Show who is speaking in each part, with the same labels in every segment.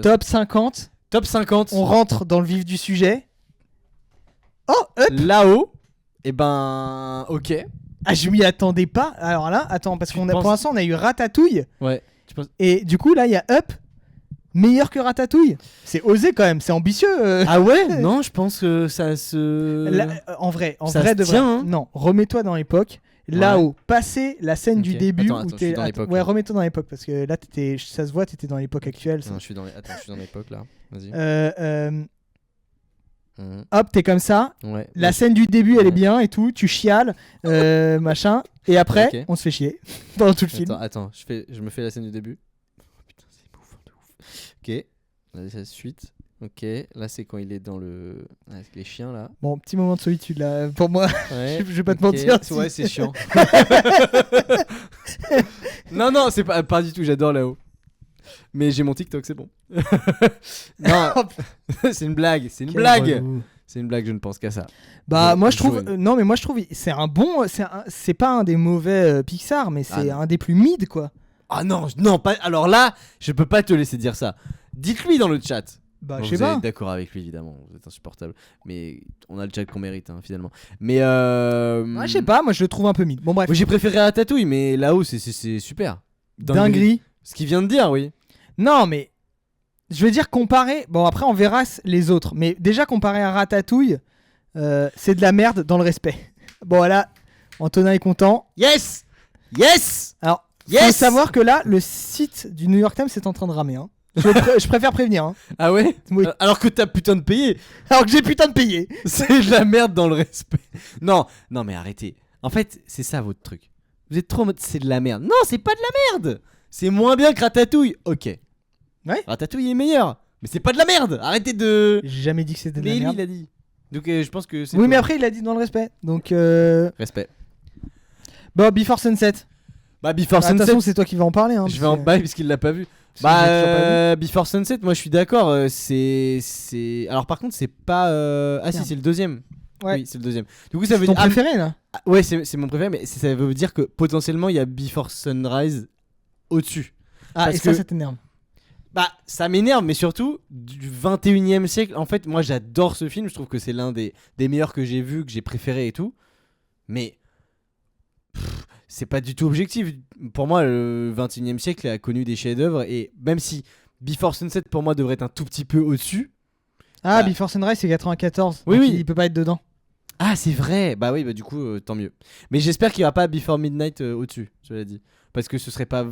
Speaker 1: Top 50.
Speaker 2: Top 50.
Speaker 1: On rentre dans le vif du sujet. Oh, Up.
Speaker 2: Là-haut. Et ben, ok.
Speaker 1: Ah, je m'y attendais pas. Alors là, attends, parce qu'on a
Speaker 2: penses-
Speaker 1: pour l'instant on a eu Ratatouille.
Speaker 2: Ouais. Tu penses...
Speaker 1: Et du coup là il y a Up. Meilleur que Ratatouille. C'est osé quand même, c'est ambitieux.
Speaker 2: Ah ouais. Non, je pense que ça se.
Speaker 1: Là, en vrai
Speaker 2: ça
Speaker 1: de
Speaker 2: se
Speaker 1: vrai.
Speaker 2: tient, hein.
Speaker 1: Non, remets-toi dans l'époque. Là-haut, passer la scène
Speaker 2: Ok.
Speaker 1: du début
Speaker 2: Attends,
Speaker 1: où
Speaker 2: je suis dans l'époque,
Speaker 1: ouais,
Speaker 2: là.
Speaker 1: remets-toi dans l'époque parce que là ça se voit, t'étais dans l'époque actuelle.
Speaker 2: Non, je suis dans l'époque là. Vas-y.
Speaker 1: Hop, t'es comme ça.
Speaker 2: Ouais.
Speaker 1: La scène du début, elle est
Speaker 2: Ouais.
Speaker 1: bien et tout. Tu chiales, machin. Et après,
Speaker 2: Ok.
Speaker 1: on se fait chier pendant tout le film.
Speaker 2: Attends, je me fais la scène du début. Oh, putain, c'est émouvant de ouf. Ok, vas-y, la suite. Ok, là c'est quand il est dans le. Avec les chiens là.
Speaker 1: Bon, petit moment de solitude là pour moi.
Speaker 2: Ouais.
Speaker 1: Je vais pas te
Speaker 2: ok.
Speaker 1: mentir.
Speaker 2: Ouais, c'est chiant. non, c'est pas du tout, j'adore là-haut. Mais j'ai mon TikTok, c'est bon. Non, c'est une blague, c'est une
Speaker 1: Quel
Speaker 2: blague.
Speaker 1: relou.
Speaker 2: C'est une blague, je ne pense qu'à ça.
Speaker 1: Bah,
Speaker 2: Ouais,
Speaker 1: moi je trouve.
Speaker 2: jaune.
Speaker 1: Non, mais moi je trouve. C'est un bon. C'est pas un des mauvais Pixar, mais c'est
Speaker 2: non.
Speaker 1: un des plus mid quoi.
Speaker 2: Ah non, non, pas. Alors là, je peux pas te laisser dire ça. Dites-lui dans le chat.
Speaker 1: Bah,
Speaker 2: Bon,
Speaker 1: je sais
Speaker 2: vous allez
Speaker 1: pas.
Speaker 2: être d'accord avec lui évidemment, vous êtes insupportable. Mais on a le chat qu'on mérite hein, finalement. Mais
Speaker 1: Ouais, je sais pas, moi je le trouve un peu mid. Bon, bref.
Speaker 2: moi j'ai préféré Ratatouille, mais là-haut c'est super.
Speaker 1: Dinguerie.
Speaker 2: Ce qu'il vient de dire, oui.
Speaker 1: Non, mais. Je veux dire, comparé. Bon, après, on verra les autres. Mais déjà, comparé à Ratatouille, c'est de la merde dans le respect. Bon, voilà. Antonin est content.
Speaker 2: Yes. Yes.
Speaker 1: Alors,
Speaker 2: Yes.
Speaker 1: faut savoir que là, le site du New York Times est en train de ramer. Hein. Je préfère prévenir. Hein.
Speaker 2: Ah ouais.
Speaker 1: Oui.
Speaker 2: Alors que t'as putain de payé.
Speaker 1: Alors que j'ai putain de payé.
Speaker 2: C'est de la merde dans le respect. Non, mais arrêtez. En fait, c'est ça votre truc. Vous êtes trop en mode c'est de la merde. Non, c'est pas de la merde. C'est moins bien que Ratatouille. Ok.
Speaker 1: Ouais.
Speaker 2: Ratatouille est meilleur. Mais c'est pas de la merde. Arrêtez de.
Speaker 1: J'ai jamais dit que c'était de
Speaker 2: Mais
Speaker 1: la
Speaker 2: lui,
Speaker 1: merde.
Speaker 2: il a dit. Donc je pense que c'est.
Speaker 1: Oui,
Speaker 2: toi.
Speaker 1: mais après, il a dit dans le respect. Donc,
Speaker 2: Respect.
Speaker 1: bon, Before Sunset.
Speaker 2: Bah, Before
Speaker 1: Bah, de toute
Speaker 2: Sunset.
Speaker 1: façon, c'est toi qui vas en parler. Hein,
Speaker 2: Je vais en
Speaker 1: parce que-
Speaker 2: bail puisqu'il l'a pas vu.
Speaker 1: parce que je l'ai toujours pas
Speaker 2: Bah, Before Sunset, moi je suis d'accord. C'est. Alors par contre, c'est pas. Ah si,
Speaker 1: Merde.
Speaker 2: c'est le deuxième.
Speaker 1: Ouais.
Speaker 2: Oui, c'est le deuxième. Du coup, ça veut
Speaker 1: C'est ton
Speaker 2: dire.
Speaker 1: préféré là.
Speaker 2: Ouais, c'est mon préféré, mais ça veut dire que potentiellement il y a Before Sunrise au-dessus.
Speaker 1: Ah,
Speaker 2: Parce
Speaker 1: et ça,
Speaker 2: que-
Speaker 1: ça t'énerve.
Speaker 2: Bah, ça m'énerve, mais surtout du 21 e siècle. En fait, moi j'adore ce film. Je trouve que c'est l'un des meilleurs que j'ai vu, que j'ai préféré et tout. Mais. C'est pas du tout objectif. Pour moi, le 21 e siècle a connu des chefs-d'œuvre. Et même si Before Sunset, pour moi, devrait être un tout petit peu au-dessus.
Speaker 1: Ah,
Speaker 2: Bah.
Speaker 1: Before Sunrise, c'est 94.
Speaker 2: Oui,
Speaker 1: donc
Speaker 2: oui.
Speaker 1: Il peut pas être dedans.
Speaker 2: Ah, c'est vrai. Bah oui, bah du coup, tant mieux. Mais j'espère qu'il n'y aura pas Before Midnight au-dessus, je l'ai dit. Parce que ce serait pas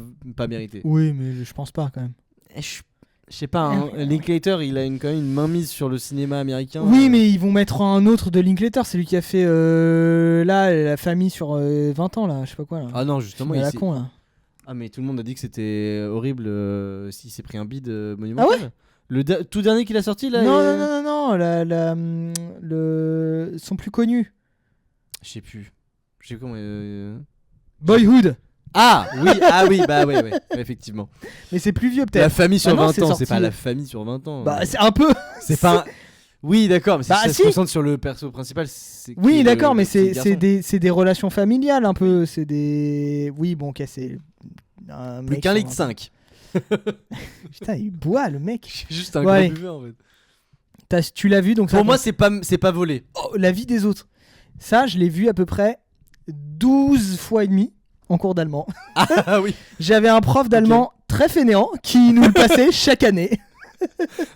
Speaker 2: mérité.
Speaker 1: Oui, mais je pense pas quand même.
Speaker 2: Eh, je sais pas, hein. Linklater, il a quand même une mainmise sur le cinéma américain.
Speaker 1: Oui, mais ils vont mettre un autre de Linklater. C'est lui qui a fait là la famille sur 20 ans là, je sais pas quoi là.
Speaker 2: Ah non, justement,
Speaker 1: Film à
Speaker 2: il
Speaker 1: la
Speaker 2: s'est-
Speaker 1: con là.
Speaker 2: Ah, mais tout le monde a dit que c'était horrible s'il s'est pris un bide monumental. Le tout dernier qu'il a sorti là.
Speaker 1: Non, non, non, non, non, le sont plus connus.
Speaker 2: Je sais plus. Je sais comment.
Speaker 1: Boyhood.
Speaker 2: Ah oui, bah ouais, effectivement.
Speaker 1: Mais c'est plus vieux
Speaker 2: La
Speaker 1: peut-être.
Speaker 2: famille sur
Speaker 1: Bah non,
Speaker 2: 20
Speaker 1: c'est
Speaker 2: ans,
Speaker 1: sorti-
Speaker 2: c'est pas la famille sur 20 ans.
Speaker 1: Bah c'est un peu.
Speaker 2: C'est pas. Oui, d'accord, mais si
Speaker 1: Bah,
Speaker 2: ça
Speaker 1: si.
Speaker 2: se concentre sur le perso principal, c'est. qui
Speaker 1: Oui,
Speaker 2: est
Speaker 1: d'accord,
Speaker 2: le
Speaker 1: mais
Speaker 2: petit
Speaker 1: c'est
Speaker 2: garçon.
Speaker 1: des relations familiales un peu. C'est des. Oui, bon, ok, c'est. Un
Speaker 2: Plus
Speaker 1: mec
Speaker 2: qu'un
Speaker 1: sur
Speaker 2: litre 5.
Speaker 1: Putain, il boit le mec.
Speaker 2: Juste un
Speaker 1: Ouais,
Speaker 2: gros
Speaker 1: allez.
Speaker 2: buveur en fait.
Speaker 1: Tu l'as vu donc ça.
Speaker 2: Pour moi, c'est pas volé.
Speaker 1: Oh, la vie des autres. Ça, je l'ai vu à peu près 12 fois et demi en cours d'allemand.
Speaker 2: Ah oui.
Speaker 1: J'avais un prof d'allemand très fainéant qui nous le passait chaque année.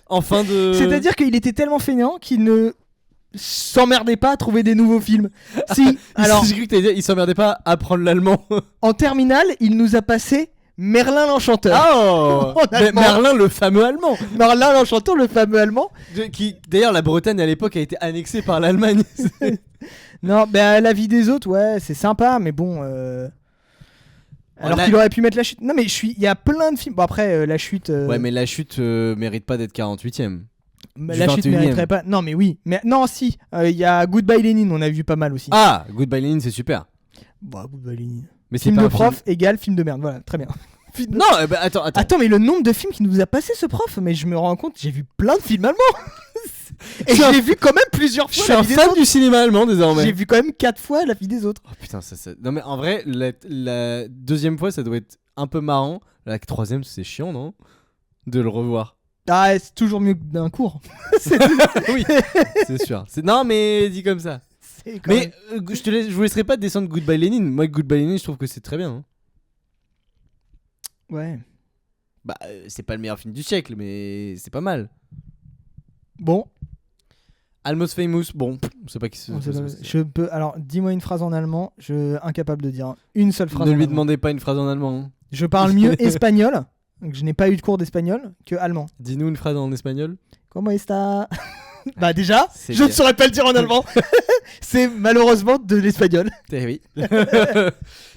Speaker 2: En fin de.
Speaker 1: C'est-à-dire qu'il était tellement fainéant qu'il ne s'emmerdait pas à trouver des nouveaux films. Si, alors,
Speaker 2: J'ai cru que t'allais dire, il s'emmerdait pas à apprendre l'allemand.
Speaker 1: en terminale, il nous a passé Merlin l'Enchanteur.
Speaker 2: Oh
Speaker 1: En allemand.
Speaker 2: Merlin, le fameux allemand.
Speaker 1: Merlin l'Enchanteur, le fameux allemand.
Speaker 2: Qui, d'ailleurs, la Bretagne à l'époque a été annexée par l'Allemagne.
Speaker 1: Non, bah, la vie des autres, ouais, c'est sympa, mais bon. Alors
Speaker 2: là-
Speaker 1: qu'il aurait pu mettre la chute. Non, mais il y a plein de films. Bon, après, la chute.
Speaker 2: Ouais, mais la chute mérite pas d'être 48ème.
Speaker 1: La chute
Speaker 2: 21e.
Speaker 1: mériterait pas. Non, mais oui. Mais non, si. Il y a Goodbye Lénine, on a vu pas mal aussi.
Speaker 2: Ah, Goodbye Lenin, c'est super.
Speaker 1: Bah, Goodbye Lénine.
Speaker 2: Mais c'est
Speaker 1: Film
Speaker 2: pas
Speaker 1: de
Speaker 2: un
Speaker 1: prof égale film de merde. Voilà, très bien. Film de-
Speaker 2: Non, bah, attends.
Speaker 1: Attends, mais le nombre de films qu'il nous a passé ce prof, mais je me rends compte, j'ai vu plein de films allemands. Et j'ai vu quand même plusieurs
Speaker 2: Je
Speaker 1: fois
Speaker 2: suis
Speaker 1: La
Speaker 2: un
Speaker 1: vie des
Speaker 2: fan
Speaker 1: autres.
Speaker 2: du cinéma allemand désormais.
Speaker 1: J'ai vu quand même 4 fois La vie des autres.
Speaker 2: Oh putain, ça. Non, mais en vrai, la deuxième fois, ça doit être un peu marrant. La troisième, c'est chiant, non? De le revoir.
Speaker 1: Ah, c'est toujours mieux que d'un cours.
Speaker 2: Oui, c'est sûr. Non, mais dit comme ça.
Speaker 1: C'est quand même-
Speaker 2: Mais je vous laisserai pas descendre Goodbye Lenin. Moi, Goodbye Lenin, je trouve que c'est très bien. Hein.
Speaker 1: Ouais.
Speaker 2: Bah, c'est pas le meilleur film du siècle, mais c'est pas mal.
Speaker 1: Bon,
Speaker 2: Almost Famous, bon, je sais pas qui c'est.
Speaker 1: je peux. Alors, dis-moi une phrase en allemand. Je incapable de dire une seule phrase.
Speaker 2: Ne
Speaker 1: en
Speaker 2: lui
Speaker 1: allemand.
Speaker 2: demandez pas une phrase en allemand. Hein.
Speaker 1: Je parle mieux espagnol. Donc je n'ai pas eu de cours d'espagnol que allemand.
Speaker 2: Dis-nous une phrase en espagnol.
Speaker 1: Comment está? Bah déjà,
Speaker 2: C'est
Speaker 1: je ne
Speaker 2: bien.
Speaker 1: saurais pas le dire en allemand. C'est malheureusement de l'espagnol.
Speaker 2: Eh oui.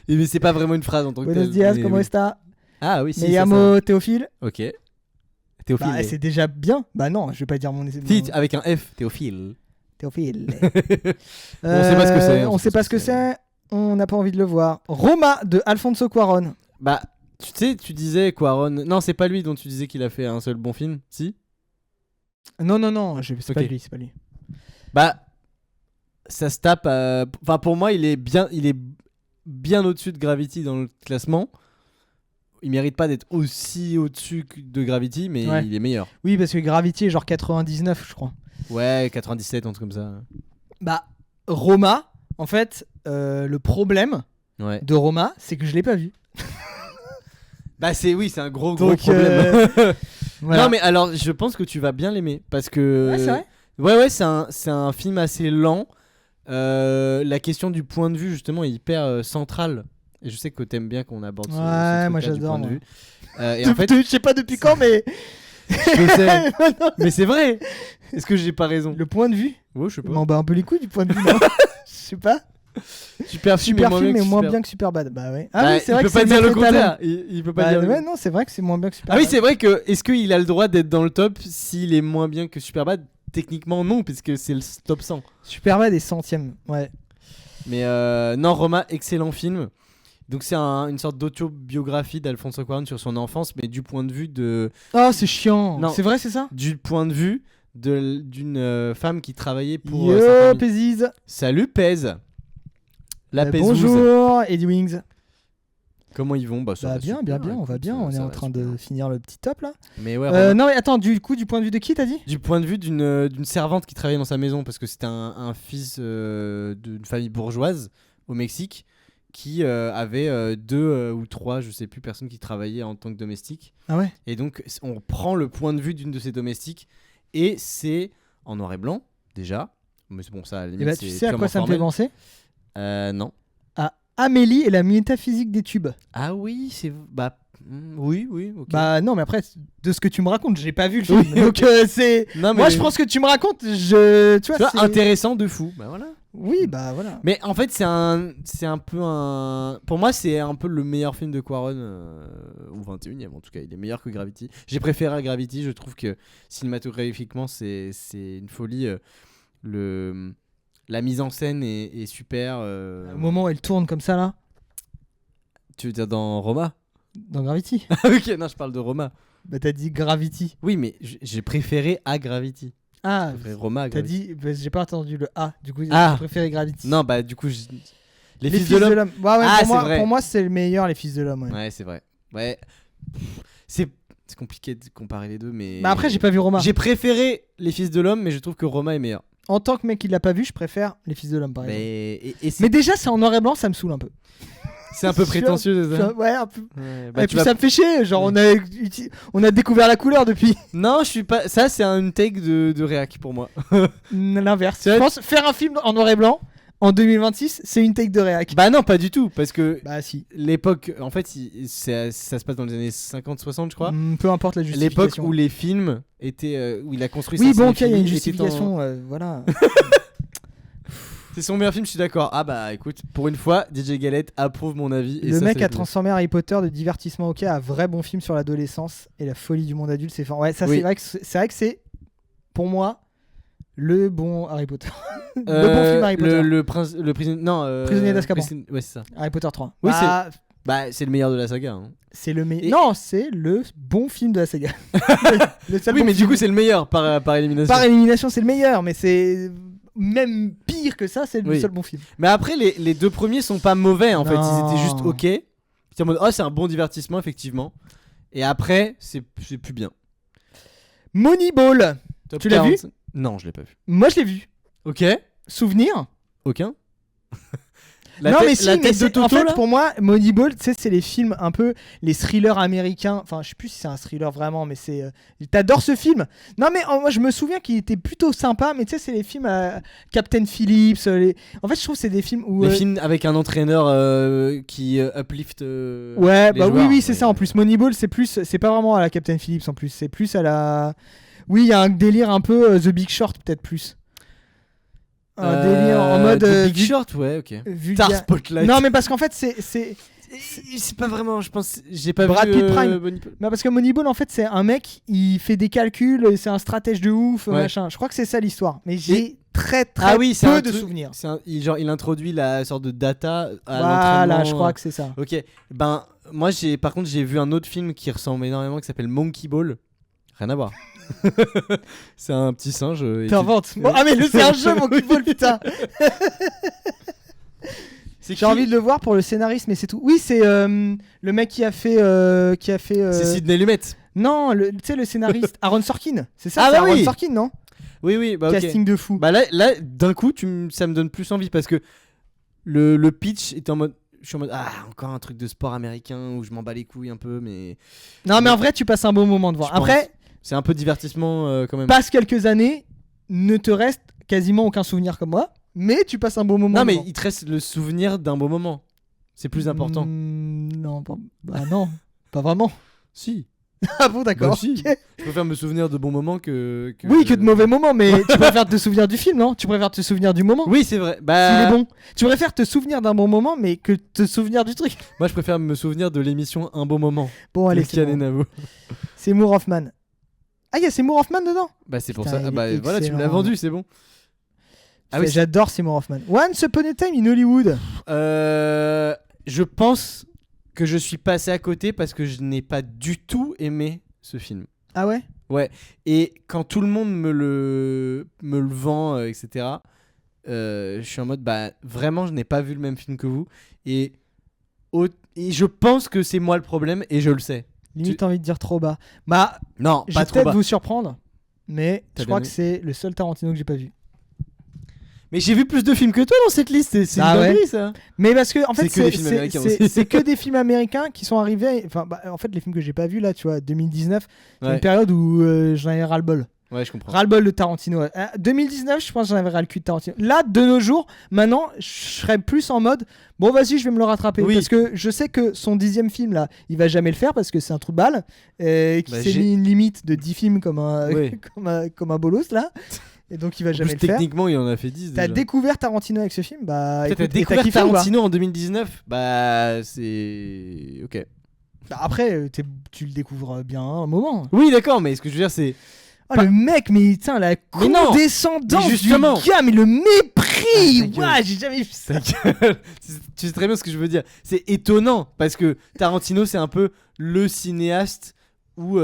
Speaker 2: Mais c'est pas vraiment une phrase en tant que
Speaker 1: Buenos
Speaker 2: telle.
Speaker 1: días,
Speaker 2: mais
Speaker 1: comment
Speaker 2: oui.
Speaker 1: está?
Speaker 2: Ah oui, si.
Speaker 1: Me
Speaker 2: ça,
Speaker 1: llamo Théophile.
Speaker 2: ça. Ok. Théophile.
Speaker 1: Bah, c'est déjà bien. Bah non, je vais pas dire mon.
Speaker 2: Si, avec un F, Théophile.
Speaker 1: Théophile.
Speaker 2: On sait pas ce que c'est,
Speaker 1: On sait pas ce que c'est. On n'a pas envie de le voir. Roma de Alfonso Cuarón.
Speaker 2: Bah, tu sais, tu disais Cuarón. Non, c'est pas lui dont tu disais qu'il a fait un seul bon film, si?
Speaker 1: Non, c'est pas
Speaker 2: Ok.
Speaker 1: lui, c'est pas lui.
Speaker 2: Bah, ça se tape. Enfin, pour moi, il est bien au-dessus de Gravity dans le classement. Il mérite pas d'être aussi au-dessus de Gravity, mais
Speaker 1: Ouais.
Speaker 2: il est meilleur.
Speaker 1: Oui, parce que Gravity est genre 99, je crois.
Speaker 2: Ouais, 97, un truc comme ça.
Speaker 1: Bah, Roma, en fait, le problème
Speaker 2: Ouais.
Speaker 1: de Roma, c'est que je l'ai pas vu.
Speaker 2: Bah, c'est un gros
Speaker 1: Donc,
Speaker 2: problème.
Speaker 1: Voilà.
Speaker 2: Non, mais alors, je pense que tu vas bien l'aimer parce que.
Speaker 1: Ouais, c'est vrai.
Speaker 2: Ouais, c'est un film assez lent. La question du point de vue, justement, est hyper centrale. Et je sais que t'aimes bien qu'on aborde ce
Speaker 1: Ouais,
Speaker 2: truc-là
Speaker 1: moi,
Speaker 2: du
Speaker 1: j'adore,
Speaker 2: point de
Speaker 1: moi.
Speaker 2: vue. Et en fait,
Speaker 1: Je sais pas depuis quand, mais
Speaker 2: je sais. Mais c'est vrai. Est-ce que j'ai pas raison?
Speaker 1: le point de vue,
Speaker 2: Ouais, je sais
Speaker 1: je m'en bats un peu les couilles du point de vue, non? Je sais pas.
Speaker 2: Super film,
Speaker 1: Super film, mais
Speaker 2: que
Speaker 1: moins
Speaker 2: Super-
Speaker 1: bien que Superbad. Bah ouais. Ah
Speaker 2: Bah,
Speaker 1: oui, c'est vrai
Speaker 2: il
Speaker 1: que
Speaker 2: peut pas
Speaker 1: c'est
Speaker 2: dire le
Speaker 1: Maître Étalon.
Speaker 2: contraire. Il peut pas
Speaker 1: Bah
Speaker 2: dire.
Speaker 1: ouais, non, c'est vrai que c'est moins bien que
Speaker 2: Ah
Speaker 1: Superbad.
Speaker 2: oui, c'est vrai que est-ce qu'il a le droit d'être dans le top s'il est moins bien que Superbad? Techniquement non, puisque c'est le top 100.
Speaker 1: Superbad est centième, ouais.
Speaker 2: Mais non, Roma, excellent film. Donc c'est une sorte d'autobiographie d'Alfonso Cuarón sur son enfance, mais du point de vue
Speaker 1: Oh, c'est chiant.
Speaker 2: Non.
Speaker 1: C'est vrai, c'est ça?
Speaker 2: d'une femme qui travaillait pour sa
Speaker 1: Yo,
Speaker 2: famille.
Speaker 1: Péziz.
Speaker 2: Salut Pèse. La Pèzouze.
Speaker 1: Bonjour, Eddie Wings.
Speaker 2: Comment ils vont? Bah, ça
Speaker 1: Bah
Speaker 2: va
Speaker 1: bien,
Speaker 2: super,
Speaker 1: bien, on va
Speaker 2: écoute,
Speaker 1: bien. On est
Speaker 2: ça
Speaker 1: en
Speaker 2: va
Speaker 1: train
Speaker 2: super.
Speaker 1: de finir le petit top là.
Speaker 2: Mais ouais, Roma.
Speaker 1: Non mais attends, du coup, du point de vue de qui t'as dit?
Speaker 2: Du point de vue d'une servante qui travaillait dans sa maison, parce que c'était un fils d'une famille bourgeoise au Mexique qui avait deux ou trois, je sais plus, personnes qui travaillaient en tant que domestiques.
Speaker 1: Ah ouais.
Speaker 2: Et donc on prend le point de vue d'une de ces domestiques et c'est en noir et blanc déjà. Mais c'est bon, ça à la
Speaker 1: Et
Speaker 2: limite,
Speaker 1: bah tu
Speaker 2: c'est
Speaker 1: sais à quoi
Speaker 2: purement
Speaker 1: ça me fait
Speaker 2: formel.
Speaker 1: penser?
Speaker 2: Non.
Speaker 1: À Amélie et la métaphysique des tubes.
Speaker 2: Ah oui, oui, ok.
Speaker 1: Bah non, mais après, de ce que tu me racontes, j'ai pas vu le film.
Speaker 2: Oui.
Speaker 1: Donc c'est.
Speaker 2: non,
Speaker 1: Moi, je pense que tu me racontes, tu vois,
Speaker 2: tu vois,
Speaker 1: c'est-
Speaker 2: intéressant de fou. Bah voilà.
Speaker 1: Oui, bah voilà.
Speaker 2: Mais en fait, c'est un peu un. Pour moi, c'est un peu le meilleur film de Cuarón, ou 21ème en tout cas. Il est meilleur que Gravity. J'ai préféré à Gravity. Je trouve que cinématographiquement, c'est une folie. La mise en scène est super.
Speaker 1: Au moment où elle tourne comme ça là,
Speaker 2: Tu veux dire dans Roma?
Speaker 1: dans Gravity.
Speaker 2: Ok, non, je parle de Roma.
Speaker 1: Bah t'as dit Gravity.
Speaker 2: Oui, mais j'ai préféré à Gravity.
Speaker 1: Ah,
Speaker 2: J'ai préféré Roma à
Speaker 1: t'as
Speaker 2: Gravity.
Speaker 1: dit. Bah, j'ai pas entendu le A. Du coup,
Speaker 2: Ah.
Speaker 1: j'ai préféré Gravity.
Speaker 2: Non, bah du coup, les
Speaker 1: Les
Speaker 2: fils de l'homme.
Speaker 1: Ouais, ouais,
Speaker 2: Ah,
Speaker 1: pour, moi,
Speaker 2: c'est vrai.
Speaker 1: pour moi, c'est le meilleur, les fils de l'homme. Ouais.
Speaker 2: Ouais, c'est vrai. Ouais. C'est compliqué de comparer les deux, mais.
Speaker 1: Bah après, j'ai pas vu Roma.
Speaker 2: J'ai préféré les fils de l'homme, mais je trouve que Roma est meilleur.
Speaker 1: En tant que mec qui l'a pas vu, je préfère les fils de l'homme par exemple.
Speaker 2: Et
Speaker 1: Mais déjà, c'est en noir et blanc, ça me saoule un peu.
Speaker 2: c'est un peu prétentieux, c'est ça.
Speaker 1: Ouais, un peu.
Speaker 2: Ouais,
Speaker 1: Et puis ça me fait chier. Genre, on a découvert la couleur depuis.
Speaker 2: Non, je suis pas. Ça, c'est une take de réac pour moi.
Speaker 1: L'inverse.
Speaker 2: C'est
Speaker 1: Je
Speaker 2: vrai
Speaker 1: pense faire un film en noir et blanc en 2026, c'est une take de réac.
Speaker 2: Bah non, pas du tout, parce que
Speaker 1: Bah si.
Speaker 2: l'époque, en fait, ça se passe dans les années 50-60, je crois.
Speaker 1: Peu importe la
Speaker 2: L'époque
Speaker 1: justification.
Speaker 2: où les films étaient. Où il a construit
Speaker 1: Oui,
Speaker 2: sa
Speaker 1: bon, ok, il y a une
Speaker 2: cinéphilie, était
Speaker 1: justification. Voilà.
Speaker 2: C'est son meilleur film, je suis d'accord. Ah bah écoute, pour une fois, DJ Galette approuve mon avis. Et
Speaker 1: Le
Speaker 2: ça,
Speaker 1: mec
Speaker 2: ça
Speaker 1: a
Speaker 2: fait
Speaker 1: transformé Harry Potter de divertissement ok à un vrai bon film sur l'adolescence et la folie du monde adulte. C'est fort. Ouais, ça
Speaker 2: Oui.
Speaker 1: c'est vrai que c'est pour moi le bon Harry Potter.
Speaker 2: plaisir.
Speaker 1: Le bon film Harry Potter.
Speaker 2: Le prisonnier. Non.
Speaker 1: Prisonnier d'Azkaban.
Speaker 2: Ouais, c'est ça.
Speaker 1: Harry Potter 3.
Speaker 2: Oui,
Speaker 1: Bah,
Speaker 2: Bah, c'est le meilleur de la saga. Hein.
Speaker 1: c'est le meilleur.
Speaker 2: Et-
Speaker 1: Non, c'est le bon film de la saga. Le seul
Speaker 2: Oui,
Speaker 1: bon
Speaker 2: mais du
Speaker 1: film.
Speaker 2: coup, c'est le meilleur par élimination.
Speaker 1: Par élimination, c'est le meilleur, mais c'est même pire que ça, c'est le
Speaker 2: Oui.
Speaker 1: seul bon film.
Speaker 2: Mais après, les deux premiers sont pas mauvais en fait. Ils
Speaker 1: Non.
Speaker 2: étaient juste ok. Puis en mode, oh, c'est un bon divertissement, effectivement. Et après, c'est plus bien.
Speaker 1: Moneyball.
Speaker 2: Top
Speaker 1: Tu l'as vu
Speaker 2: 40. Non, je l'ai pas vu.
Speaker 1: Moi, je l'ai vu.
Speaker 2: Ok.
Speaker 1: Souvenir.
Speaker 2: Aucun.
Speaker 1: Non, mais si,
Speaker 2: la
Speaker 1: mais
Speaker 2: tête de
Speaker 1: c'est-
Speaker 2: Toto,
Speaker 1: en fait,
Speaker 2: là.
Speaker 1: pour moi, Moneyball, tu sais, c'est les films un peu les thrillers américains. Enfin, je sais plus si c'est un thriller vraiment, mais c'est. T'adores ce film. Non, mais moi, je me souviens qu'il était plutôt sympa, mais tu sais, c'est les films à Captain Phillips. En fait, je trouve que c'est des films où.
Speaker 2: Des films avec un entraîneur qui uplift.
Speaker 1: Ouais,
Speaker 2: les
Speaker 1: bah
Speaker 2: joueurs.
Speaker 1: oui, c'est
Speaker 2: Ouais.
Speaker 1: ça en plus. Moneyball, c'est pas vraiment à la Captain Phillips en plus. C'est plus à la. Oui, il y a un délire un peu The Big Short, peut-être plus. Un délire en mode.
Speaker 2: The Big Short, ouais, ok.
Speaker 1: vulgaire.
Speaker 2: Star Spotlight.
Speaker 1: Non, mais parce qu'en fait, c'est.
Speaker 2: C'est pas vraiment, je pense. J'ai pas
Speaker 1: Brad
Speaker 2: vu.
Speaker 1: Pitt Prime.
Speaker 2: Moneyball.
Speaker 1: Non, parce que Moneyball, en fait, c'est un mec, il fait des calculs, c'est un stratège de ouf,
Speaker 2: Ouais.
Speaker 1: machin. Je crois que c'est ça l'histoire. Mais j'ai très
Speaker 2: Ah oui, c'est
Speaker 1: peu
Speaker 2: un
Speaker 1: de
Speaker 2: truc-
Speaker 1: souvenirs.
Speaker 2: il introduit la sorte de data à
Speaker 1: Voilà,
Speaker 2: l'entraînement.
Speaker 1: je crois que c'est ça.
Speaker 2: Ok, ben moi par contre j'ai vu un autre film qui ressemble énormément qui s'appelle Monkey Ball. Rien à voir. C'est un petit singe. Et
Speaker 1: T'inventes. Bon, ah, mais c'est un jeu, mon Moneyball, putain.
Speaker 2: C'est
Speaker 1: J'ai envie de le voir pour le scénariste, mais c'est tout. Oui, c'est le mec qui a fait.
Speaker 2: C'est Sidney Lumet.
Speaker 1: Non, tu sais, le scénariste Aaron Sorkin. C'est ça,
Speaker 2: Ah
Speaker 1: c'est
Speaker 2: bah
Speaker 1: Aaron
Speaker 2: oui.
Speaker 1: Sorkin, non
Speaker 2: Oui, bah ok.
Speaker 1: Casting de fou.
Speaker 2: Bah là d'un coup, ça me donne plus envie parce que le pitch est en mode. Je suis en mode encore un truc de sport américain où je m'en bats les couilles un peu, mais
Speaker 1: Non, mais en vrai, tu passes un bon moment de voir.
Speaker 2: Je pense.
Speaker 1: Après,
Speaker 2: c'est un peu divertissement quand même.
Speaker 1: passe quelques années, ne te reste quasiment aucun souvenir comme moi, mais tu passes un bon moment.
Speaker 2: Non, mais
Speaker 1: devant.
Speaker 2: il te reste le souvenir d'un beau moment. C'est plus important.
Speaker 1: Non, bah non, pas vraiment.
Speaker 2: Si.
Speaker 1: Ah bon, d'accord.
Speaker 2: Bah si.
Speaker 1: Ok.
Speaker 2: Je préfère me souvenir de bons moments que...
Speaker 1: Oui, que de mauvais moments, mais tu préfères te souvenir du film, non? Tu préfères te souvenir du moment?
Speaker 2: Oui, c'est vrai.
Speaker 1: S'il
Speaker 2: Bah,
Speaker 1: est bon. Tu préfères te souvenir d'un bon moment, mais que te souvenir du truc.
Speaker 2: moi, je préfère me souvenir de l'émission Un bon moment.
Speaker 1: Bon, allez,
Speaker 2: de
Speaker 1: c'est
Speaker 2: Kian et
Speaker 1: bon.
Speaker 2: Navo.
Speaker 1: Seymour Hoffman. Ah, il y a Seymour Hoffman dedans?
Speaker 2: Bah, c'est pour
Speaker 1: Putain,
Speaker 2: ça.
Speaker 1: il
Speaker 2: Bah,
Speaker 1: est
Speaker 2: voilà, tu me l'as
Speaker 1: excellent.
Speaker 2: vendu, c'est bon. Ah oui,
Speaker 1: J'adore Seymour Hoffman. Once Upon a Time in Hollywood.
Speaker 2: je pense que je suis passé à côté parce que je n'ai pas du tout aimé ce film.
Speaker 1: Ah ouais?
Speaker 2: Ouais. Et quand tout le monde me le vend, etc., je suis en mode, bah, vraiment, je n'ai pas vu le même film que vous. Et je pense que c'est moi le problème et je le sais.
Speaker 1: Limite envie de dire trop bas. Bah,
Speaker 2: Non,
Speaker 1: je
Speaker 2: pas
Speaker 1: vais
Speaker 2: trop
Speaker 1: peut-être
Speaker 2: bas.
Speaker 1: vous surprendre, mais
Speaker 2: T'as
Speaker 1: je crois
Speaker 2: bien
Speaker 1: que c'est le seul Tarantino que j'ai pas vu.
Speaker 2: Mais j'ai vu plus de films que toi dans cette liste. C'est
Speaker 1: Ah
Speaker 2: une
Speaker 1: ouais.
Speaker 2: dinguerie, ça.
Speaker 1: Mais parce que en fait,
Speaker 2: C'est que des films américains aussi.
Speaker 1: c'est que des films américains qui sont arrivés. Enfin, bah, en fait, les films que j'ai pas vus là, tu vois, 2019, c'est
Speaker 2: Ouais.
Speaker 1: une période où j'en avais ras-le-bol.
Speaker 2: Ouais, je comprends.
Speaker 1: Ras-le-bol de Tarantino. 2019, je pense que j'en avais ras le cul de Tarantino. Là, de nos jours, maintenant, je serais plus en mode bon, vas-y, je vais me le rattraper.
Speaker 2: Oui.
Speaker 1: Parce que je sais que son 10e film, là, il va jamais le faire parce que c'est un trou de balle. Qui
Speaker 2: Bah,
Speaker 1: s'est
Speaker 2: j'ai-
Speaker 1: mis une limite de 10 films comme un,
Speaker 2: Oui.
Speaker 1: comme un bolos, là. Et donc, il va
Speaker 2: En
Speaker 1: jamais
Speaker 2: plus,
Speaker 1: le faire.
Speaker 2: techniquement, il en a fait 10
Speaker 1: T'as
Speaker 2: déjà.
Speaker 1: découvert Tarantino avec ce film? Bah,
Speaker 2: T'as
Speaker 1: écoute, et
Speaker 2: découvert
Speaker 1: kiffé ou pas?
Speaker 2: Tarantino en 2019. Bah, c'est... Ok.
Speaker 1: Bah, après, tu le découvres bien un moment.
Speaker 2: Oui, d'accord, mais ce que je veux dire, c'est...
Speaker 1: Oh, le mec, mais putain, la
Speaker 2: Mais non,
Speaker 1: condescendance
Speaker 2: mais justement.
Speaker 1: du gars, mais le mépris.
Speaker 2: Ah, ta gueule.
Speaker 1: Ouah, j'ai jamais vu ça.
Speaker 2: Ta gueule. Tu sais très bien ce que je veux dire. C'est étonnant parce que Tarantino, c'est un peu le cinéaste où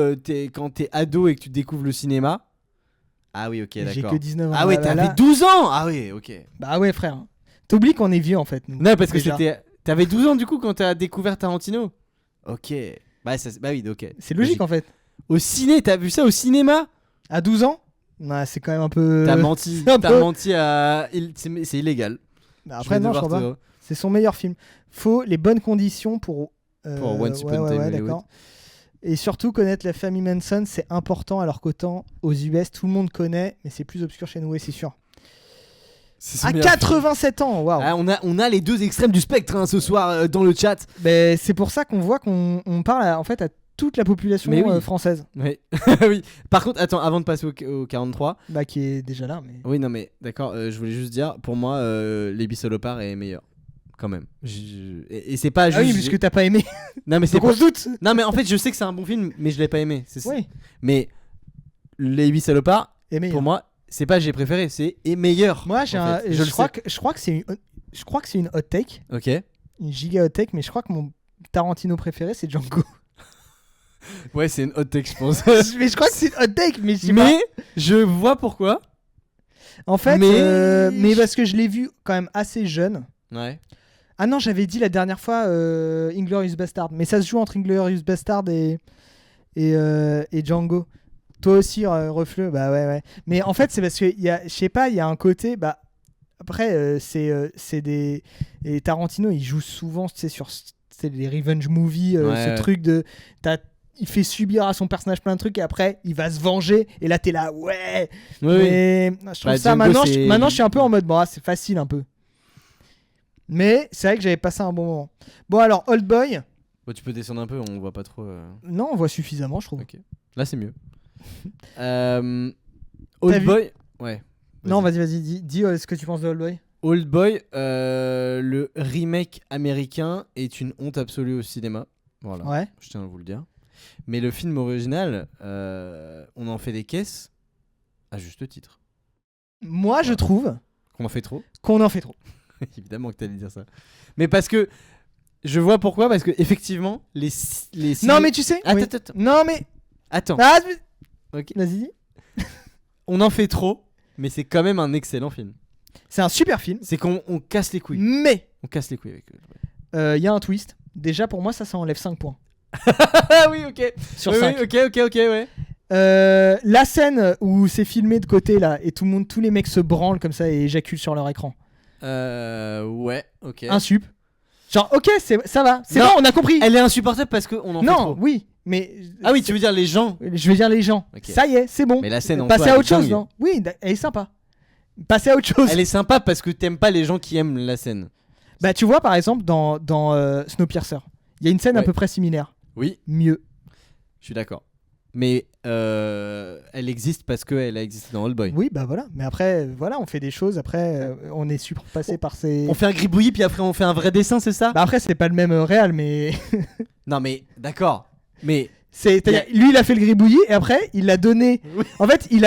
Speaker 2: quand t'es ado et que tu découvres le cinéma. Ah oui, ok,
Speaker 1: J'ai
Speaker 2: d'accord.
Speaker 1: que 19 ans.
Speaker 2: Ah ouais,
Speaker 1: là, là,
Speaker 2: t'avais
Speaker 1: là.
Speaker 2: 12 ans. Ah oui, ok.
Speaker 1: Bah ouais, frère. T'oublies qu'on est vieux en fait. Nous,
Speaker 2: Non, parce que
Speaker 1: déjà.
Speaker 2: c'était... T'avais 12 ans du coup quand t'as découvert Tarantino. Ok. Bah oui, ok.
Speaker 1: C'est logique en fait.
Speaker 2: Au ciné, t'as vu ça au cinéma?
Speaker 1: À 12 ans? Ouais, c'est quand même un peu.
Speaker 2: T'as menti.
Speaker 1: c'est un
Speaker 2: T'as
Speaker 1: peu-
Speaker 2: menti à... C'est illégal.
Speaker 1: Bah, après,
Speaker 2: Je vais
Speaker 1: non, je
Speaker 2: devoir
Speaker 1: crois pas. C'est son meilleur film. Faut les bonnes conditions pour.
Speaker 2: Pour Once Upon a Time in Hollywood.
Speaker 1: d'accord. Et surtout connaître la famille Manson, c'est important. Alors qu'autant aux US, tout le monde connaît, mais c'est plus obscur chez nous, ouais, c'est sûr.
Speaker 2: C'est son
Speaker 1: À
Speaker 2: meilleur film.
Speaker 1: 87 ans, waouh.
Speaker 2: Ah, on a les deux extrêmes du spectre hein, ce soir dans le chat.
Speaker 1: Ben, c'est pour ça qu'on voit qu'on parle en fait à toute la population
Speaker 2: Mais oui.
Speaker 1: française,
Speaker 2: Oui. oui. Par contre, attends, avant de passer au 43.
Speaker 1: bah, qui est déjà là. Mais...
Speaker 2: Oui, non, mais d'accord, je voulais juste dire, pour moi, Les Bissolopards est meilleur. Quand même. Et c'est pas juste.
Speaker 1: Ah oui, puisque t'as pas aimé.
Speaker 2: Non, mais c'est
Speaker 1: Donc on
Speaker 2: pas...
Speaker 1: se doute.
Speaker 2: Non, mais en fait, je sais que c'est un bon film, mais je l'ai pas aimé.
Speaker 1: Oui,
Speaker 2: Mais Les Bissolopards,
Speaker 1: aimé.
Speaker 2: pour moi, c'est pas j'ai préféré, c'est est meilleur.
Speaker 1: Moi, j'ai
Speaker 2: en
Speaker 1: un-
Speaker 2: fait.
Speaker 1: je
Speaker 2: le
Speaker 1: crois
Speaker 2: sais.
Speaker 1: que c'est une hot take,
Speaker 2: Ok.
Speaker 1: une giga hot take, mais je crois que mon Tarantino préféré c'est Django.
Speaker 2: Ouais, c'est une hot take, je pense.
Speaker 1: Mais je crois que c'est une hot take, mais je sais pas.
Speaker 2: mais je vois pourquoi.
Speaker 1: En fait,
Speaker 2: mais-
Speaker 1: mais parce que je l'ai vu quand même assez jeune.
Speaker 2: Ouais.
Speaker 1: Ah non, j'avais dit la dernière fois Inglourious Bastard, mais ça se joue entre Inglourious Bastard et Django. Toi aussi, Refleux, bah ouais. Mais en fait, c'est parce que, je sais pas, il y a un côté. Bah, après, c'est des. Et Tarantino, il joue souvent, tu sais, sur les revenge movies, ce truc de. Il fait subir à son personnage plein de trucs et après, il va se venger. Et là, t'es là, ouais. Mais je trouve ça, maintenant, je suis un peu en mode, bon, c'est facile un peu. Mais c'est vrai que j'avais passé un bon moment. Bon, alors, Old Boy.
Speaker 2: Bon, tu peux descendre un peu, on voit pas trop.
Speaker 1: Non, on voit suffisamment, je trouve.
Speaker 2: Ok. Là, c'est mieux. Old Boy. Ouais.
Speaker 1: Non, vas-y, dis ce que tu penses de Old Boy.
Speaker 2: Old Boy, le remake américain est une honte absolue au cinéma. Voilà.
Speaker 1: Ouais.
Speaker 2: Je tiens à vous le dire. Mais le film original, on en fait des caisses à juste titre.
Speaker 1: Moi, je trouve
Speaker 2: qu'on en fait trop. Évidemment que t'allais dire ça. Mais parce que je vois pourquoi, parce que effectivement les
Speaker 1: non mais tu sais.
Speaker 2: Attends.
Speaker 1: Non mais
Speaker 2: attends.
Speaker 1: Ok. Vas-y.
Speaker 2: On en fait trop, mais c'est quand même un excellent film.
Speaker 1: C'est un super film.
Speaker 2: C'est qu'on casse les couilles.
Speaker 1: Mais
Speaker 2: on casse les couilles avec
Speaker 1: y a un twist. Déjà pour moi ça enlève 5 points.
Speaker 2: Ah oui, ok.
Speaker 1: Sur 5.
Speaker 2: Oui, ok, ouais.
Speaker 1: La scène où c'est filmé de côté là et tous les mecs se branlent comme ça et éjaculent sur leur écran.
Speaker 2: Ouais, ok.
Speaker 1: Insup. Genre ok, ça va, c'est bon, on a compris.
Speaker 2: Elle est insupportable parce qu'on en fait trop.
Speaker 1: Non, oui, mais
Speaker 2: ah oui, tu veux dire les gens.
Speaker 1: Je veux dire les gens. Okay. Ça y est, c'est bon.
Speaker 2: Mais la scène en
Speaker 1: passer à autre chose, non? Oui, elle est sympa. Passer à autre chose.
Speaker 2: Elle est sympa parce que t'aimes pas les gens qui aiment la scène.
Speaker 1: Bah tu vois par exemple dans Snowpiercer, il y a une scène à peu près similaire.
Speaker 2: Oui.
Speaker 1: Mieux.
Speaker 2: Je suis d'accord. Mais elle existe parce qu'elle a existé dans Old Boy.
Speaker 1: Oui, bah voilà. Mais après, voilà, on fait des choses. Après, on est surpassé par ces.
Speaker 2: On fait un gribouillis, puis après, on fait un vrai dessin, c'est ça?
Speaker 1: Bah après, c'est pas le même réal, mais.
Speaker 2: Non, mais d'accord. Mais.
Speaker 1: Lui, il a fait le gribouillis et après, il l'a donné. Oui. En fait, il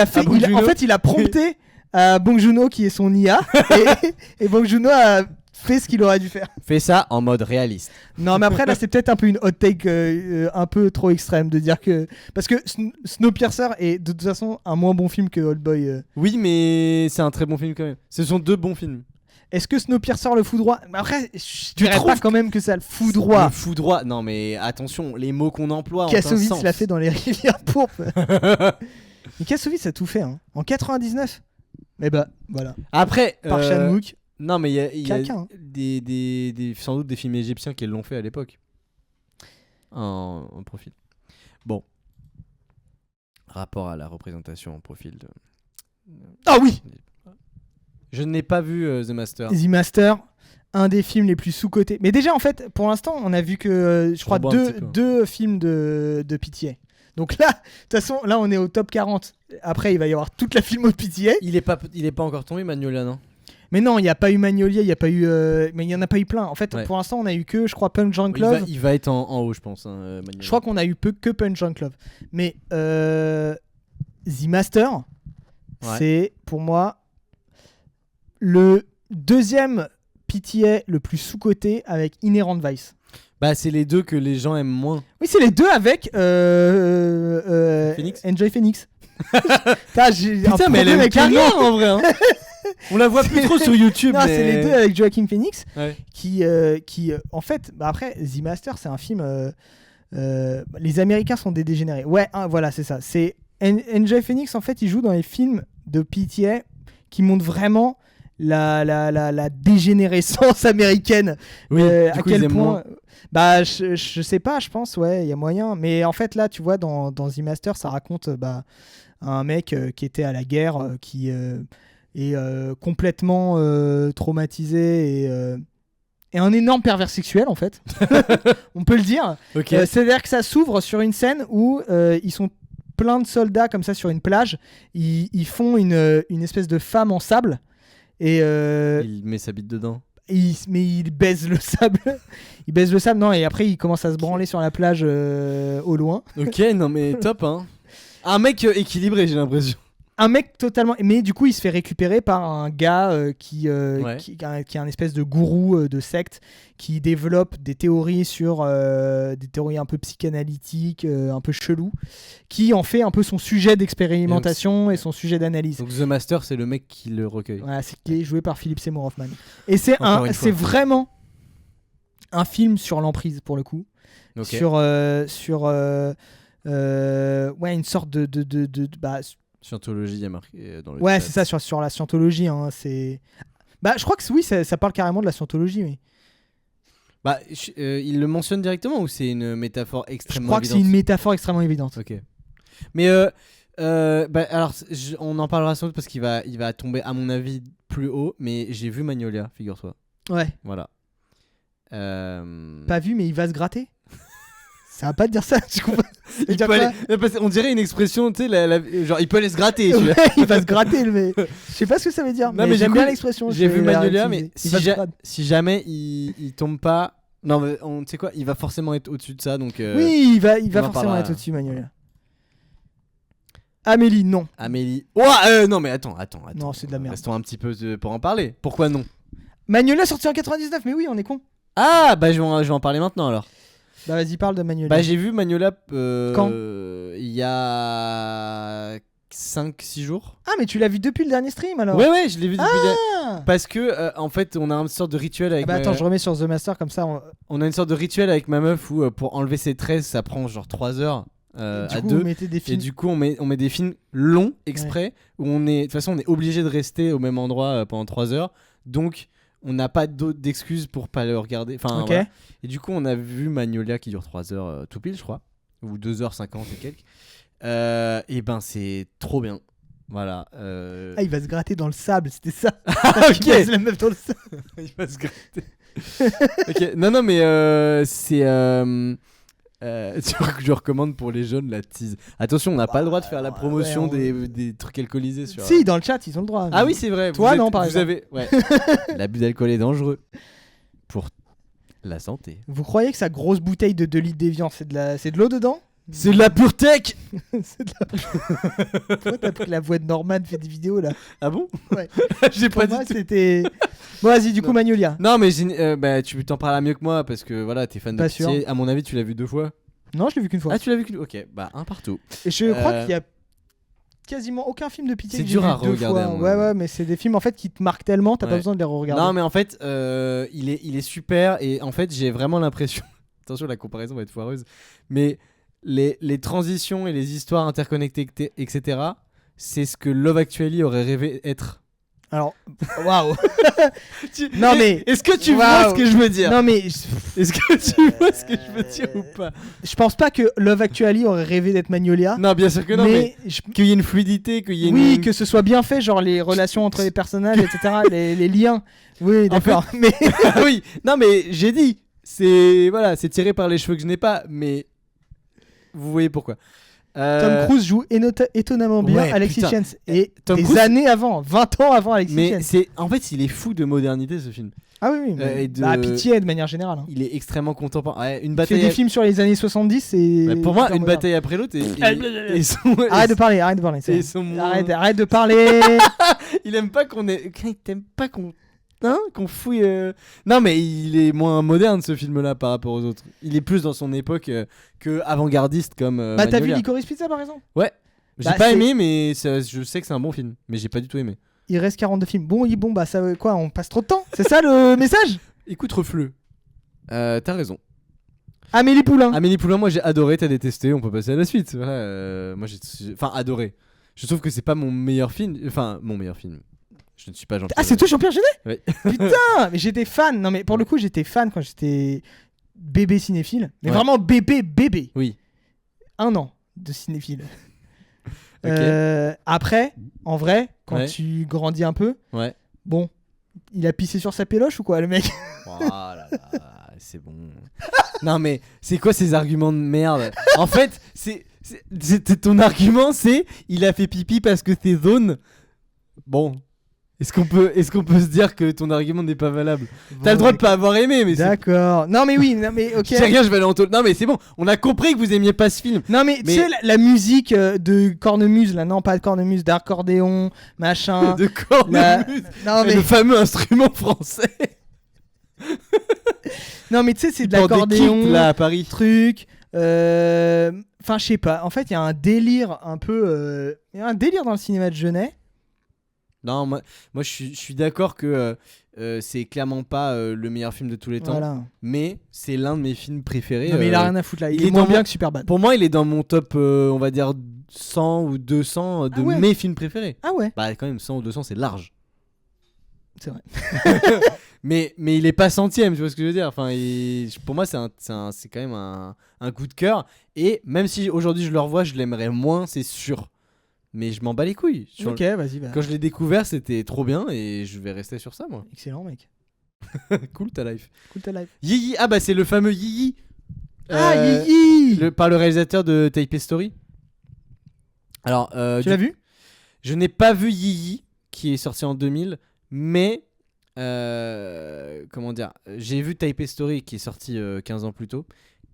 Speaker 1: a prompté à Bong Joon-ho, qui est son IA. et Bong Joon-ho a fait ce qu'il aurait dû faire.
Speaker 2: Fais ça en mode réaliste.
Speaker 1: Non, mais après là c'est peut-être un peu une hot take un peu trop extrême de dire que parce que Snowpiercer est de toute façon un moins bon film que Old Boy.
Speaker 2: Oui, mais c'est un très bon film quand même. Ce sont deux bons films.
Speaker 1: Est-ce que Snowpiercer le foudroie? Après, je dirais pas quand même que ça le foudroie.
Speaker 2: Le foudroie, non mais attention, les mots qu'on emploie.
Speaker 1: Kassovitz l'a fait dans Les Rivières Pourpres. Mais Kassovitz a tout fait hein. En 99. Mais bah voilà.
Speaker 2: Après.
Speaker 1: Par Chan-wook.
Speaker 2: Non, mais il y a sans doute des films égyptiens qui l'ont fait à l'époque. En profil. Bon. Rapport à la représentation en profil.
Speaker 1: Ah oui.
Speaker 2: Je n'ai pas vu The Master.
Speaker 1: The Master, un des films les plus sous-cotés. Mais déjà, en fait, pour l'instant, on a vu que, je crois, deux films de PTA. Donc là, de toute façon, là, on est au top 40. Après, il va y avoir toute la film au PTA.
Speaker 2: Il est pas encore tombé, Magnolia, non?
Speaker 1: Mais non, il n'y a pas eu Magnolia, il n'y a pas eu. Mais il n'y en a pas eu plein. En fait, pour l'instant, on a eu que, je crois, Punch Drunk Love.
Speaker 2: Il va être en haut, je pense. Hein,
Speaker 1: je crois qu'on a eu que Punch Drunk Love. Mais The Master, c'est pour moi le deuxième PTA le plus sous-coté avec Inherent Vice.
Speaker 2: Bah, c'est les deux que les gens aiment moins.
Speaker 1: Oui, c'est les deux avec
Speaker 2: Phoenix.
Speaker 1: Enjoy Phoenix.
Speaker 2: Putain, mais elle est carrière en vrai. Hein. On la voit plus trop sur YouTube.
Speaker 1: Non, c'est les deux avec Joaquin Phoenix qui en fait, bah après, The Master, c'est un film. Les Américains sont des dégénérés. Ouais, voilà, c'est ça. C'est Enjoy Phoenix, en fait, il joue dans les films de PTA qui montrent vraiment la dégénérescence américaine.
Speaker 2: Oui,
Speaker 1: à quel point. Bah, je sais pas, je pense, ouais, il y a moyen. Mais en fait, là, tu vois, dans The Master, ça raconte un mec qui était à la guerre, qui est complètement traumatisé et un énorme pervers sexuel, en fait. On peut le dire.
Speaker 2: Okay.
Speaker 1: C'est-à-dire que ça s'ouvre sur une scène où ils sont plein de soldats comme ça sur une plage. Ils font une espèce de femme en sable. Et
Speaker 2: il met sa bite dedans.
Speaker 1: Mais il baise le sable. Il baise le sable, non, et après il commence à se branler sur la plage au loin.
Speaker 2: Ok, non mais top, hein. Un mec équilibré, j'ai l'impression.
Speaker 1: Un mec totalement. Mais du coup, il se fait récupérer par un gars qui est un espèce de gourou de secte qui développe des théories sur des théories un peu psychanalytiques, un peu chelou, qui en fait un peu son sujet d'expérimentation et son sujet d'analyse.
Speaker 2: Donc The Master, c'est le mec qui le recueille.
Speaker 1: Voilà, c'est qui est joué par Philip Seymour Hoffman. Et c'est vraiment un film sur l'emprise pour le coup. Okay. Sur Ouais, une sorte bah,
Speaker 2: Scientologie, il y a marqué dans le
Speaker 1: ouais,
Speaker 2: chat.
Speaker 1: c'est ça, sur la scientologie. Hein, c'est... Bah, je crois que oui, ça parle carrément de la scientologie. Oui.
Speaker 2: Bah, il le mentionne directement ou c'est une métaphore
Speaker 1: Je
Speaker 2: extrêmement
Speaker 1: crois que
Speaker 2: évidente?
Speaker 1: c'est une métaphore extrêmement évidente.
Speaker 2: Ok. Mais bah, alors, on en parlera sans doute parce qu'il va tomber à mon avis plus haut. Mais j'ai vu Magnolia, figure-toi.
Speaker 1: Ouais,
Speaker 2: Voilà.
Speaker 1: pas vu, mais il va se gratter. Ça va pas te dire ça, tu comprends?
Speaker 2: Il
Speaker 1: dire
Speaker 2: peut
Speaker 1: quoi
Speaker 2: aller- mais parce- on dirait une expression, tu sais, genre il peut aller se gratter. Tu vois.
Speaker 1: Ouais, il va se gratter, mais je sais pas ce que ça veut dire.
Speaker 2: Non,
Speaker 1: mais
Speaker 2: mais
Speaker 1: j'aime
Speaker 2: du
Speaker 1: bien
Speaker 2: coup,
Speaker 1: l'expression.
Speaker 2: J'ai
Speaker 1: je
Speaker 2: vu
Speaker 1: vais la
Speaker 2: Magnolia,
Speaker 1: réutiliser.
Speaker 2: mais
Speaker 1: Il va se gratter.
Speaker 2: si jamais il tombe pas, non, mais tu sais quoi, il va forcément être au-dessus de ça, donc.
Speaker 1: Oui, il va
Speaker 2: on en
Speaker 1: forcément
Speaker 2: parlera.
Speaker 1: être au-dessus, Magnolia. Amélie, non.
Speaker 2: Amélie. Ouais, non mais attends.
Speaker 1: Non, c'est de la merde.
Speaker 2: Restons un petit peu pour en parler. Pourquoi non?
Speaker 1: Magnolia sorti en 99, mais oui, on est con.
Speaker 2: Ah bah je vais en parler maintenant alors.
Speaker 1: Bah vas-y, parle de Magnolia.
Speaker 2: Bah j'ai vu Magnolia
Speaker 1: Quand
Speaker 2: il y a 5-6 jours.
Speaker 1: Ah, mais tu l'as vu depuis le dernier stream alors?
Speaker 2: Ouais, je l'ai vu depuis
Speaker 1: Ah,
Speaker 2: parce que en fait on a une sorte de rituel avec
Speaker 1: bah attends, je remets sur The Master comme ça.
Speaker 2: on a une sorte de rituel avec ma meuf où pour enlever ses tresses ça prend genre 3 heures
Speaker 1: Du
Speaker 2: à
Speaker 1: coup,
Speaker 2: 2.
Speaker 1: vous mettez des
Speaker 2: Et
Speaker 1: films.
Speaker 2: du coup, on met des films longs exprès où de toute façon, on est obligé de rester au même endroit pendant 3 heures. Donc, on n'a pas d'autre d'excuses pour pas le regarder. Enfin,
Speaker 1: Ok.
Speaker 2: voilà. Et du coup, on a vu Magnolia qui dure 3 heures tout pile, je crois, ou 2h50 et quelques. Et ben, c'est trop bien. Voilà.
Speaker 1: Ah, il va se gratter dans le sable, c'était ça.
Speaker 2: Ok.
Speaker 1: Il baise la meuf dans le sable.
Speaker 2: Il va se gratter. Ok. Non, mais c'est. Je recommande pour les jeunes la tease. Attention, on n'a pas le droit de faire la promotion des trucs alcoolisés sur.
Speaker 1: Si, dans le chat, ils ont le droit.
Speaker 2: Ah oui, c'est vrai.
Speaker 1: Toi, non, par
Speaker 2: vous
Speaker 1: exemple.
Speaker 2: avez. Ouais. L'abus d'alcool est dangereux pour la santé.
Speaker 1: Vous croyez que sa grosse bouteille de 2 litres d'évian, c'est de l'eau dedans?
Speaker 2: C'est de la pure tech.
Speaker 1: C'est de la... Pourquoi t'as pris la voix de Norman fait des vidéos là?
Speaker 2: Ah bon?
Speaker 1: Ouais.
Speaker 2: J'ai
Speaker 1: Pour
Speaker 2: pas
Speaker 1: moi,
Speaker 2: dit tout.
Speaker 1: c'était... Bon, vas-y, du coup,
Speaker 2: Non.
Speaker 1: Magnolia.
Speaker 2: Non, mais bah, tu t'en parles mieux que moi parce que voilà, t'es fan de
Speaker 1: Pas
Speaker 2: Pitié.
Speaker 1: sûr.
Speaker 2: À mon avis, tu l'as vu 2 fois.
Speaker 1: Non, je l'ai vu qu'une fois.
Speaker 2: Ah, tu l'as vu que. Ok, bah, un partout.
Speaker 1: Et je crois qu'il y a quasiment aucun film de pitié
Speaker 2: C'est
Speaker 1: que j'ai
Speaker 2: dur
Speaker 1: vu
Speaker 2: à
Speaker 1: 2
Speaker 2: regarder,
Speaker 1: fois.
Speaker 2: à mon
Speaker 1: Ouais,
Speaker 2: avis.
Speaker 1: ouais, mais c'est des films en fait qui te marquent tellement, t'as pas
Speaker 2: Ouais.
Speaker 1: besoin de les re-regarder.
Speaker 2: Non, mais en fait, il est super et en fait, j'ai vraiment l'impression. Attention, la comparaison va être foireuse. Mais les transitions et les histoires interconnectées, etc., c'est ce que Love Actually aurait rêvé être.
Speaker 1: Alors, waouh. Non, mais-
Speaker 2: Est-ce que tu vois
Speaker 1: Waouh.
Speaker 2: ce que je veux dire?
Speaker 1: Non, mais
Speaker 2: Est-ce que tu vois ce que je veux dire ou pas?
Speaker 1: je pense pas que Love Actually aurait rêvé d'être Magnolia.
Speaker 2: Non, bien sûr que non, mais qu'il y ait une fluidité, qu'il y ait
Speaker 1: oui,
Speaker 2: une...
Speaker 1: que ce soit bien fait, genre les relations entre les personnages, etc., les liens. Oui,
Speaker 2: En fait-
Speaker 1: d'accord. Mais
Speaker 2: Ah oui, non mais j'ai dit, c'est tiré par les cheveux que je n'ai pas, mais vous voyez pourquoi.
Speaker 1: Tom Cruise joue étonnamment bien
Speaker 2: ouais,
Speaker 1: Alexis
Speaker 2: putain.
Speaker 1: Chance. Et
Speaker 2: Tom
Speaker 1: des
Speaker 2: Cruise-
Speaker 1: années avant, 20 ans avant Alexis
Speaker 2: Mais
Speaker 1: Chance.
Speaker 2: en fait, il est fou de modernité ce film.
Speaker 1: Ah oui, oui. Mais...
Speaker 2: et de-
Speaker 1: Bah, Pitié de manière générale. Hein.
Speaker 2: Il est extrêmement contemporain. Ouais, une
Speaker 1: Il fait
Speaker 2: bataille.
Speaker 1: des films sur les années 70 et...
Speaker 2: Bah, pour moi,
Speaker 1: hyper
Speaker 2: une
Speaker 1: moderne.
Speaker 2: bataille après l'autre. Et son...
Speaker 1: Arrête de parler, arrête de parler. c'est
Speaker 2: Et
Speaker 1: bon.
Speaker 2: son moins-
Speaker 1: Arrête de parler.
Speaker 2: Il aime pas qu'on ait. Il t'aime pas qu'on. Hein, qu'on fouille. Non, mais il est moins moderne ce film-là par rapport aux autres. Il est plus dans son époque que avant-gardiste comme.
Speaker 1: Bah, t'as vu
Speaker 2: Magnolia.
Speaker 1: Licorice Pizza par exemple?
Speaker 2: Ouais. J'ai
Speaker 1: Bah,
Speaker 2: pas
Speaker 1: c'est-
Speaker 2: aimé, mais je sais que c'est un bon film. Mais j'ai pas du tout aimé.
Speaker 1: Il reste 42 films. Bon, bah ça quoi, on passe trop de temps? C'est ça le message?
Speaker 2: Écoute, Refleux. T'as raison.
Speaker 1: Amélie Poulain.
Speaker 2: Amélie Poulain, moi j'ai adoré, t'as détesté, on peut passer à la suite. Voilà, moi enfin, adoré. Je trouve que c'est pas mon meilleur film. Enfin, mon meilleur film. Je ne suis pas gentil.
Speaker 1: Ah, c'est toi Jean-Pierre Jeunet?
Speaker 2: Ouais.
Speaker 1: Putain, mais j'étais fan. Non, mais pour le coup, j'étais fan quand j'étais bébé cinéphile. Mais
Speaker 2: Ouais.
Speaker 1: vraiment bébé.
Speaker 2: Oui.
Speaker 1: 1 an de cinéphile.
Speaker 2: Ok.
Speaker 1: Après, en vrai, quand
Speaker 2: Ouais.
Speaker 1: tu grandis un peu,
Speaker 2: Ouais.
Speaker 1: bon, il a pissé sur sa péloche ou quoi, le mec?
Speaker 2: Oh là là, c'est bon. Non mais c'est quoi ces arguments de merde? En fait, c'est ton argument, c'est il a fait pipi parce que c'est zone. Bon, est-ce qu'on peut se dire que ton argument n'est pas valable? T'as le droit de pas avoir aimé, mais c'est.
Speaker 1: D'accord. Non, mais oui, non, mais ok.
Speaker 2: Je sais rien, je vais aller en taule. Non mais c'est bon, on a compris que vous aimiez pas ce film.
Speaker 1: Non, mais tu
Speaker 2: Mais-
Speaker 1: sais, la musique de cornemuse, là, non, pas de cornemuse, d'accordéon, machin.
Speaker 2: De cornemuse.
Speaker 1: Non, mais,
Speaker 2: Le fameux instrument français.
Speaker 1: non, mais tu sais, c'est de
Speaker 2: Pour des
Speaker 1: l'accordéon.
Speaker 2: kits, là à Paris.
Speaker 1: Truc. Enfin, je sais pas. En fait, il y a un délire un peu. Il y a un délire dans le cinéma de Jeunet.
Speaker 2: Non, moi je suis d'accord que c'est clairement pas le meilleur film de tous les temps,
Speaker 1: Voilà.
Speaker 2: mais c'est l'un de mes films préférés.
Speaker 1: Non, mais il a rien à foutre là. Il
Speaker 2: il
Speaker 1: est
Speaker 2: est
Speaker 1: moins
Speaker 2: dans
Speaker 1: bien
Speaker 2: mon-
Speaker 1: que Superbad.
Speaker 2: Pour moi, il est dans mon top, on va dire 100 ou 200 de
Speaker 1: Ah ouais.
Speaker 2: mes films préférés.
Speaker 1: Ah ouais,
Speaker 2: Bah, quand même, 100 ou 200, c'est large.
Speaker 1: c'est vrai.
Speaker 2: mais il est pas centième, tu vois ce que je veux dire. Enfin, pour moi, c'est quand même un coup de cœur. Et même si aujourd'hui je le revois, je l'aimerais moins, c'est sûr. Mais je m'en bats les couilles.
Speaker 1: Ok, vas-y. Bah.
Speaker 2: Quand je l'ai découvert, c'était trop bien et je vais rester sur ça, moi.
Speaker 1: Excellent, mec.
Speaker 2: Cool ta life.
Speaker 1: Cool ta life.
Speaker 2: Yi, ah bah c'est le fameux Yi.
Speaker 1: Ah, Yi
Speaker 2: Par le réalisateur de Taipei Story. Alors,
Speaker 1: Tu l'as vu?
Speaker 2: je n'ai pas vu Yi, qui est sorti en 2000, mais comment dire, j'ai vu Taipei Story qui est sorti 15 ans plus tôt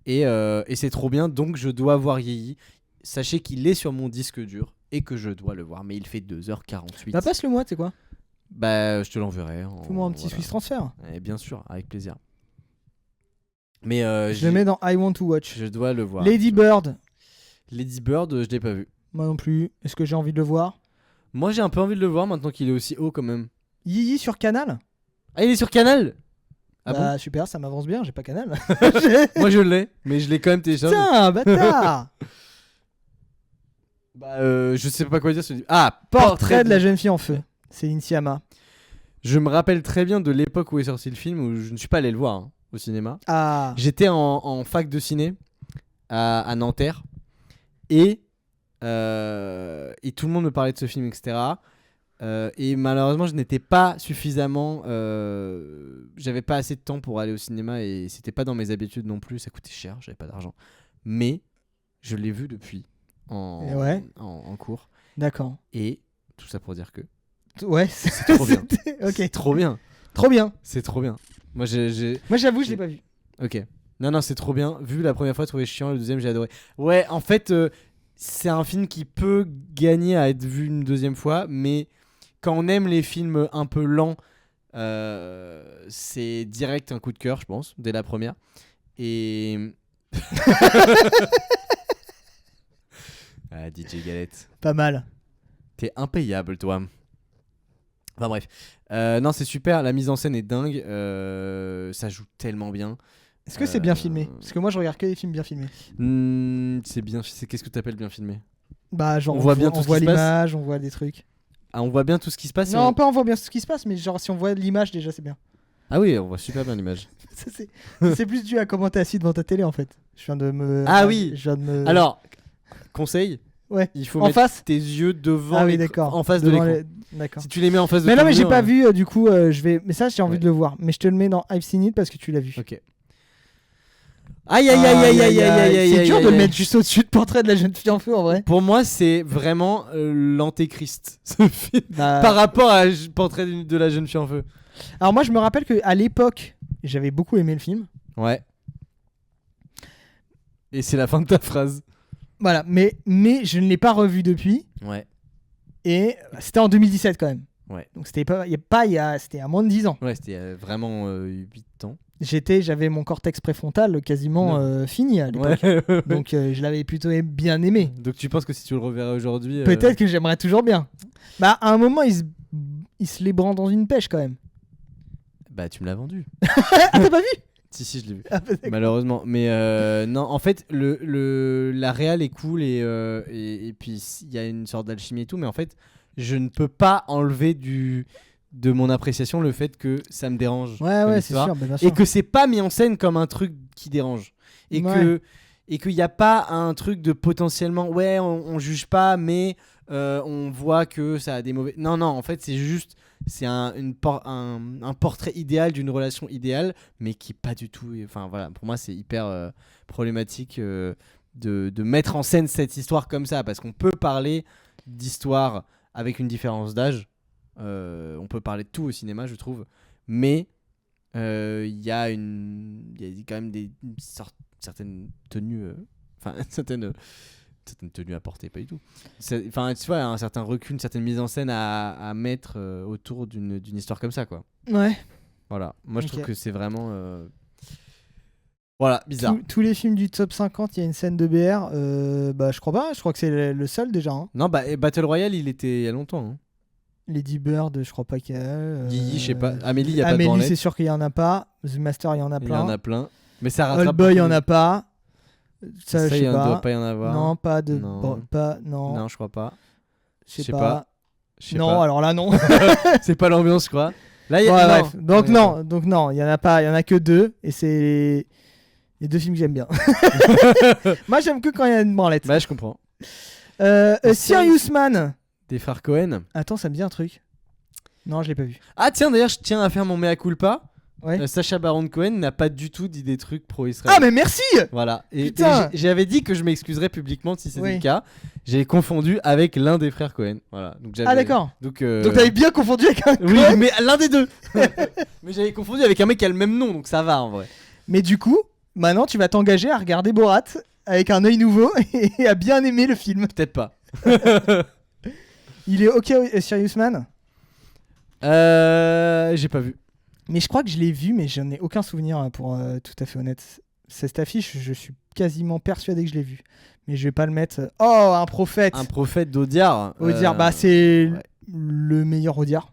Speaker 2: et c'est trop bien, donc je dois voir Yi. Sachez qu'il est sur mon disque dur et que je dois le voir, mais il fait 2h48.
Speaker 1: Bah, passe-le moi, tu sais quoi?
Speaker 2: Bah, je te l'enverrai.
Speaker 1: Fais-moi un petit
Speaker 2: voilà.
Speaker 1: Swiss transfert.
Speaker 2: Eh bien sûr, avec plaisir. Mais
Speaker 1: Je le mets dans I Want to Watch.
Speaker 2: je dois le voir.
Speaker 1: Lady Bird.
Speaker 2: Lady Bird, je l'ai pas vu.
Speaker 1: Moi non plus. Est-ce que j'ai envie de le voir?
Speaker 2: Moi, j'ai un peu envie de le voir maintenant qu'il est aussi haut quand même.
Speaker 1: Yi sur Canal?
Speaker 2: Ah, il est sur Canal. Ah
Speaker 1: Bah super, ça m'avance bien, j'ai pas Canal.
Speaker 2: bon. Moi, je l'ai, mais je l'ai quand même téléchargé.
Speaker 1: Putain, bâtard.
Speaker 2: Bah, je sais pas quoi dire. Ah,
Speaker 1: Portrait de la jeune fille en feu. Céline Sciamma.
Speaker 2: Je me rappelle très bien de l'époque où est sorti le film, où je ne suis pas allé le voir au cinéma.
Speaker 1: Ah.
Speaker 2: J'étais en fac de ciné à Nanterre et tout le monde me parlait de ce film, etc. Et malheureusement, je n'étais pas suffisamment. J'avais pas assez de temps pour aller au cinéma et c'était pas dans mes habitudes non plus. Ça coûtait cher, j'avais pas d'argent. Mais je l'ai vu depuis en cours.
Speaker 1: D'accord.
Speaker 2: Et tout ça pour dire que
Speaker 1: Ouais,
Speaker 2: c'est trop bien.
Speaker 1: Ok.
Speaker 2: C'est trop bien.
Speaker 1: Trop bien.
Speaker 2: C'est trop bien. Moi,
Speaker 1: Moi j'avoue, je l'ai pas vu.
Speaker 2: Ok. Non, c'est trop bien. Vu la première fois, je trouvais chiant. Le deuxième, j'ai adoré. Ouais, en fait, c'est un film qui peut gagner à être vu une deuxième fois, mais quand on aime les films un peu lents, c'est direct un coup de cœur, je pense, dès la première. Et. Ah, DJ Galette.
Speaker 1: Pas mal.
Speaker 2: T'es impayable, toi. Enfin bref. Non, c'est super. La mise en scène est dingue. Ça joue tellement bien.
Speaker 1: Est-ce que c'est bien filmé? Parce que moi je regarde que des films bien filmés.
Speaker 2: C'est bien. Qu'est-ce que t'appelles bien filmé?
Speaker 1: Bah genre
Speaker 2: On voit bien tout
Speaker 1: on
Speaker 2: ce
Speaker 1: voit
Speaker 2: qui se passe.
Speaker 1: l'image, on voit des trucs.
Speaker 2: Ah, on voit bien tout ce qui se passe.
Speaker 1: Non, pas on voit bien ce qui se passe, mais genre si on voit l'image déjà c'est bien.
Speaker 2: Ah oui, on voit super bien l'image.
Speaker 1: Ça, c'est plus dû à comment t'es assis devant ta télé en fait. Je viens de me.
Speaker 2: Ah oui.
Speaker 1: Je viens de me.
Speaker 2: Alors, conseil,
Speaker 1: Ouais.
Speaker 2: il faut
Speaker 1: En
Speaker 2: mettre
Speaker 1: face.
Speaker 2: tes yeux devant
Speaker 1: Ah oui,
Speaker 2: l'écran-
Speaker 1: d'accord.
Speaker 2: en face de
Speaker 1: Devant
Speaker 2: l'écran.
Speaker 1: D'accord.
Speaker 2: Si tu les mets en face de
Speaker 1: Mais non,
Speaker 2: ton
Speaker 1: mais j'ai
Speaker 2: mur,
Speaker 1: pas vu, du coup, je vais. Mais ça, j'ai envie
Speaker 2: Ouais.
Speaker 1: de le voir. Mais je te le mets dans I've Seen It parce que tu l'as vu.
Speaker 2: Ok. Aïe aïe aïe aïe aïe aïe aïe aïe.
Speaker 1: C'est dur
Speaker 2: aïe,
Speaker 1: de le
Speaker 2: aïe.
Speaker 1: mettre juste au-dessus de Portrait de la jeune fille en feu en vrai.
Speaker 2: Pour moi, c'est vraiment l'antéchrist, ce film.
Speaker 1: Bah,
Speaker 2: Par rapport à Portrait de la jeune fille en feu.
Speaker 1: Alors moi, je me rappelle qu'à l'époque, j'avais beaucoup aimé le film.
Speaker 2: Ouais. Et c'est la fin de ta phrase.
Speaker 1: Voilà, mais je ne l'ai pas revu depuis.
Speaker 2: Ouais.
Speaker 1: Et c'était en 2017 quand même.
Speaker 2: Ouais.
Speaker 1: Donc c'était c'était à moins de 10 ans.
Speaker 2: Ouais, c'était vraiment 8 ans.
Speaker 1: J'avais mon cortex préfrontal quasiment fini à l'époque.
Speaker 2: Ouais.
Speaker 1: Donc je l'avais plutôt bien aimé.
Speaker 2: Donc tu penses que si tu le reverrais aujourd'hui.
Speaker 1: Peut-être que j'aimerais toujours bien. Bah à un moment il se les branle dans une pêche quand même.
Speaker 2: Bah tu me l'as vendu.
Speaker 1: Ah t'as pas vu?
Speaker 2: Si, je l'ai vu.
Speaker 1: Ah, bah, d'accord.
Speaker 2: Malheureusement. Mais non, en fait, la réal est cool et puis il y a une sorte d'alchimie et tout, mais en fait, je ne peux pas enlever de mon appréciation le fait que ça me dérange.
Speaker 1: Ouais
Speaker 2: comme
Speaker 1: ouais c'est
Speaker 2: histoire.
Speaker 1: sûr, bah, bien sûr.
Speaker 2: Et que c'est pas mis en scène comme un truc qui dérange. Et
Speaker 1: Ouais.
Speaker 2: qu'il n'y a pas un truc de potentiellement, ouais, on juge pas, mais on voit que ça a des mauvais. Non, en fait, c'est juste. C'est un portrait idéal d'une relation idéale, mais qui pas du tout. Enfin voilà, pour moi, c'est hyper problématique de mettre en scène cette histoire comme ça, parce qu'on peut parler d'histoire avec une différence d'âge. On peut parler de tout au cinéma, je trouve, mais il y a quand même certaines tenues, enfin certaines tenues à porter, pas du tout. Enfin, tu vois, un certain recul, une certaine mise en scène à mettre autour d'une histoire comme ça, quoi.
Speaker 1: Ouais.
Speaker 2: Voilà. Moi, je
Speaker 1: Ok.
Speaker 2: trouve que c'est vraiment. Voilà, bizarre.
Speaker 1: Tous les films du top 50, il y a une scène de BR. Bah je crois pas, je crois que c'est le seul déjà. Hein.
Speaker 2: Non, bah, et Battle Royale, il était il y a longtemps. Hein.
Speaker 1: Lady Bird, je crois pas qu'il y a.
Speaker 2: Guigui, je sais pas. Amélie, il y a pas de
Speaker 1: Amélie,
Speaker 2: branlette.
Speaker 1: c'est sûr qu'il y en a pas. The Master, il y en a
Speaker 2: Il y
Speaker 1: plein.
Speaker 2: en a plein. Mais ça rattrape.
Speaker 1: Old Boy, il y en
Speaker 2: beaucoup.
Speaker 1: a pas. Ça, je
Speaker 2: il
Speaker 1: sais
Speaker 2: ne
Speaker 1: pas.
Speaker 2: doit pas y en avoir.
Speaker 1: Non, pas de.
Speaker 2: Non.
Speaker 1: Non.
Speaker 2: Non, je crois pas.
Speaker 1: Je sais pas.
Speaker 2: Je sais
Speaker 1: Non,
Speaker 2: pas.
Speaker 1: alors là, non.
Speaker 2: C'est pas l'ambiance, je crois. Là, il y a.
Speaker 1: Ouais,
Speaker 2: non.
Speaker 1: bref. Donc non, il y en a pas. Il y en a que 2. Et c'est les 2 films que j'aime bien. Moi, j'aime que quand il y a une branlette.
Speaker 2: Bah, je comprends.
Speaker 1: Serious Man.
Speaker 2: Des frères Cohen.
Speaker 1: Attends, ça me dit un truc. Non, je l'ai pas vu.
Speaker 2: Ah, tiens, d'ailleurs, je tiens à faire mon mea culpa.
Speaker 1: Ouais.
Speaker 2: Sacha Baron Cohen n'a pas du tout dit des trucs pro-Israël.
Speaker 1: Ah, mais merci.
Speaker 2: Voilà. Et
Speaker 1: Putain.
Speaker 2: j'avais dit que je m'excuserais publiquement si c'était
Speaker 1: Oui.
Speaker 2: le cas. J'ai confondu avec l'un des frères Cohen. Voilà. Donc,
Speaker 1: Ah, d'accord.
Speaker 2: Donc
Speaker 1: t'avais bien confondu avec un
Speaker 2: Oui,
Speaker 1: Cohen.
Speaker 2: mais l'un des deux. Mais j'avais confondu avec un mec qui a le même nom, donc ça va en vrai.
Speaker 1: Mais du coup, maintenant, tu vas t'engager à regarder Borat avec un œil nouveau et à bien aimer le film.
Speaker 2: Peut-être pas.
Speaker 1: Il est ok, Serious Man.
Speaker 2: J'ai pas vu.
Speaker 1: Mais je crois que je l'ai vu, mais j'en ai aucun souvenir, pour tout à fait honnête. Cette affiche, je suis quasiment persuadé que je l'ai vu. Mais je vais pas le mettre. Oh, un prophète.
Speaker 2: Un prophète d'Audiard.
Speaker 1: Audiard, bah c'est
Speaker 2: ouais.
Speaker 1: le meilleur Audiard.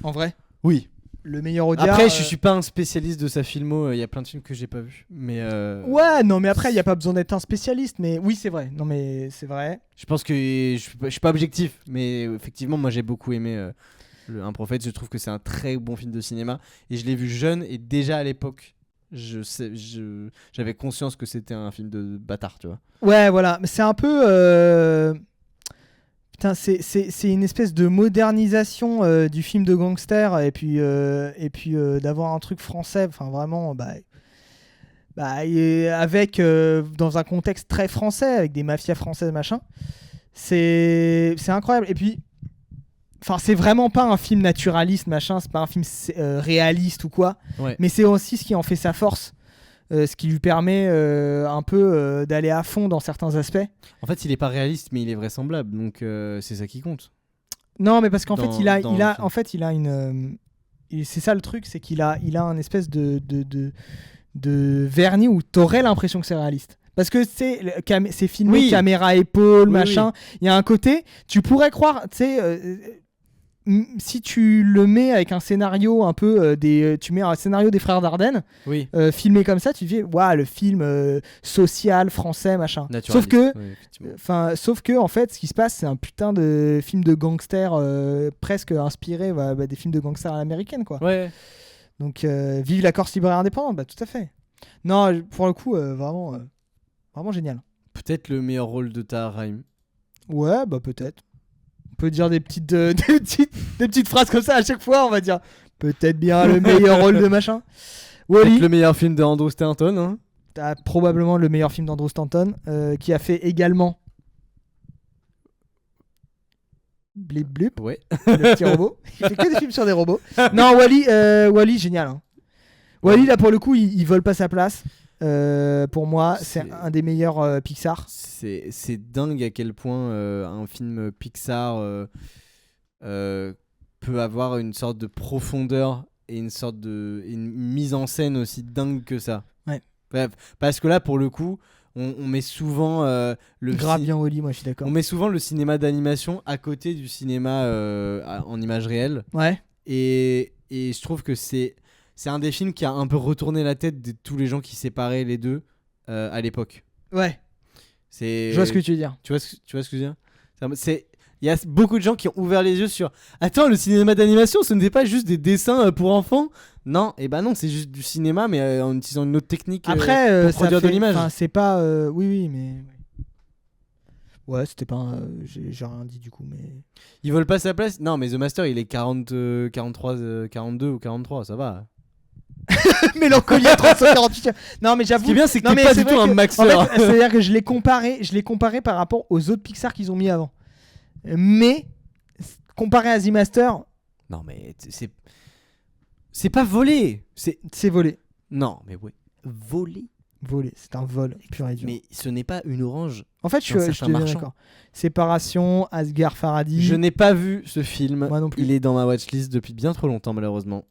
Speaker 1: En vrai,
Speaker 2: Oui.
Speaker 1: le meilleur Audiard.
Speaker 2: Après, je suis pas un spécialiste de sa filmo. Il y a plein de films que j'ai pas vu. Mais
Speaker 1: Ouais, non, mais après, il y a pas besoin d'être un spécialiste. Mais oui, c'est vrai. Non, mais c'est vrai.
Speaker 2: je pense que je suis pas objectif. Mais effectivement, moi, j'ai beaucoup aimé Un prophète. Je trouve que c'est un très bon film de cinéma. Et je l'ai vu jeune. Et déjà à l'époque, j'avais conscience que c'était un film de bâtard, tu vois.
Speaker 1: Ouais, voilà. Mais c'est un peu. Putain, c'est une espèce de modernisation du film de gangster et puis d'avoir un truc français, enfin vraiment, et avec dans un contexte très français avec des mafias françaises machin, c'est incroyable. Et puis, enfin, c'est vraiment pas un film naturaliste machin, c'est pas un film réaliste ou quoi,
Speaker 2: Ouais.
Speaker 1: mais c'est aussi ce qui en fait sa force. Ce qui lui permet un peu d'aller à fond dans certains aspects.
Speaker 2: En fait, il est pas réaliste, mais il est vraisemblable. Donc, c'est ça qui compte.
Speaker 1: Non, mais parce qu'en fait,
Speaker 2: Dans
Speaker 1: il a
Speaker 2: le film.
Speaker 1: une. C'est ça le truc, c'est qu'il a un espèce de vernis où t'aurais l'impression que c'est réaliste. Parce que c'est filmé
Speaker 2: Oui.
Speaker 1: caméra épaule,
Speaker 2: Oui,
Speaker 1: machin. Il y a un côté, tu pourrais croire, tu sais. Si tu le mets avec un scénario un peu tu mets un scénario des frères Dardenne
Speaker 2: Oui.
Speaker 1: filmé comme ça, tu te dis waouh, le film social français machin. Sauf que
Speaker 2: Oui, effectivement.
Speaker 1: sauf que en fait ce qui se passe, c'est un putain de film de gangster presque inspiré des films de gangsters à l'américaine quoi.
Speaker 2: Ouais.
Speaker 1: Donc vive la Corse libre et indépendante, bah tout à fait. Non, pour le coup vraiment génial.
Speaker 2: Peut-être le meilleur rôle de Tahar Rahim.
Speaker 1: Ouais, bah peut-être. On peut dire des petites phrases comme ça à chaque fois, on va dire peut-être bien le meilleur rôle de machin.
Speaker 2: Peut-être
Speaker 1: Wally,
Speaker 2: le meilleur film de Andrew Stanton. Hein.
Speaker 1: t'as probablement le meilleur film d'Andrew Stanton qui a fait également Blip Blip,
Speaker 2: Ouais.
Speaker 1: le petit robot. Il fait que des films sur des robots. Non, Wally génial. Hein. Wally, là, pour le coup, il vole pas sa place. Pour moi, c'est un des meilleurs Pixar.
Speaker 2: C'est dingue à quel point un film Pixar peut avoir une sorte de profondeur et une mise en scène aussi dingue que ça.
Speaker 1: Ouais.
Speaker 2: Bref, parce que là, pour le coup, on met souvent
Speaker 1: Grave bien Wally, moi je suis d'accord.
Speaker 2: on met souvent le cinéma d'animation à côté du cinéma en image réelle.
Speaker 1: Ouais.
Speaker 2: Et je trouve que c'est un des films qui a un peu retourné la tête de tous les gens qui séparaient les deux à l'époque.
Speaker 1: Ouais.
Speaker 2: Je
Speaker 1: Je vois ce que tu veux dire.
Speaker 2: Tu vois ce que je veux dire. Il y a beaucoup de gens qui ont ouvert les yeux sur attends, le cinéma d'animation, ce n'était pas juste des dessins pour enfants. Non, et ben non, c'est juste du cinéma, mais en utilisant une autre technique
Speaker 1: Après,
Speaker 2: pour produire de l'image.
Speaker 1: C'est pas. Oui, mais. Ouais, c'était pas. J'ai rien dit du coup, mais.
Speaker 2: Ils veulent pas sa place. Non, mais The Master, il est 43, 42 ou 43, ça va.
Speaker 1: Mélancolie à 348. Non, mais j'avoue.
Speaker 2: Ce qui est bien, c'est que
Speaker 1: Non,
Speaker 2: t'es
Speaker 1: mais
Speaker 2: pas
Speaker 1: c'est
Speaker 2: du tout
Speaker 1: vrai
Speaker 2: un
Speaker 1: que-
Speaker 2: maxeur.
Speaker 1: En fait, c'est-à-dire que je l'ai comparé par rapport aux autres Pixar qu'ils ont mis avant. Mais comparé à The Master,
Speaker 2: Non, mais c'est pas volé.
Speaker 1: c'est volé.
Speaker 2: Non, mais ouais, volé.
Speaker 1: Volé, c'est un vol pur et dur.
Speaker 2: Mais ce n'est pas une orange.
Speaker 1: En fait,
Speaker 2: c'est un
Speaker 1: je te
Speaker 2: certain
Speaker 1: dis
Speaker 2: marchand.
Speaker 1: d'accord. Séparation, Asghar Farhadi.
Speaker 2: Je n'ai pas vu ce film.
Speaker 1: Moi non plus.
Speaker 2: Il est dans ma watchlist depuis bien trop longtemps, malheureusement.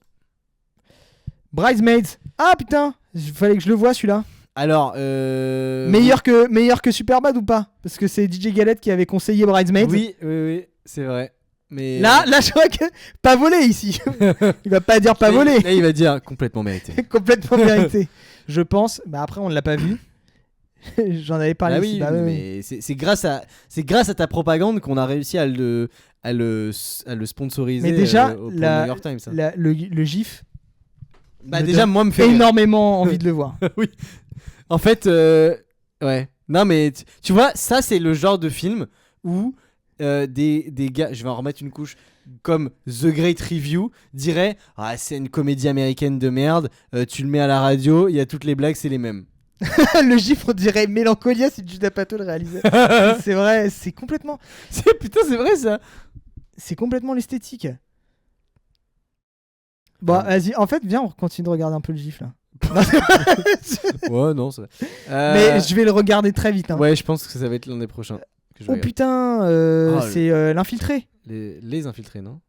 Speaker 1: Bridesmaids. Ah putain, il fallait que je le voie celui-là.
Speaker 2: Alors,
Speaker 1: Meilleur que Superbad ou pas? Parce que c'est DJ Galette qui avait conseillé Bridesmaids.
Speaker 2: Oui, c'est vrai. Mais
Speaker 1: Là, je vois que pas volé ici. Il va pas dire pas volé.
Speaker 2: Là, il va dire complètement mérité.
Speaker 1: Complètement mérité. Je pense. Bah après, on ne l'a pas vu. J'en avais parlé.
Speaker 2: Ah
Speaker 1: aussi.
Speaker 2: oui,
Speaker 1: Bah, oui.
Speaker 2: mais c'est grâce à ta propagande qu'on a réussi à le sponsoriser
Speaker 1: Mais déjà,
Speaker 2: pour le New York Times. Hein.
Speaker 1: le gif.
Speaker 2: Bah
Speaker 1: me
Speaker 2: déjà,
Speaker 1: donne
Speaker 2: moi, me fait rire.
Speaker 1: énormément envie de le voir.
Speaker 2: Oui. En fait, ouais. Non, mais tu vois, ça, c'est le genre de film où des gars, je vais en remettre une couche, comme The Great Review, diraient ah, c'est une comédie américaine de merde, tu le mets à la radio, il y a toutes les blagues, c'est les mêmes.
Speaker 1: Le gif, on dirait Mélancolia, c'est Judd Apatow le réalisateur. C'est vrai,
Speaker 2: Putain, c'est vrai ça.
Speaker 1: c'est complètement l'esthétique. Bon, vas-y, en fait, viens, on continue de regarder un peu le gif là.
Speaker 2: Ouais, non, ça.
Speaker 1: Mais je vais le regarder très vite. Hein.
Speaker 2: Ouais, je pense que ça va être l'un des prochains. Que je
Speaker 1: Oh
Speaker 2: regarde.
Speaker 1: putain, c'est l'infiltré.
Speaker 2: Les infiltrés, non?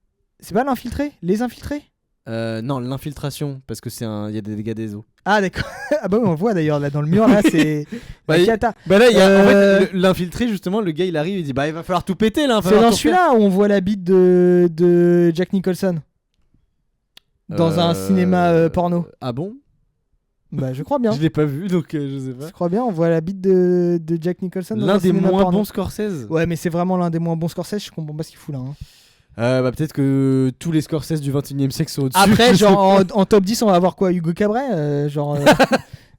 Speaker 1: C'est pas l'infiltré? Les infiltrés?
Speaker 2: Non, l'infiltration, parce que il y a des dégâts des eaux.
Speaker 1: Ah d'accord. Ah bah oui, on voit d'ailleurs là dans le mur là, c'est
Speaker 2: Bah,
Speaker 1: la cata.
Speaker 2: Bah là, il y a en fait l'infiltré justement, le gars il arrive, il dit bah il va falloir tout péter là.
Speaker 1: C'est dans celui-là où on voit la bite de Jack Nicholson. Dans un cinéma porno.
Speaker 2: Ah bon?
Speaker 1: Bah je crois bien.
Speaker 2: Je l'ai pas vu donc je sais pas.
Speaker 1: Je crois bien, on voit la bite de Jack Nicholson dans
Speaker 2: L'un
Speaker 1: un
Speaker 2: des
Speaker 1: cinéma
Speaker 2: moins
Speaker 1: porno.
Speaker 2: bons Scorsese.
Speaker 1: Ouais mais c'est vraiment l'un des moins bons Scorsese, je comprends pas ce qu'il fout là. Hein.
Speaker 2: Bah peut-être que tous les Scorsese du 21e siècle sont au-dessus.
Speaker 1: Après genre en top 10 on va avoir quoi? Hugo Cabret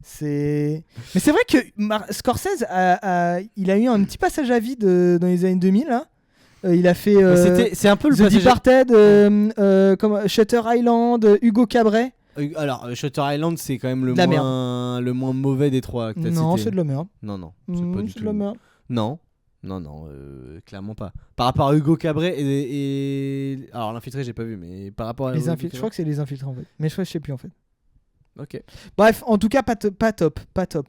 Speaker 1: c'est... Mais c'est vrai que Scorsese il a eu un petit passage à vide dans les années 2000 hein. Il a fait
Speaker 2: c'est un peu le
Speaker 1: The
Speaker 2: passage.
Speaker 1: Departed, comme Shutter Island, Hugo Cabret.
Speaker 2: Alors Shutter Island c'est quand même
Speaker 1: De la merde.
Speaker 2: le moins mauvais des trois que t'as
Speaker 1: Non,
Speaker 2: cité.
Speaker 1: c'est de la merde.
Speaker 2: Non, c'est pas du
Speaker 1: C'est
Speaker 2: tout.
Speaker 1: de la merde.
Speaker 2: Non, clairement pas. Par rapport à Hugo Cabret et... Alors l'infiltré j'ai pas vu, mais par rapport à...
Speaker 1: Je crois que c'est les infiltrés en fait. Mais je sais plus en fait.
Speaker 2: Ok.
Speaker 1: Bref, en tout cas, pas top.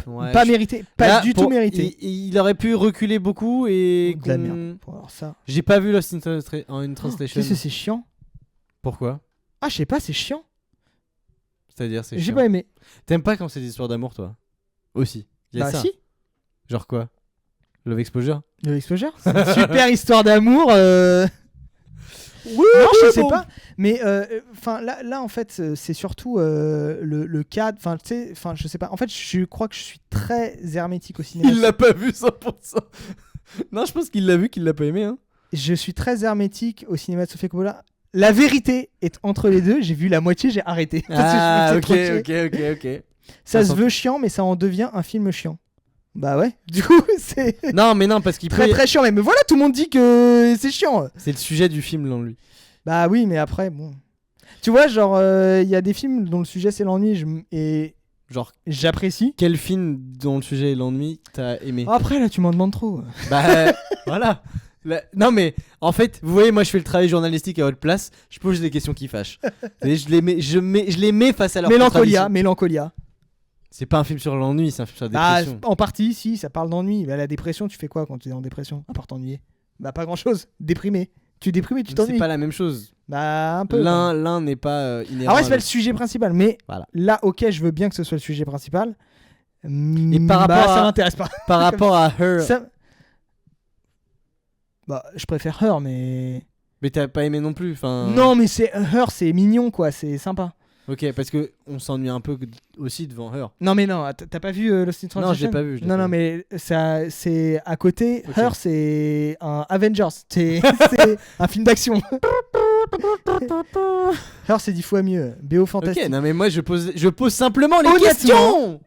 Speaker 2: Ouais,
Speaker 1: Pas mérité. Pas
Speaker 2: Là,
Speaker 1: du tout mérité.
Speaker 2: Il aurait pu reculer beaucoup et...
Speaker 1: De la merde. Bon, alors ça...
Speaker 2: J'ai pas vu Lost in Translation.
Speaker 1: Qu'est-ce que c'est chiant?
Speaker 2: Pourquoi?
Speaker 1: Ah, je sais pas, c'est chiant.
Speaker 2: C'est-à-dire c'est
Speaker 1: J'ai
Speaker 2: chiant.
Speaker 1: pas aimé.
Speaker 2: T'aimes pas quand c'est des histoires d'amour toi? Aussi. Y a
Speaker 1: Bah
Speaker 2: ça.
Speaker 1: si.
Speaker 2: Genre quoi? Love Exposure?
Speaker 1: Le Exposure, c'est une super histoire d'amour.
Speaker 2: Oui,
Speaker 1: non, je sais pas. Mais enfin là en fait c'est surtout le cadre. Enfin tu sais, enfin je sais pas. En fait je crois que je suis très hermétique au cinéma.
Speaker 2: Il l'a pas vu 100%. Non, je pense qu'il l'a vu, qu'il l'a pas aimé. Hein.
Speaker 1: Je suis très hermétique au cinéma de Sofia Coppola. La vérité est entre les deux. J'ai vu la moitié, j'ai arrêté. Parce que je me disais trop chier.
Speaker 2: ok.
Speaker 1: Ça se veut chiant, mais ça en devient un film chiant. Bah ouais. Du coup c'est
Speaker 2: Non, mais non, parce qu'il
Speaker 1: très très chiant. Mais voilà, tout le monde dit que c'est chiant.
Speaker 2: C'est le sujet du film, là, lui.
Speaker 1: Bah oui, mais après, bon. Tu vois, genre, il y a des films dont le sujet c'est l'ennui et
Speaker 2: genre
Speaker 1: j'apprécie.
Speaker 2: Quel film dont le sujet est l'ennui t'as aimé?
Speaker 1: Après, là, tu m'en demandes trop.
Speaker 2: Bah voilà. Non mais en fait, vous voyez, moi je fais le travail journalistique à votre place. Je pose des questions qui fâchent. Je les mets face à leur
Speaker 1: Mélancolia.
Speaker 2: C'est pas un film sur l'ennui, c'est un film sur la dépression.
Speaker 1: En partie, si, ça parle d'ennui. Bah, la dépression, tu fais quoi quand tu es en dépression? À part t'ennuyer. Bah pas grand chose. Déprimé. Tu es déprimé, tu t'ennuies.
Speaker 2: C'est pas la même chose.
Speaker 1: Bah un peu.
Speaker 2: L'un n'est pas inhérent.
Speaker 1: Ah ouais, c'est pas le sujet principal. Mais
Speaker 2: voilà.
Speaker 1: Là, ok, je veux bien que ce soit le sujet principal.
Speaker 2: Et par rapport
Speaker 1: ça m'intéresse pas.
Speaker 2: Par rapport à Her.
Speaker 1: Bah, je préfère Her, mais.
Speaker 2: Mais t'as pas aimé non plus. Enfin.
Speaker 1: Non, mais Her, c'est mignon, quoi. C'est sympa.
Speaker 2: Ok, parce que on s'ennuie un peu aussi devant Her.
Speaker 1: Non, mais non, t'as pas vu Lost in Translation?
Speaker 2: Non, j'ai pas vu.
Speaker 1: Non, mais ça, c'est à côté. Okay. Her, c'est un Avengers. C'est un film d'action. Her, c'est 10 fois mieux. BO fantastique.
Speaker 2: Ok, non, mais moi je pose simplement les questions.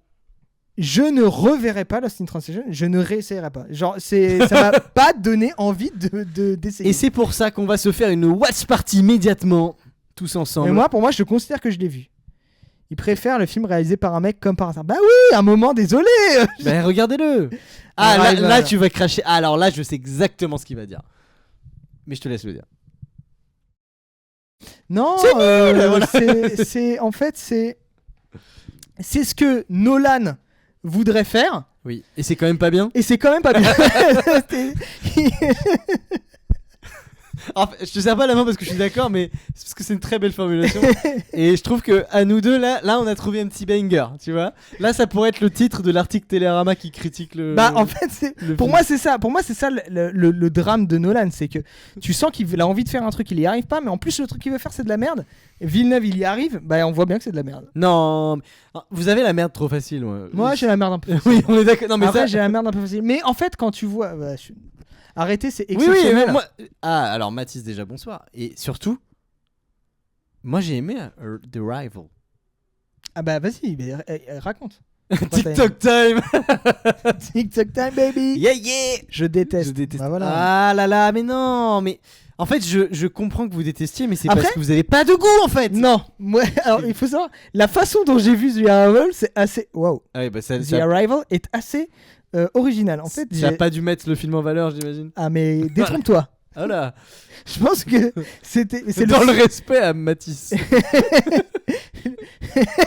Speaker 1: Je ne reverrai pas Lost in Translation, je ne réessayerai pas. Genre, ça m'a pas donné envie d'essayer.
Speaker 2: Et c'est pour ça qu'on va se faire une watch party immédiatement, tous ensemble.
Speaker 1: Mais pour moi, je considère que je l'ai vu. Il préfère le film réalisé par un mec comme par hasard. Bah oui, un moment, désolé.
Speaker 2: Bah regardez-le. Là, tu vas cracher. Alors là, je sais exactement ce qu'il va dire. Mais je te laisse le dire.
Speaker 1: Non,
Speaker 2: c'est nul, voilà.
Speaker 1: En fait, c'est ce que Nolan voudrait faire.
Speaker 2: Oui, et c'est quand même pas bien.
Speaker 1: Et c'est quand même pas bien.
Speaker 2: En fait, je te serre pas la main parce que je suis d'accord, mais c'est parce que c'est une très belle formulation. Et je trouve que à nous deux, là, on a trouvé un petit banger, tu vois. Là, ça pourrait être le titre de l'article Télérama qui critique le.
Speaker 1: Bah en fait pour
Speaker 2: film.
Speaker 1: moi c'est ça. Pour moi c'est ça le drame de Nolan, c'est que tu sens qu'il a envie de faire un truc, il y arrive pas, mais en plus le truc qu'il veut faire c'est de la merde. Et Villeneuve il y arrive, bah on voit bien que c'est de la merde.
Speaker 2: Non, vous avez la merde trop facile.
Speaker 1: Moi j'ai la merde un peu facile.
Speaker 2: Oui, on est d'accord. Non, mais
Speaker 1: Après
Speaker 2: ça.
Speaker 1: j'ai la merde un peu facile. Mais en fait quand tu vois, arrêtez, c'est
Speaker 2: Oui,
Speaker 1: exceptionnel.
Speaker 2: mais moi. Ah, alors Mathis, déjà bonsoir. Et surtout, moi j'ai aimé The Rival.
Speaker 1: Ah bah vas-y, mais, raconte. Pourquoi t'as
Speaker 2: TikTok time.
Speaker 1: TikTok time baby.
Speaker 2: Yeah, yeah.
Speaker 1: Je déteste.
Speaker 2: Je déteste.
Speaker 1: Bah, voilà.
Speaker 2: Ah là là, mais non, mais en fait, je comprends que vous détestiez, mais c'est
Speaker 1: Après-
Speaker 2: parce que vous avez pas de goût en fait.
Speaker 1: Non, moi, alors il faut savoir, la façon dont j'ai vu The Arrival, c'est assez. Waouh!
Speaker 2: Ah oui, bah
Speaker 1: The Arrival est assez original. En fait,
Speaker 2: t'as pas dû mettre le film en valeur, j'imagine.
Speaker 1: Ah, mais détrompe-toi.
Speaker 2: Ah là,
Speaker 1: Je pense que c'était.
Speaker 2: c'est dans le respect à Mathis.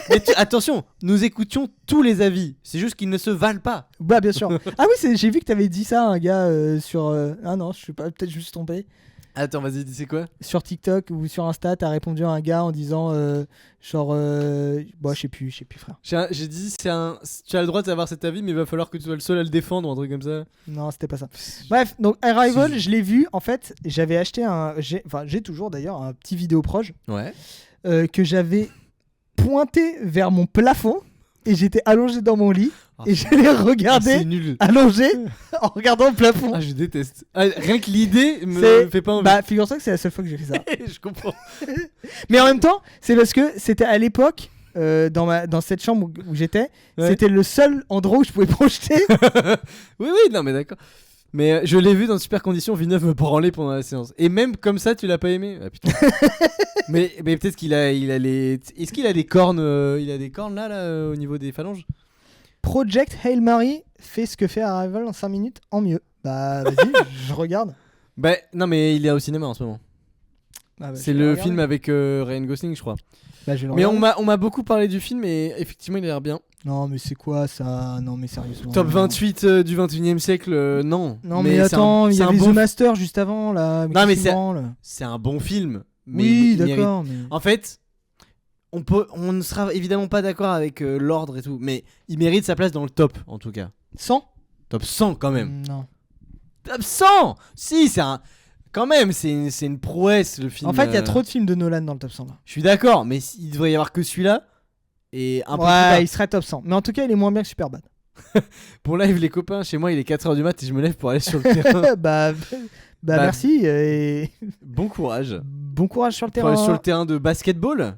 Speaker 2: Mais attention, nous écoutions tous les avis. C'est juste qu'ils ne se valent pas.
Speaker 1: Bah, bien sûr. Ah oui, j'ai vu que t'avais dit ça à un gars sur. Ah non, je sais pas, peut-être je me suis trompé.
Speaker 2: Attends, vas-y, dis c'est quoi?
Speaker 1: Sur TikTok ou sur Insta, t'as répondu à un gars en disant genre. Bon, je sais plus, frère.
Speaker 2: J'ai dit, tu as le droit d'avoir cet avis, mais il va falloir que tu sois le seul à le défendre ou un truc comme ça.
Speaker 1: Non, c'était pas ça. Bref, donc Arrival, je l'ai vu. En fait, j'avais acheté j'ai toujours d'ailleurs un petit vidéo proche
Speaker 2: Ouais.
Speaker 1: que j'avais pointé vers mon plafond et j'étais allongé dans mon lit et je l'ai regardé
Speaker 2: C'est nul.
Speaker 1: allongé en regardant le plafond.
Speaker 2: Ah, je déteste. Ah, rien que l'idée me
Speaker 1: C'est-
Speaker 2: fait pas envie.
Speaker 1: Bah, figure-toi que c'est la seule fois que j'ai fait ça.
Speaker 2: Je comprends.
Speaker 1: Mais en même temps, c'est parce que c'était à l'époque. Dans cette chambre où j'étais,
Speaker 2: Ouais.
Speaker 1: c'était le seul endroit où je pouvais projeter.
Speaker 2: Oui, non, mais d'accord. Mais je l'ai vu dans de super conditions, Villeneuve me branler pendant la séance. Et même comme ça, tu l'as pas aimé? Ah, putain. mais peut-être qu'il a les. Est-ce qu'il a des cornes il a des cornes là au niveau des phalanges?
Speaker 1: Project Hail Mary fait ce que fait Arrival en 5 minutes en mieux. Bah vas-y, je regarde.
Speaker 2: Bah non, mais il est au cinéma en ce moment.
Speaker 1: Ah, bah,
Speaker 2: C'est
Speaker 1: je vais
Speaker 2: le
Speaker 1: regarder.
Speaker 2: film avec Ryan Gosling, je crois.
Speaker 1: Bah, je vais le
Speaker 2: Mais
Speaker 1: regarder.
Speaker 2: on m'a beaucoup parlé du film et effectivement, il a l'air bien.
Speaker 1: Non mais c'est quoi ça? Non mais sérieusement.
Speaker 2: Top 28 du 21 e siècle, non.
Speaker 1: Non mais
Speaker 2: c'est
Speaker 1: attends, il y
Speaker 2: c'est
Speaker 1: avait
Speaker 2: bon,
Speaker 1: The Master juste avant là.
Speaker 2: Non, mais
Speaker 1: qu'est-ce qu'il branle
Speaker 2: c'est un bon film. Mais
Speaker 1: Oui,
Speaker 2: il mérite-
Speaker 1: d'accord. Mais...
Speaker 2: En fait, on ne sera évidemment pas d'accord avec l'ordre et tout, mais il mérite sa place dans le top en tout cas.
Speaker 1: 100
Speaker 2: Top 100 quand même.
Speaker 1: Non.
Speaker 2: Top 100. Si, c'est un quand même, c'est une prouesse le film.
Speaker 1: En fait, il y a trop de films de Nolan dans le top 100 là.
Speaker 2: Je suis d'accord, mais il devrait y avoir que celui-là et un peu plus
Speaker 1: Ouais,
Speaker 2: bas.
Speaker 1: il serait top 100. Mais en tout cas, il est moins bien que Superbad.
Speaker 2: Pour live les copains, chez moi, il est 4h du mat et je me lève pour aller sur le terrain.
Speaker 1: bah, merci et
Speaker 2: Bon courage.
Speaker 1: bon courage sur le
Speaker 2: Pour
Speaker 1: terrain.
Speaker 2: aller sur le terrain de basketball.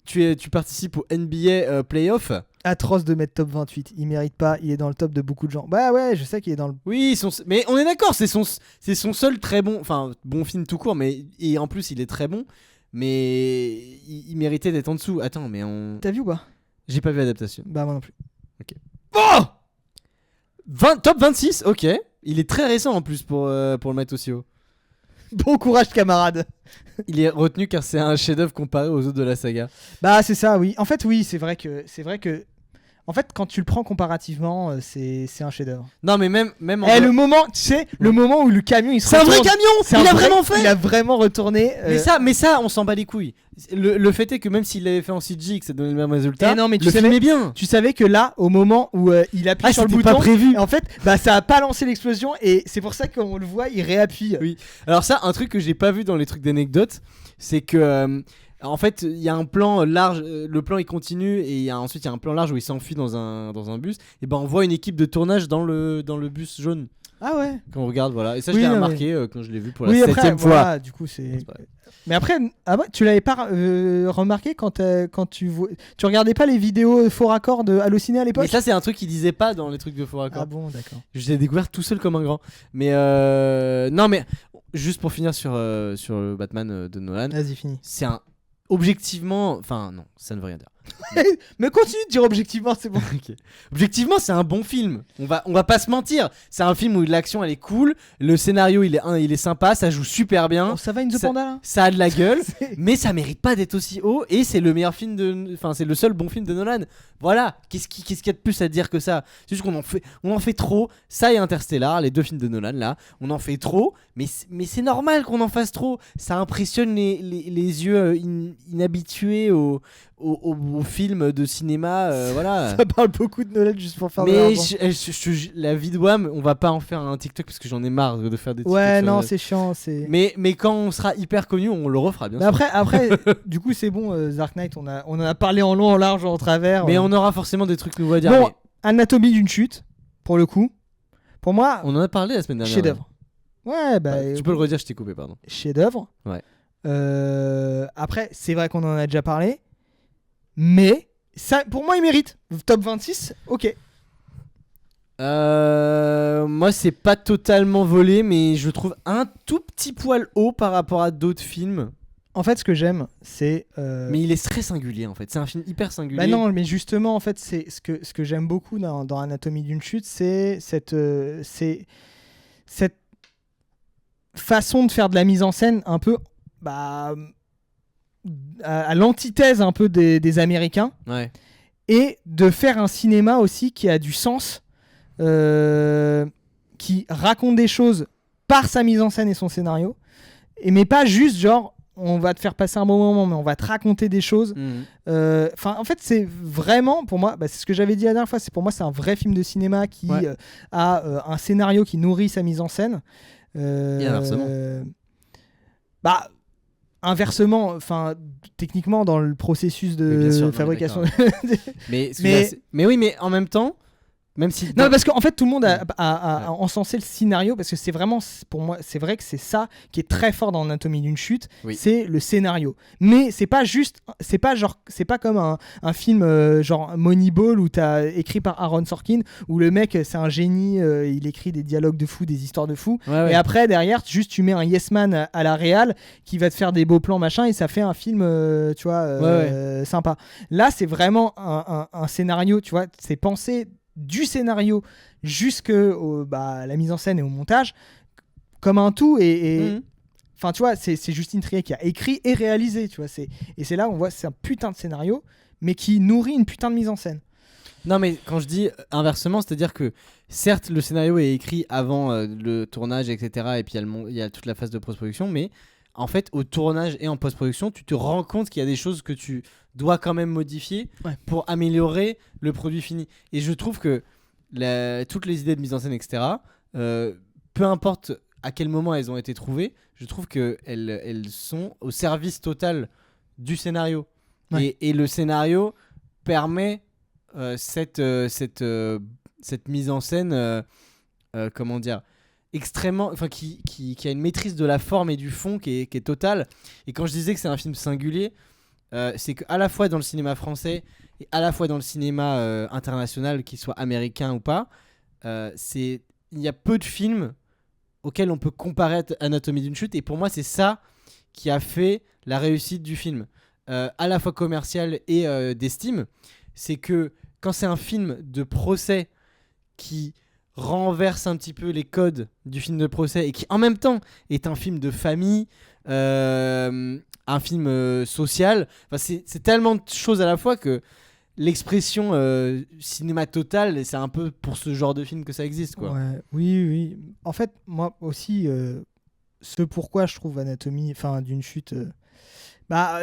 Speaker 2: Tu participes au NBA Playoff.
Speaker 1: Atroce de mettre top 28. Il mérite pas, il est dans le top de beaucoup de gens. Bah ouais, je sais qu'il est dans le.
Speaker 2: Oui, mais on est d'accord, c'est son seul très bon, enfin bon film tout court, mais et en plus il est très bon, mais il méritait d'être en dessous. Attends, mais
Speaker 1: T'as vu ou pas?
Speaker 2: j'ai pas vu l'adaptation.
Speaker 1: Bah moi non plus.
Speaker 2: Oh 20, top 26, ok. Il est très récent en plus pour le mettre aussi haut.
Speaker 1: Bon courage camarade.
Speaker 2: Il est retenu car c'est un chef-d'œuvre comparé aux autres de la saga.
Speaker 1: Bah c'est ça, oui. En fait, oui, c'est vrai que en fait, quand tu le prends comparativement, c'est un chef-d'œuvre.
Speaker 2: Non, mais même en
Speaker 1: Le moment, tu sais, le moment où le camion il se
Speaker 2: c'est un vrai
Speaker 1: retourne,
Speaker 2: camion.
Speaker 1: c'est
Speaker 2: Il
Speaker 1: un
Speaker 2: a
Speaker 1: vrai-
Speaker 2: vraiment fait.
Speaker 1: Il a vraiment retourné.
Speaker 2: Mais ça, on s'en bat les couilles. Le fait est que même s'il l'avait fait en CG et que ça donnait le même résultat,
Speaker 1: Eh non, mais tu
Speaker 2: le film
Speaker 1: savais-
Speaker 2: est bien.
Speaker 1: Tu savais que là, au moment où il appuie sur le
Speaker 2: c'était
Speaker 1: bouton,
Speaker 2: pas prévu.
Speaker 1: en fait, bah ça a pas lancé l'explosion et c'est pour ça qu'on le voit, il réappuie.
Speaker 2: Oui. Alors ça, un truc que j'ai pas vu dans les trucs d'anecdotes, c'est que en fait, il y a un plan large, le plan il continue et ensuite il y a un plan large où il s'enfuit dans un bus. Et ben on voit une équipe de tournage dans le bus jaune
Speaker 1: Ah ouais.
Speaker 2: quand on regarde, voilà. Et ça
Speaker 1: Oui,
Speaker 2: je l'ai
Speaker 1: non,
Speaker 2: remarqué quand je l'ai vu pour la
Speaker 1: Oui, après,
Speaker 2: 7ème fois.
Speaker 1: voilà, du coup c'est.
Speaker 2: C'est pas vrai.
Speaker 1: Mais après, ah ouais, tu l'avais pas remarqué quand tu regardais pas les vidéos faux raccords de Allociné à l'époque?
Speaker 2: Mais ça c'est un truc qu'il disait pas dans les trucs de faux raccords.
Speaker 1: Ah bon, d'accord.
Speaker 2: Je l'ai découvert tout seul comme un grand. Mais non, mais juste pour finir sur le Batman de Nolan,
Speaker 1: Vas-y, fini.
Speaker 2: c'est un objectivement, enfin non, ça ne veut rien dire.
Speaker 1: Mais continue de dire objectivement, c'est bon.
Speaker 2: Ok. Objectivement, c'est un bon film. On va pas se mentir. C'est un film où l'action elle est cool, le scénario il est sympa, ça joue super bien.
Speaker 1: Oh, ça va, Into
Speaker 2: Ça-
Speaker 1: Panda là
Speaker 2: Ça a de la gueule,
Speaker 1: C'est-
Speaker 2: mais ça mérite pas d'être aussi haut. Et c'est le meilleur film de, enfin c'est le seul bon film de Nolan. Voilà. Qu'est-ce qu'il y a de plus à dire que ça? C'est juste on en fait trop. Ça et Interstellar, les deux films de Nolan là, on en fait trop. Mais c'est normal qu'on en fasse trop. Ça impressionne les yeux inhabitués aux films de cinéma, voilà.
Speaker 1: Ça parle beaucoup de Nolan juste pour faire de
Speaker 2: Mais
Speaker 1: l'argent.
Speaker 2: la vie de Wham, on va pas en faire un TikTok parce que j'en ai marre de faire des TikTok.
Speaker 1: Ouais,
Speaker 2: sur
Speaker 1: non,
Speaker 2: Nolan.
Speaker 1: c'est chiant. C'est...
Speaker 2: Mais quand on sera hyper connu, on le refera bien
Speaker 1: Mais
Speaker 2: sûr.
Speaker 1: après du coup, c'est bon, Dark Knight, on en a parlé en long, en large, en travers.
Speaker 2: Mais on aura forcément des trucs nouveaux à dire.
Speaker 1: Bon,
Speaker 2: mais
Speaker 1: Anatomie d'une chute, pour le coup. Pour moi,
Speaker 2: on en a parlé la semaine dernière.
Speaker 1: chef-d'œuvre. Ouais, bah.
Speaker 2: Tu peux le redire, je t'ai coupé, pardon.
Speaker 1: Chef-d'œuvre.
Speaker 2: Ouais.
Speaker 1: Après, c'est vrai qu'on en a déjà parlé. Mais, ça, pour moi, il mérite. Top 26, ok.
Speaker 2: Moi, c'est pas totalement volé, mais je trouve un tout petit poil haut par rapport à d'autres films.
Speaker 1: En fait, ce que j'aime, c'est.
Speaker 2: Mais il est très singulier en fait. C'est un film hyper singulier.
Speaker 1: Bah non, mais justement, en fait, c'est ce que j'aime beaucoup dans Anatomie d'une chute, c'est cette façon de faire de la mise en scène un peu bah, à l'antithèse un peu des Américains,
Speaker 2: Ouais.
Speaker 1: et de faire un cinéma aussi qui a du sens, qui raconte des choses par sa mise en scène et son scénario, mais pas juste genre on va te faire passer un bon moment, mais on va te raconter des choses.
Speaker 2: Mhm.
Speaker 1: Enfin, en fait, c'est vraiment pour moi, c'est ce que j'avais dit la dernière fois. C'est pour moi, c'est un vrai film de cinéma qui
Speaker 2: Ouais.
Speaker 1: a un scénario qui nourrit sa mise en scène.
Speaker 2: Et inversement.
Speaker 1: Bah, inversement, enfin, techniquement, dans le processus de
Speaker 2: Oui, bien sûr, non, mais
Speaker 1: fabrication.
Speaker 2: Mais oui, mais en même temps, même si.
Speaker 1: Non, parce qu'en fait, tout le monde a encensé le scénario, parce que c'est vraiment, pour moi, c'est vrai que c'est ça qui est très fort dans Anatomie d'une chute,
Speaker 2: Oui.
Speaker 1: c'est le scénario. Mais c'est pas juste, c'est pas comme un film genre Moneyball où t'as écrit par Aaron Sorkin, où le mec, c'est un génie, il écrit des dialogues de fou, des histoires de fou.
Speaker 2: Ouais.
Speaker 1: Et après, derrière, juste tu mets un yes man à la réal qui va te faire des beaux plans, machin, et ça fait un film, tu vois, sympa. Là, c'est vraiment un scénario, tu vois, c'est pensé du scénario jusque la mise en scène et au montage comme un tout, et enfin, tu vois, c'est Justine Triet qui a écrit et réalisé, tu vois, et c'est là où on voit c'est un putain de scénario mais qui nourrit une putain de mise en scène.
Speaker 2: Non, mais quand je dis inversement, c'est-à-dire que certes, le scénario est écrit avant le tournage, etc. Et puis il y a toute la phase de post-production, mais en fait, au tournage et en post-production, tu te rends compte qu'il y a des choses que tu dois quand même modifier pour améliorer le produit fini. Et je trouve que toutes les idées de mise en scène, etc., peu importe à quel moment elles ont été trouvées, je trouve qu'elles sont au service total du scénario.
Speaker 1: Ouais.
Speaker 2: Et le scénario permet cette mise en scène, comment dire, extrêmement, enfin qui a une maîtrise de la forme et du fond qui est totale. Et quand je disais que c'est un film singulier, c'est qu'à la fois dans le cinéma français et à la fois dans le cinéma international, qu'il soit américain ou pas, il y a peu de films auxquels on peut comparer Anatomie d'une chute, et pour moi c'est ça qui a fait la réussite du film, à la fois commercial et d'estime. C'est que quand c'est un film de procès qui renverse un petit peu les codes du film de procès et qui en même temps est un film de famille, un film social, enfin, c'est tellement de choses à la fois que l'expression cinéma total, c'est un peu pour ce genre de film que ça existe, quoi.
Speaker 1: Ouais, oui. En fait, moi aussi, ce pourquoi je trouve Anatomie d'une chute,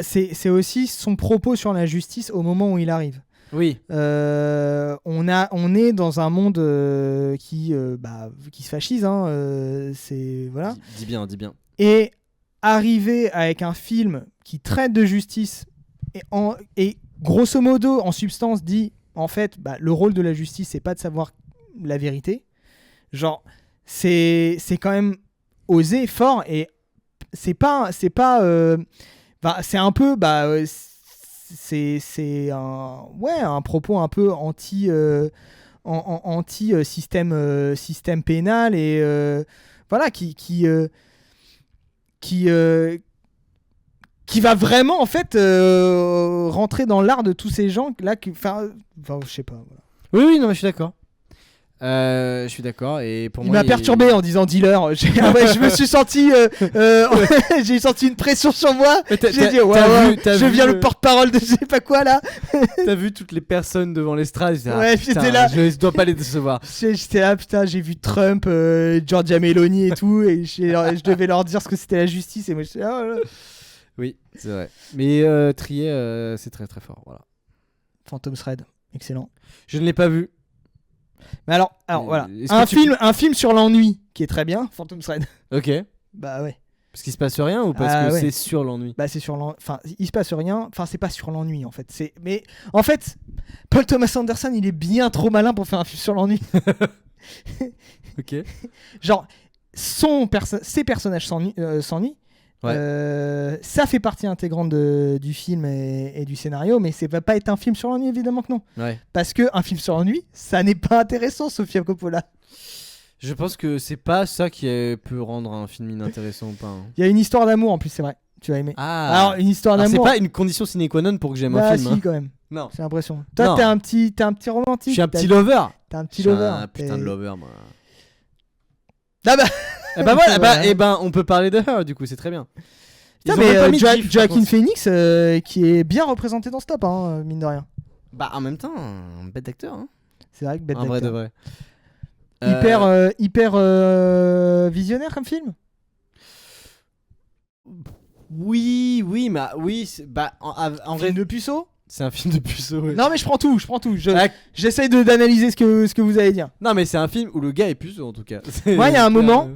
Speaker 1: c'est aussi son propos sur la justice au moment où il arrive.
Speaker 2: Oui.
Speaker 1: On est dans un monde qui se fascise, c'est voilà.
Speaker 2: Dis bien.
Speaker 1: Et arriver avec un film qui traite de justice et grosso modo en substance dit en fait le rôle de la justice c'est pas de savoir la vérité, genre c'est quand même osé, fort, et c'est un peu c'est un propos un peu anti système pénal, et voilà qui qui va vraiment en fait rentrer dans l'art de tous ces gens là enfin je sais pas voilà.
Speaker 2: Oui, non, mais je suis d'accord. Je suis d'accord et pour
Speaker 1: Il
Speaker 2: moi
Speaker 1: m'a perturbé en disant dealer. Je me suis senti j'ai senti une pression sur moi. J'ai dit je viens le porte-parole de je sais pas quoi là.
Speaker 2: T'as vu toutes les personnes devant l'estrade,
Speaker 1: j'étais là.
Speaker 2: Je dois pas les décevoir.
Speaker 1: J'étais là putain, j'ai vu Trump, Giorgia Meloni et tout et je devais leur dire ce que c'était la justice et moi j'étais là.
Speaker 2: Oui, c'est vrai. Mais Trier c'est très très fort, voilà.
Speaker 1: Phantom Thread, excellent.
Speaker 2: Je ne l'ai pas vu.
Speaker 1: Mais alors voilà, un film sur l'ennui qui est très bien, Phantom Thread.
Speaker 2: Ok.
Speaker 1: Bah ouais.
Speaker 2: Parce qu'il se passe rien ou parce que c'est sur l'ennui?
Speaker 1: Bah c'est sur l'ennui. Enfin, il se passe rien. Enfin, c'est pas sur l'ennui en fait. Mais en fait, Paul Thomas Anderson, il est bien trop malin pour faire un film sur l'ennui.
Speaker 2: Ok.
Speaker 1: Genre, ses personnages s'ennuient. Ouais. Ça fait partie intégrante du film et du scénario, mais ça va pas être un film sur l'ennui, évidemment que non.
Speaker 2: Ouais.
Speaker 1: Parce que un film sur l'ennui, ça n'est pas intéressant, Sofia Coppola.
Speaker 2: Je pense que c'est pas ça qui peut rendre un film inintéressant ou pas. Hein.
Speaker 1: Il y a une histoire d'amour en plus, c'est vrai. Tu vas aimer.
Speaker 2: Ah.
Speaker 1: Alors une histoire d'amour.
Speaker 2: C'est pas une condition sine qua non pour que j'aime un film.
Speaker 1: Si,
Speaker 2: hein.
Speaker 1: quand même.
Speaker 2: Non.
Speaker 1: J'ai l'impression. Toi, t'es un petit romantique.
Speaker 2: Je suis un petit lover.
Speaker 1: T'es un petit lover.
Speaker 2: Un putain de lover, moi.
Speaker 1: Ah bah.
Speaker 2: Et bah voilà, et ben on peut parler de Her du coup, c'est très bien.
Speaker 1: Putain, mais Joaquin Phoenix qui est bien représenté dans ce top, hein, mine de rien.
Speaker 2: Bah en même temps, un bête d'acteur. Hein.
Speaker 1: C'est vrai que bête d'acteur.
Speaker 2: En vrai de vrai.
Speaker 1: Hyper visionnaire comme film.
Speaker 2: Oui, mais oui, en vrai.
Speaker 1: Film de puceau.
Speaker 2: C'est un film de puceau. Ouais.
Speaker 1: Non mais je prends tout. J'essaye d'analyser ce que vous allez dire.
Speaker 2: Non mais c'est un film où le gars est puceau en tout cas.
Speaker 1: Moi il y a un moment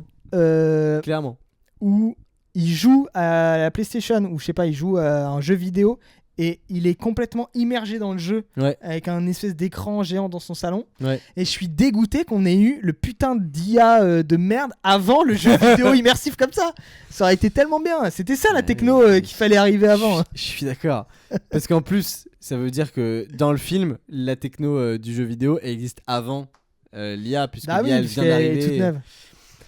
Speaker 2: clairement
Speaker 1: où il joue à la PlayStation ou je sais pas, il joue à un jeu vidéo et il est complètement immergé dans le jeu avec un espèce d'écran géant dans son salon.
Speaker 2: Ouais.
Speaker 1: Et je suis dégoûté qu'on ait eu le putain d'IA de merde avant le jeu vidéo immersif comme ça. Ça aurait été tellement bien. C'était ça la techno qu'il fallait arriver avant.
Speaker 2: Je suis d'accord. Parce qu'en plus, ça veut dire que dans le film, la techno du jeu vidéo elle existe avant l'IA puisque l'IA elle vient d'arriver.
Speaker 1: Toute neuve.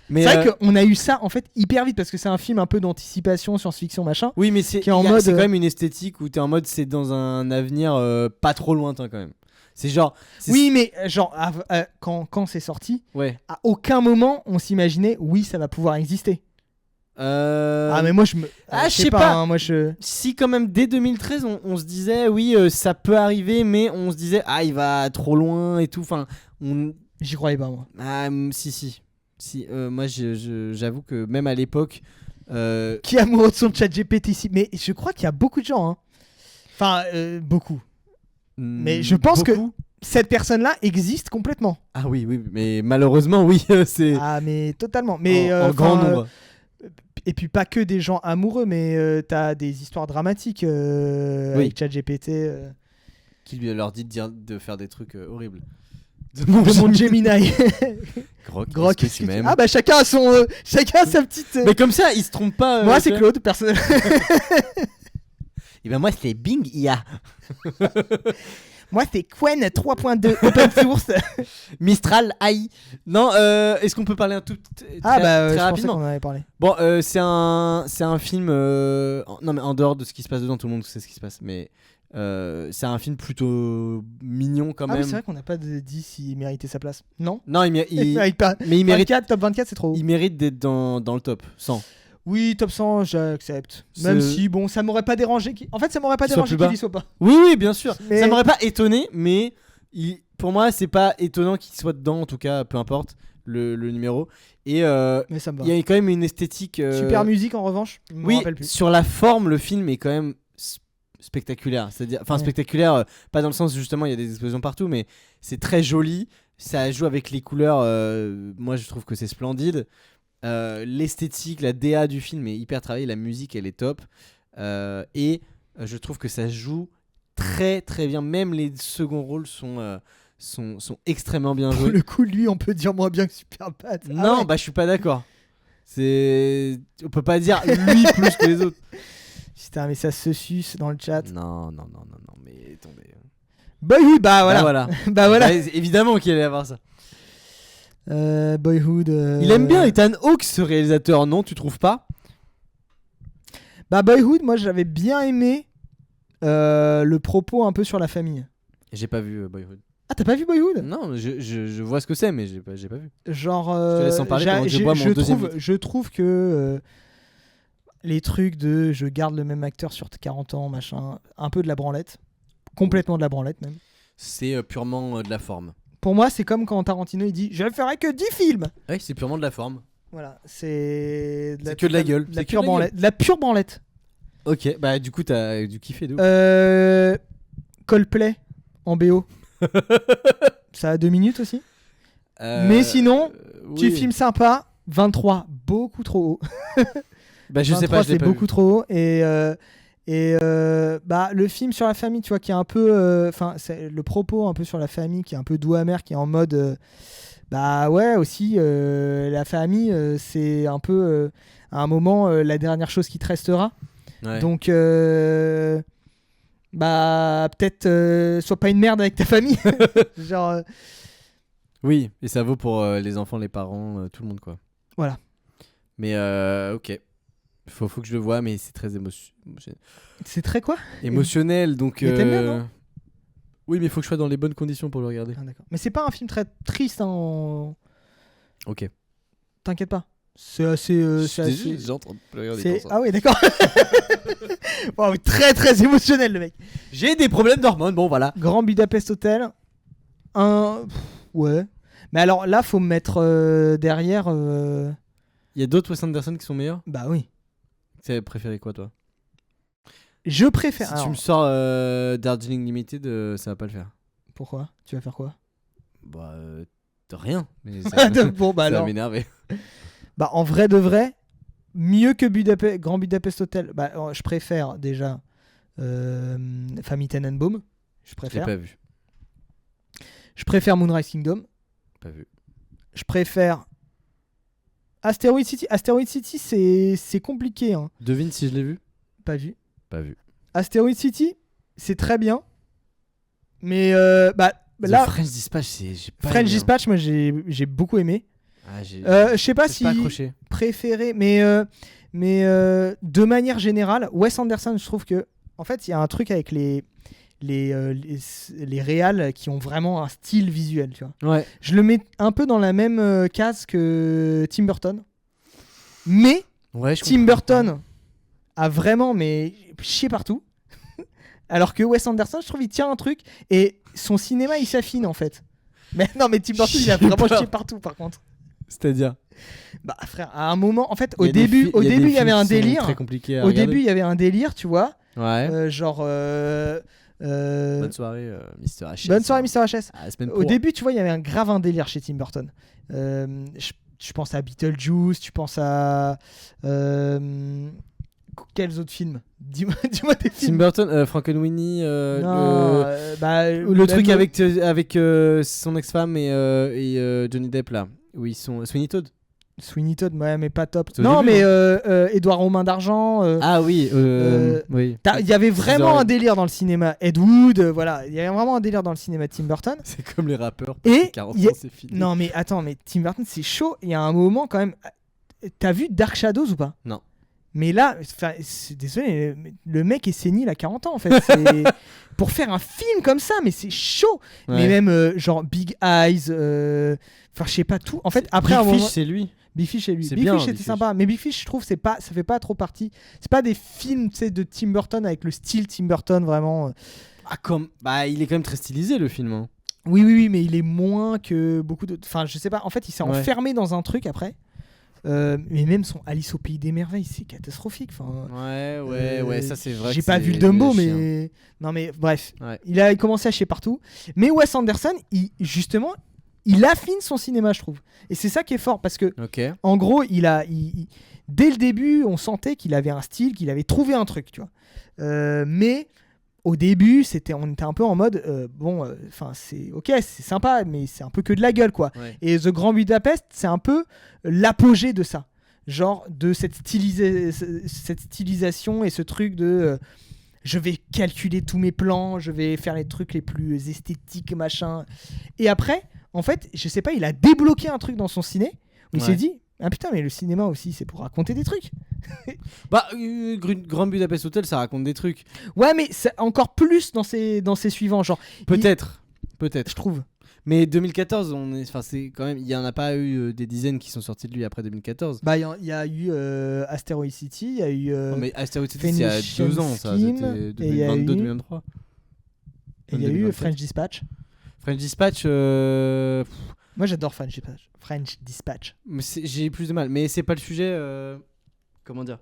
Speaker 1: Mais c'est vrai qu'on a eu ça en fait hyper vite parce que c'est un film un peu d'anticipation, science-fiction machin.
Speaker 2: Oui, mais c'est quand même une esthétique où t'es en mode c'est dans un avenir pas trop lointain quand même. C'est genre.
Speaker 1: Oui, mais genre quand c'est sorti, à aucun moment on s'imaginait oui ça va pouvoir exister. Ah mais moi je sais pas. Hein, moi
Speaker 2: Si quand même dès 2013 on se disait oui ça peut arriver mais on se disait il va trop loin et tout. Enfin
Speaker 1: j'y croyais pas moi.
Speaker 2: Si, moi j'avoue que même à l'époque
Speaker 1: qui est amoureux de son chat GPT ici, mais je crois qu'il y a beaucoup de gens hein. Enfin beaucoup mais je pense que cette personne là existe complètement.
Speaker 2: Ah oui mais malheureusement oui c'est
Speaker 1: mais totalement mais
Speaker 2: en grand nombre
Speaker 1: et puis pas que des gens amoureux mais t'as des histoires dramatiques avec chat GPT
Speaker 2: qui leur dit de faire des trucs horribles
Speaker 1: de mon Gemini.
Speaker 2: Grok, que tu m'aimes.
Speaker 1: Ah bah chacun a sa petite.
Speaker 2: Mais comme ça, il se trompe pas.
Speaker 1: Moi c'est Claude, personnellement.
Speaker 2: Et ben moi c'est Bing IA.
Speaker 1: Moi c'est Qwen 3.2 open source.
Speaker 2: Mistral AI. Non, est-ce qu'on peut parler un tout très rapidement
Speaker 1: qu'on en avait parlé.
Speaker 2: Bon, c'est un film. Non mais en dehors de ce qui se passe dedans, tout le monde sait ce qui se passe, mais. C'est un film plutôt mignon quand même.
Speaker 1: Oui, c'est vrai qu'on n'a pas dit s'il méritait sa place. Non,
Speaker 2: il
Speaker 1: mérite pas.
Speaker 2: Mais il mérite.
Speaker 1: Top 24, c'est trop haut.
Speaker 2: Il mérite d'être dans le top 100.
Speaker 1: Oui, top 100, j'accepte. Même si, bon, ça m'aurait pas dérangé. En fait, ça m'aurait pas dérangé qu'il y soit pas.
Speaker 2: Oui, bien sûr. Mais... Ça m'aurait pas étonné, mais pour moi, c'est pas étonnant qu'il soit dedans, en tout cas, peu importe le numéro. Et
Speaker 1: mais ça me va.
Speaker 2: Il y a quand même une esthétique.
Speaker 1: Super musique en revanche.
Speaker 2: Oui, sur la forme, le film est quand même spectaculaire, c'est-à-dire spectaculaire pas dans le sens justement il y a des explosions partout mais c'est très joli, ça joue avec les couleurs, moi je trouve que c'est splendide, l'esthétique, la DA du film est hyper travaillée, la musique elle est top et je trouve que ça joue très très bien, même les seconds rôles sont extrêmement bien joués.
Speaker 1: Pour le coup lui on peut dire moins bien que Superbad.
Speaker 2: Non je suis pas d'accord, on peut pas dire lui plus que les autres.
Speaker 1: Putain, mais ça se suce dans le chat.
Speaker 2: Non, mais tombez.
Speaker 1: Boyhood, bah voilà. Bah voilà.
Speaker 2: Évidemment qu'il allait avoir ça.
Speaker 1: Boyhood.
Speaker 2: Il aime bien Ethan Hawke, ce réalisateur, non, tu trouves pas?
Speaker 1: Bah, Boyhood, moi, j'avais bien aimé le propos un peu sur la famille.
Speaker 2: J'ai pas vu Boyhood.
Speaker 1: Ah, t'as pas vu Boyhood ?
Speaker 2: Non, je vois ce que c'est, mais j'ai pas vu.
Speaker 1: Genre,
Speaker 2: Je te laisse en parler pendant que je bois mon deuxième.
Speaker 1: je trouve que les trucs de je garde le même acteur sur 40 ans, machin, un peu de la branlette. Complètement de la branlette, même.
Speaker 2: C'est purement de la forme.
Speaker 1: Pour moi, c'est comme quand Tarantino il dit je ne ferai que 10 films.
Speaker 2: Ouais, c'est purement de la forme.
Speaker 1: Voilà, c'est
Speaker 2: C'est que de la gueule.
Speaker 1: De la pure branlette. De la pure branlette.
Speaker 2: Ok, bah du coup, t'as dû kiffer de ouf.
Speaker 1: Coldplay en BO. Ça a 2 minutes aussi. Mais sinon, petit film sympa. 23, beaucoup trop haut.
Speaker 2: Bah je sais pas, je l'ai
Speaker 1: c'est
Speaker 2: pas
Speaker 1: beaucoup
Speaker 2: vu.
Speaker 1: trop haut. Et bah, le film sur la famille, tu vois, qui est un peu. Enfin, c'est le propos un peu sur la famille qui est un peu doux amer, qui est en mode. Bah ouais, aussi, la famille, c'est un peu. À un moment, la dernière chose qui te restera.
Speaker 2: Ouais.
Speaker 1: Donc. Bah, peut-être. Sois pas une merde avec ta famille. Genre.
Speaker 2: Oui, et ça vaut pour les enfants, les parents, tout le monde, quoi.
Speaker 1: Voilà.
Speaker 2: Mais ok. Faut que je le voie, mais c'est très
Speaker 1: C'est très quoi ?
Speaker 2: émotionnel, donc.
Speaker 1: Mais t'aimes bien, non ?
Speaker 2: Oui, mais il faut que je sois dans les bonnes conditions pour le regarder.
Speaker 1: Ah, d'accord. Mais c'est pas un film très triste, hein.
Speaker 2: Ok.
Speaker 1: T'inquiète pas. C'est assez.
Speaker 2: J'ai en train de pleurer pour ça.
Speaker 1: Ah oui, d'accord. Wow, très très émotionnel le mec.
Speaker 2: J'ai des problèmes d'hormones, bon voilà.
Speaker 1: Grand Budapest Hotel. Ouais. Mais alors là, faut me mettre derrière.
Speaker 2: Il y a d'autres Wes Anderson qui sont meilleurs.
Speaker 1: Bah oui.
Speaker 2: Tu as préféré quoi, toi?
Speaker 1: Je préfère.
Speaker 2: Si
Speaker 1: Alors,
Speaker 2: tu me sors Darjeeling Limited, ça va pas le faire.
Speaker 1: Pourquoi ? Tu vas faire quoi ?
Speaker 2: Bah, rien. Mais ça,
Speaker 1: Bon, bah
Speaker 2: ça va
Speaker 1: alors.
Speaker 2: m'énerver.
Speaker 1: Bah en vrai de vrai, mieux que Grand Budapest Hotel. Bah je préfère déjà Famille Tenenbaum. Je
Speaker 2: J'ai
Speaker 1: préfère.
Speaker 2: pas vu.
Speaker 1: Je préfère Moonrise Kingdom.
Speaker 2: Pas vu.
Speaker 1: Je préfère Asteroid City. Asteroid City, c'est compliqué, hein.
Speaker 2: Devine si je l'ai vu.
Speaker 1: Pas vu.
Speaker 2: Pas vu.
Speaker 1: Asteroid City, c'est très bien. Mais bah
Speaker 2: The
Speaker 1: là,
Speaker 2: French Dispatch, j'ai pas
Speaker 1: French
Speaker 2: aimé, hein.
Speaker 1: Dispatch, moi j'ai beaucoup aimé.
Speaker 2: Ah,
Speaker 1: Je sais pas
Speaker 2: j'ai
Speaker 1: si
Speaker 2: pas accroché.
Speaker 1: préféré, mais de manière générale, Wes Anderson, je trouve que en fait, il y a un truc avec les réals qui ont vraiment un style visuel, tu vois.
Speaker 2: Ouais.
Speaker 1: Je le mets un peu dans la même case que Tim Burton. Mais
Speaker 2: Ouais, je
Speaker 1: Tim
Speaker 2: comprends.
Speaker 1: Burton a vraiment chié partout. Alors que Wes Anderson, je trouve, il tient un truc et son cinéma, il s'affine en fait. Mais non, mais Tim Burton, il a
Speaker 2: Chier
Speaker 1: vraiment
Speaker 2: pas.
Speaker 1: chié partout par contre.
Speaker 2: C'est-à-dire,
Speaker 1: Bah frère, à un moment, en fait, au
Speaker 2: il y a des
Speaker 1: début,
Speaker 2: il y
Speaker 1: il y avait un
Speaker 2: films qui sont
Speaker 1: délire.
Speaker 2: Très compliqué à
Speaker 1: Au
Speaker 2: regarder.
Speaker 1: début, il y avait un délire, tu vois.
Speaker 2: Ouais.
Speaker 1: Genre.
Speaker 2: Bonne soirée, Mr. H.
Speaker 1: Bonne soirée, Mr. HS.
Speaker 2: À la semaine
Speaker 1: Au début, tu vois, il y avait un grave un délire chez Tim Burton. Je pense à Beetlejuice, tu penses à. Quels autres films ? Dis-moi des
Speaker 2: Tim
Speaker 1: films.
Speaker 2: Burton, Frankenweenie,
Speaker 1: Non, bah,
Speaker 2: le truc
Speaker 1: même-
Speaker 2: avec son ex-femme et Johnny Depp là, où ils sont Sweeney Todd.
Speaker 1: Sweeney Todd, ouais, mais pas top.
Speaker 2: C'est au
Speaker 1: Non,
Speaker 2: début,
Speaker 1: mais Édouard Romain d'Argent.
Speaker 2: Ah oui, oui.
Speaker 1: Il y avait vraiment
Speaker 2: oreilles.
Speaker 1: un délire dans le cinéma. Ed Wood, voilà. Il y avait vraiment un délire dans le cinéma de Tim Burton.
Speaker 2: C'est comme les rappeurs.
Speaker 1: Et
Speaker 2: 40
Speaker 1: il y a-
Speaker 2: ans, c'est fini.
Speaker 1: Non, mais attends, mais Tim Burton, c'est chaud. Il y a un moment quand même. T'as vu Dark Shadows ou pas ?
Speaker 2: Non.
Speaker 1: Mais là, désolé, le mec est sénile à 40 ans en fait. Pour faire un film comme ça, mais c'est chaud.
Speaker 2: Ouais.
Speaker 1: Mais même genre Big Eyes, enfin je sais pas tout. En fait, après
Speaker 2: Big
Speaker 1: un moment,
Speaker 2: Fish, c'est lui.
Speaker 1: Big Fish c'est lui.
Speaker 2: C'est
Speaker 1: Big
Speaker 2: bien,
Speaker 1: Fish
Speaker 2: Big
Speaker 1: c'était
Speaker 2: Fish.
Speaker 1: sympa, mais Big Fish je trouve ça fait pas trop partie. C'est pas des films tu sais de Tim Burton avec le style Tim Burton vraiment.
Speaker 2: Ah comme bah il est quand même très stylisé le film. Hein.
Speaker 1: Oui, mais il est moins que beaucoup d'autres. Enfin je sais pas. En fait, il s'est
Speaker 2: Ouais.
Speaker 1: enfermé dans un truc après. Mais même son Alice au pays des merveilles, c'est catastrophique. Enfin.
Speaker 2: Ouais, ça c'est vrai.
Speaker 1: J'ai
Speaker 2: que
Speaker 1: pas
Speaker 2: c'est
Speaker 1: vu le Dumbo,
Speaker 2: chien.
Speaker 1: mais non, mais bref,
Speaker 2: Ouais.
Speaker 1: il a commencé à chier partout. Mais Wes Anderson, justement, il affine son cinéma, je trouve. Et c'est ça qui est fort parce que,
Speaker 2: Ok.
Speaker 1: en gros, dès le début, on sentait qu'il avait un style, qu'il avait trouvé un truc, tu vois. Mais au début, on était un peu en mode, enfin, c'est ok, c'est sympa, mais c'est un peu que de la gueule, quoi.
Speaker 2: Ouais.
Speaker 1: Et The Grand Budapest, c'est un peu l'apogée de ça. Genre de cette stylisation et ce truc de je vais calculer tous mes plans, je vais faire les trucs les plus esthétiques, machin. Et après, en fait, je sais pas, il a débloqué un truc dans son ciné où il
Speaker 2: Ouais.
Speaker 1: s'est dit ah putain, mais le cinéma aussi, c'est pour raconter des trucs.
Speaker 2: Bah, Grand Budapest Hotel, ça raconte des trucs.
Speaker 1: Ouais, mais c'est encore plus dans ses suivants, genre.
Speaker 2: Peut-être.
Speaker 1: Je trouve.
Speaker 2: Mais 2014, c'est quand même, il y en a pas eu des dizaines qui sont sortis de lui après 2014.
Speaker 1: Bah, il y a eu Asteroid City, il y a eu.
Speaker 2: Non, mais Asteroid City, c'est il y a 2 ans, ça. C'était 2022-2023.
Speaker 1: Et il y a eu French Dispatch.
Speaker 2: French Dispatch.
Speaker 1: Moi, j'adore French Dispatch.
Speaker 2: J'ai plus de mal, mais c'est pas le sujet. Comment dire? De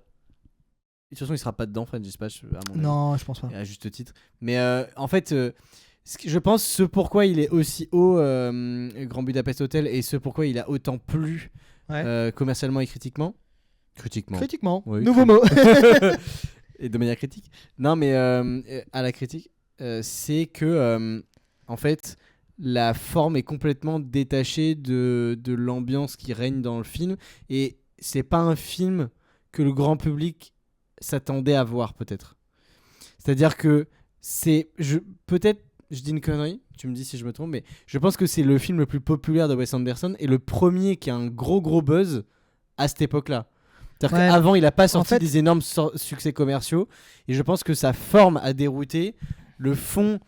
Speaker 2: toute façon, il sera pas dedans, French Dispatch, à mon avis.
Speaker 1: Non, je pense pas.
Speaker 2: À juste titre. Mais en fait, je pense ce pourquoi il est aussi haut, Grand Budapest Hotel, et ce pourquoi il a autant plu commercialement et critiquement.
Speaker 1: Critiquement.
Speaker 2: Oui,
Speaker 1: Nouveau mot.
Speaker 2: Et de manière critique. Non, mais à la critique, c'est que en fait, la forme est complètement détachée de l'ambiance qui règne dans le film, et c'est pas un film que le grand public s'attendait à voir, peut-être. C'est-à-dire que peut-être je dis une connerie, tu me dis si je me trompe, mais je pense que c'est le film le plus populaire de Wes Anderson et le premier qui a un gros buzz à cette époque-là. C'est-à-dire qu'avant, il a pas sorti des énormes succès commerciaux, et je pense que sa forme a dérouté. Le fond,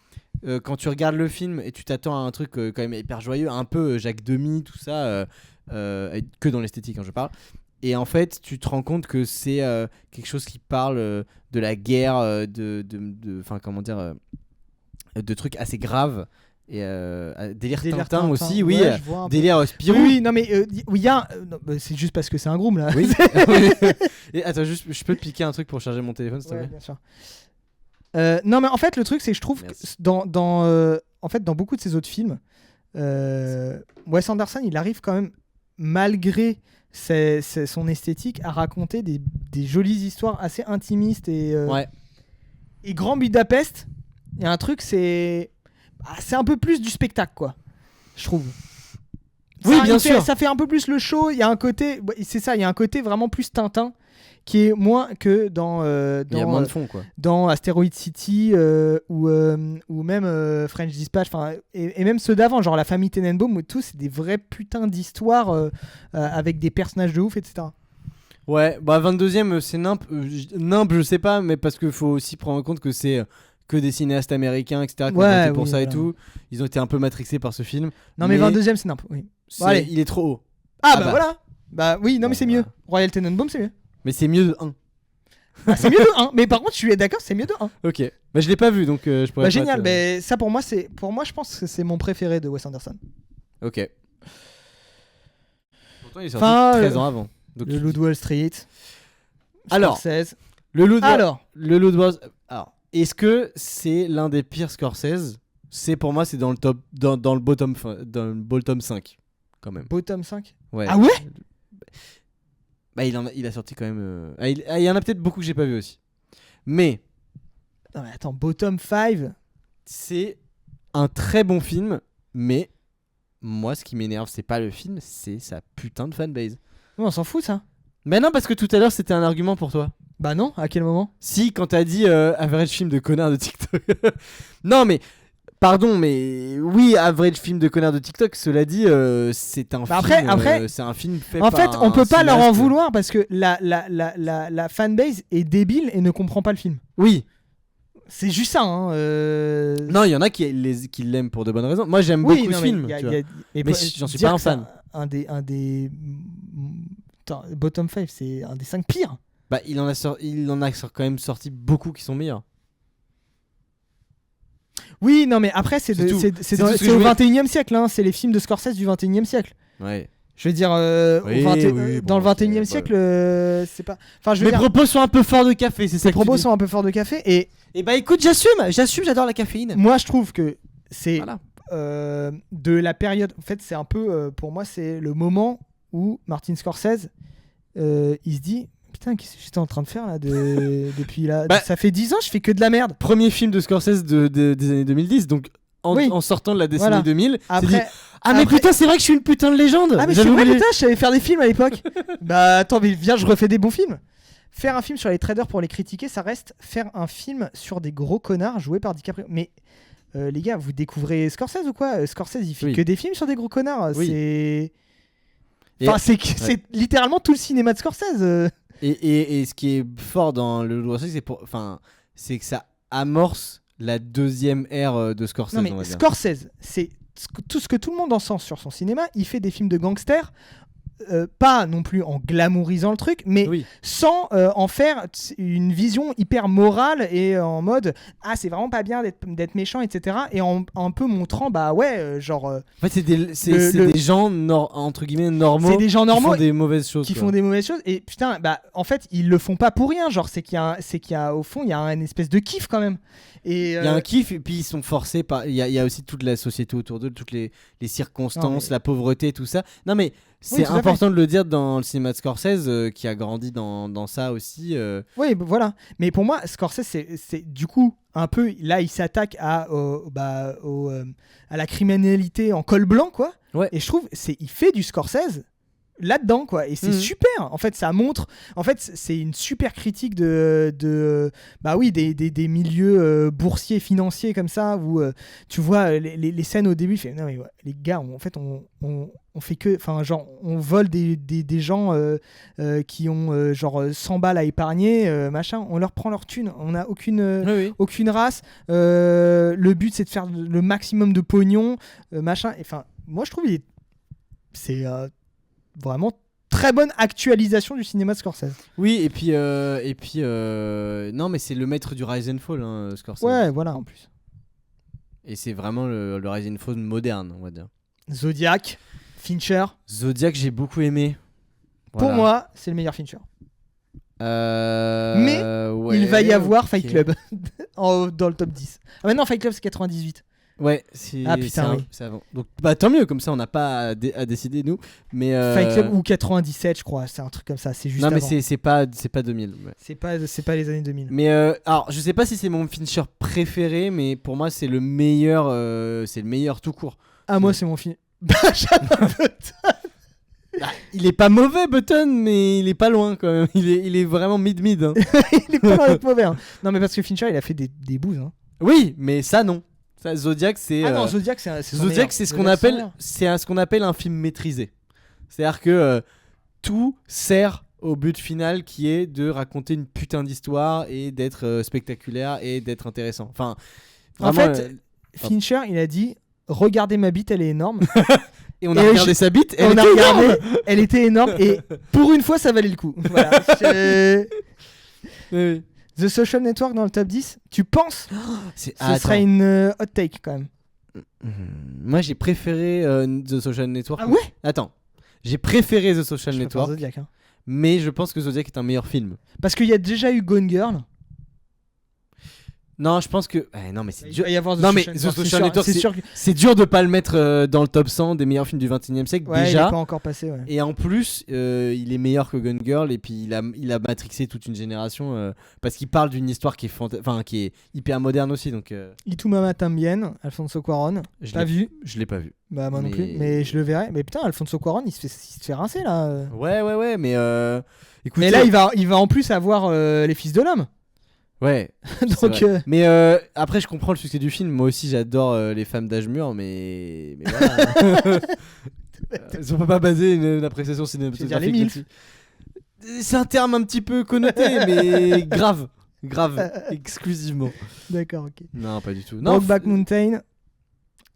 Speaker 2: quand tu regardes le film et tu t'attends à un truc quand même hyper joyeux, un peu Jacques Demy, tout ça, que dans l'esthétique, je parle. Et en fait, tu te rends compte que c'est quelque chose qui parle de la guerre, comment dire, de trucs assez graves. Et délire Tintin aussi, oui, délire Spirou.
Speaker 1: Oui, non mais il y a, c'est juste parce que c'est un groom là.
Speaker 2: Oui. Et attends, juste, je peux te piquer un truc pour charger mon téléphone, s'il te plaît?
Speaker 1: Bien sûr. Non mais en fait le truc c'est que je trouve que dans beaucoup de ses autres films, Wes Anderson il arrive quand même, malgré son esthétique, à raconter des jolies histoires assez intimistes et Grand Budapest, il y a un truc, c'est un peu plus du spectacle, quoi, je trouve.
Speaker 2: Oui, bien sûr.
Speaker 1: Ça fait un peu plus le show. Il y a un côté, c'est ça, il y a un côté vraiment plus Tintin qui est moins que dans
Speaker 2: il y a moins de fond, quoi.
Speaker 1: Dans Asteroid City ou même French Dispatch, et même ceux d'avant, genre La Famille Tenenbaum, où tout c'est des vrais putains d'histoires avec des personnages de ouf, etc.
Speaker 2: Ouais, bah 22e c'est nimp, je sais pas, mais parce qu'il faut aussi prendre en compte que c'est que des cinéastes américains, etc. qui ont voté pour ça, voilà. Et tout. Ils ont été un peu matrixés par ce film.
Speaker 1: Non mais 22e c'est nimp, oui.
Speaker 2: Allez. Il est trop haut.
Speaker 1: Ah bah voilà. Bah oui, non mais c'est mieux. Royal Tenenbaum c'est mieux.
Speaker 2: Mais c'est mieux de 1.
Speaker 1: C'est mieux de 1. Mais par contre, je suis d'accord, c'est mieux de 1.
Speaker 2: Ok. Bah je l'ai pas vu, donc je pourrais pas.
Speaker 1: Génial. Mais ça pour moi, je pense que c'est mon préféré de Wes Anderson.
Speaker 2: Ok. Pourtant, il est sorti 13 ans avant. Donc,
Speaker 1: le Loup de Wall Street.
Speaker 2: Alors,
Speaker 1: Scorsese.
Speaker 2: Le Loup de Wall Street. Alors, est-ce que c'est l'un des pires Scorsese? Pour moi, c'est dans le top, dans le bottom 5 quand même.
Speaker 1: Bottom 5.
Speaker 2: Ouais.
Speaker 1: Ah ouais?
Speaker 2: Bah il a sorti quand même. Il y en a peut-être beaucoup que j'ai pas vu aussi. Mais.
Speaker 1: Non mais attends, bottom 5.
Speaker 2: C'est un très bon film, mais moi ce qui m'énerve c'est pas le film, c'est sa putain de fanbase.
Speaker 1: On s'en fout ça.
Speaker 2: Mais non, parce que tout à l'heure c'était un argument pour toi.
Speaker 1: Bah non, à quel moment?
Speaker 2: Si, quand t'as dit average film de connard de TikTok. Non mais. Pardon, mais oui, average film de connard de TikTok. Cela dit, c'est un film. Après, c'est un film fait
Speaker 1: en
Speaker 2: par
Speaker 1: fait, on peut pas
Speaker 2: cinéaste.
Speaker 1: leur en vouloir parce que la fanbase est débile et ne comprend pas le film.
Speaker 2: Oui.
Speaker 1: C'est juste ça. Hein,
Speaker 2: Non, il y en a qui l'aiment pour de bonnes raisons. Moi, j'aime beaucoup ce film. Mais j'en suis pas un fan.
Speaker 1: Un des bottom 5, c'est un des 5 pires.
Speaker 2: Bah, il en a quand même sorti beaucoup qui sont meilleurs.
Speaker 1: Oui, non, mais après, c'est au 21e siècle, hein, c'est les films de Scorsese du 21e siècle.
Speaker 2: Ouais.
Speaker 1: Je veux dire, dans le 21e siècle, c'est pas.
Speaker 2: Mes propos sont un peu forts de café, c'est ça.
Speaker 1: Mes propos sont un peu forts de café,
Speaker 2: et bah écoute, j'assume, j'adore la caféine.
Speaker 1: Moi, je trouve que c'est de la période. En fait, c'est un peu, pour moi, c'est le moment où Martin Scorsese, il se dit. Putain, qu'est-ce que j'étais en train de faire là depuis là ça fait 10 ans, je fais que de la merde.
Speaker 2: Premier film de Scorsese des années 2010, donc en sortant de la décennie 2000. Mais putain, c'est vrai que je suis une putain de légende.
Speaker 1: Ah mais c'est vrai, putain, je savais faire des films à l'époque. Bah attends, mais viens, je refais des bons films. Faire un film sur les traders pour les critiquer, ça reste faire un film sur des gros connards joués par DiCaprio. Mais les gars, vous découvrez Scorsese ou quoi? Scorsese, il fait que des films sur des gros connards. C'est littéralement tout le cinéma de Scorsese.
Speaker 2: Et ce qui est fort dans le Loup de Wall Street, c'est que ça amorce la deuxième ère de Scorsese.
Speaker 1: Non mais
Speaker 2: on va dire.
Speaker 1: Scorsese, c'est tout ce que tout le monde encense sur son cinéma. Il fait des films de gangsters, pas non plus en glamourisant le truc, mais
Speaker 2: Oui.
Speaker 1: sans en faire une vision hyper morale et en mode c'est vraiment pas bien d'être méchant, etc. Et en un peu montrant
Speaker 2: En fait, c'est des gens entre guillemets normaux.
Speaker 1: C'est des gens normaux
Speaker 2: qui font des mauvaises choses.
Speaker 1: qui
Speaker 2: quoi.
Speaker 1: font des mauvaises choses, et putain, en fait ils le font pas pour rien, genre c'est qu'il y a au fond il y a une espèce de kiff quand même. Et
Speaker 2: il y a un kiff, et puis ils sont forcés par. Il y a aussi toute la société autour d'eux, toutes les circonstances, la pauvreté, tout ça. Non, mais c'est
Speaker 1: tout à
Speaker 2: important de le dire dans le cinéma de Scorsese, qui a grandi dans ça aussi.
Speaker 1: Oui, voilà. Mais pour moi, Scorsese, c'est du coup un peu. Là, il s'attaque à la criminalité en col blanc, quoi.
Speaker 2: Ouais.
Speaker 1: Et je trouve, il fait du Scorsese là-dedans, quoi. Et c'est super. En fait, ça montre. En fait, c'est une super critique des milieux boursiers, financiers comme ça, où tu vois les scènes au début. Il fait, non mais les gars, en fait, on fait que, enfin, genre, on vole des gens qui ont genre 100 balles à épargner, machin. On leur prend leur thune. On n'a aucune race. Le but, c'est de faire le maximum de pognon, machin. Enfin, moi, je trouve c'est vraiment très bonne actualisation du cinéma de Scorsese.
Speaker 2: Oui, et puis non, mais c'est le maître du Rise and Fall, hein, Scorsese.
Speaker 1: Ouais, voilà, en plus.
Speaker 2: Et c'est vraiment le Rise and Fall moderne, on va dire.
Speaker 1: Zodiac, Fincher.
Speaker 2: Zodiac, j'ai beaucoup aimé.
Speaker 1: Pour moi, c'est le meilleur Fincher. Mais
Speaker 2: ouais,
Speaker 1: il va y avoir
Speaker 2: ok.
Speaker 1: Fight Club dans le top 10. Ah mais non, Fight Club c'est 98.
Speaker 2: Ouais,
Speaker 1: putain, oui.
Speaker 2: c'est avant. Donc tant mieux, comme ça on n'a pas à décider nous. Mais
Speaker 1: Fight Club ou 97, je crois, c'est un truc comme ça, c'est juste
Speaker 2: non, mais
Speaker 1: avant.
Speaker 2: c'est pas 2000. Ouais.
Speaker 1: C'est pas les années 2000.
Speaker 2: Mais alors, je sais pas si c'est mon Fincher préféré, mais pour moi c'est le meilleur tout court.
Speaker 1: Moi c'est mon film. Benjamin Button.
Speaker 2: Il est pas mauvais, Button, mais il est pas loin quand même. Il est vraiment mid. Hein.
Speaker 1: Il est pas dans les mauvais. Hein. Non mais parce que Fincher il a fait des bouses. Hein.
Speaker 2: Oui, mais ça non. Ça, Zodiac c'est.
Speaker 1: Non, Zodiac c'est
Speaker 2: Zodiac c'est ce qu'on appelle un film maîtrisé. C'est-à-dire que tout sert au but final qui est de raconter une putain d'histoire et d'être spectaculaire et d'être intéressant. Enfin, vraiment,
Speaker 1: en fait, Fincher il a dit regardez ma bite, elle est énorme.
Speaker 2: Et on a regardé sa bite,
Speaker 1: elle était énorme et pour une fois ça valait le coup. Voilà.
Speaker 2: Oui.
Speaker 1: The Social Network dans le top 10, tu penses ce serait une hot take quand même.
Speaker 2: Moi j'ai préféré The Social Network.
Speaker 1: Ah ouais.
Speaker 2: Attends, j'ai préféré The Social
Speaker 1: Je préfère
Speaker 2: Network,
Speaker 1: Zodiac, hein.
Speaker 2: mais je pense que Zodiac est un meilleur film.
Speaker 1: Parce qu'il y a déjà eu Gone Girl.
Speaker 2: Non, je pense que. Non, mais c'est
Speaker 1: Il
Speaker 2: dur.
Speaker 1: va y avoir
Speaker 2: Non, mais The Social Network, c'est dur de pas le mettre dans le top 100 des meilleurs films du 21e siècle
Speaker 1: ouais,
Speaker 2: déjà.
Speaker 1: Il est pas encore passé, ouais.
Speaker 2: Et en plus, il est meilleur que Gone Girl, et puis il a matrixé toute une génération parce qu'il parle d'une histoire qui est hyper moderne aussi. Donc,
Speaker 1: Y tu Mama Tambien, Alfonso Cuarón. Pas vu.
Speaker 2: Je l'ai pas vu.
Speaker 1: Bah, moi non plus, mais je le verrai. Mais putain, Alfonso Cuarón, il se fait rincer là.
Speaker 2: Ouais, mais. Écoutez,
Speaker 1: mais là, il va en plus avoir Les Fils de l'Homme.
Speaker 2: Ouais.
Speaker 1: Donc,
Speaker 2: mais après, je comprends le succès du film. Moi aussi, j'adore les femmes d'âge mûr, mais voilà. On peut pas baser une appréciation cinématographique là-dessus. C'est un terme un petit peu connoté, mais grave, exclusivement.
Speaker 1: D'accord, ok.
Speaker 2: Non, pas du tout.
Speaker 1: Brokeback Mountain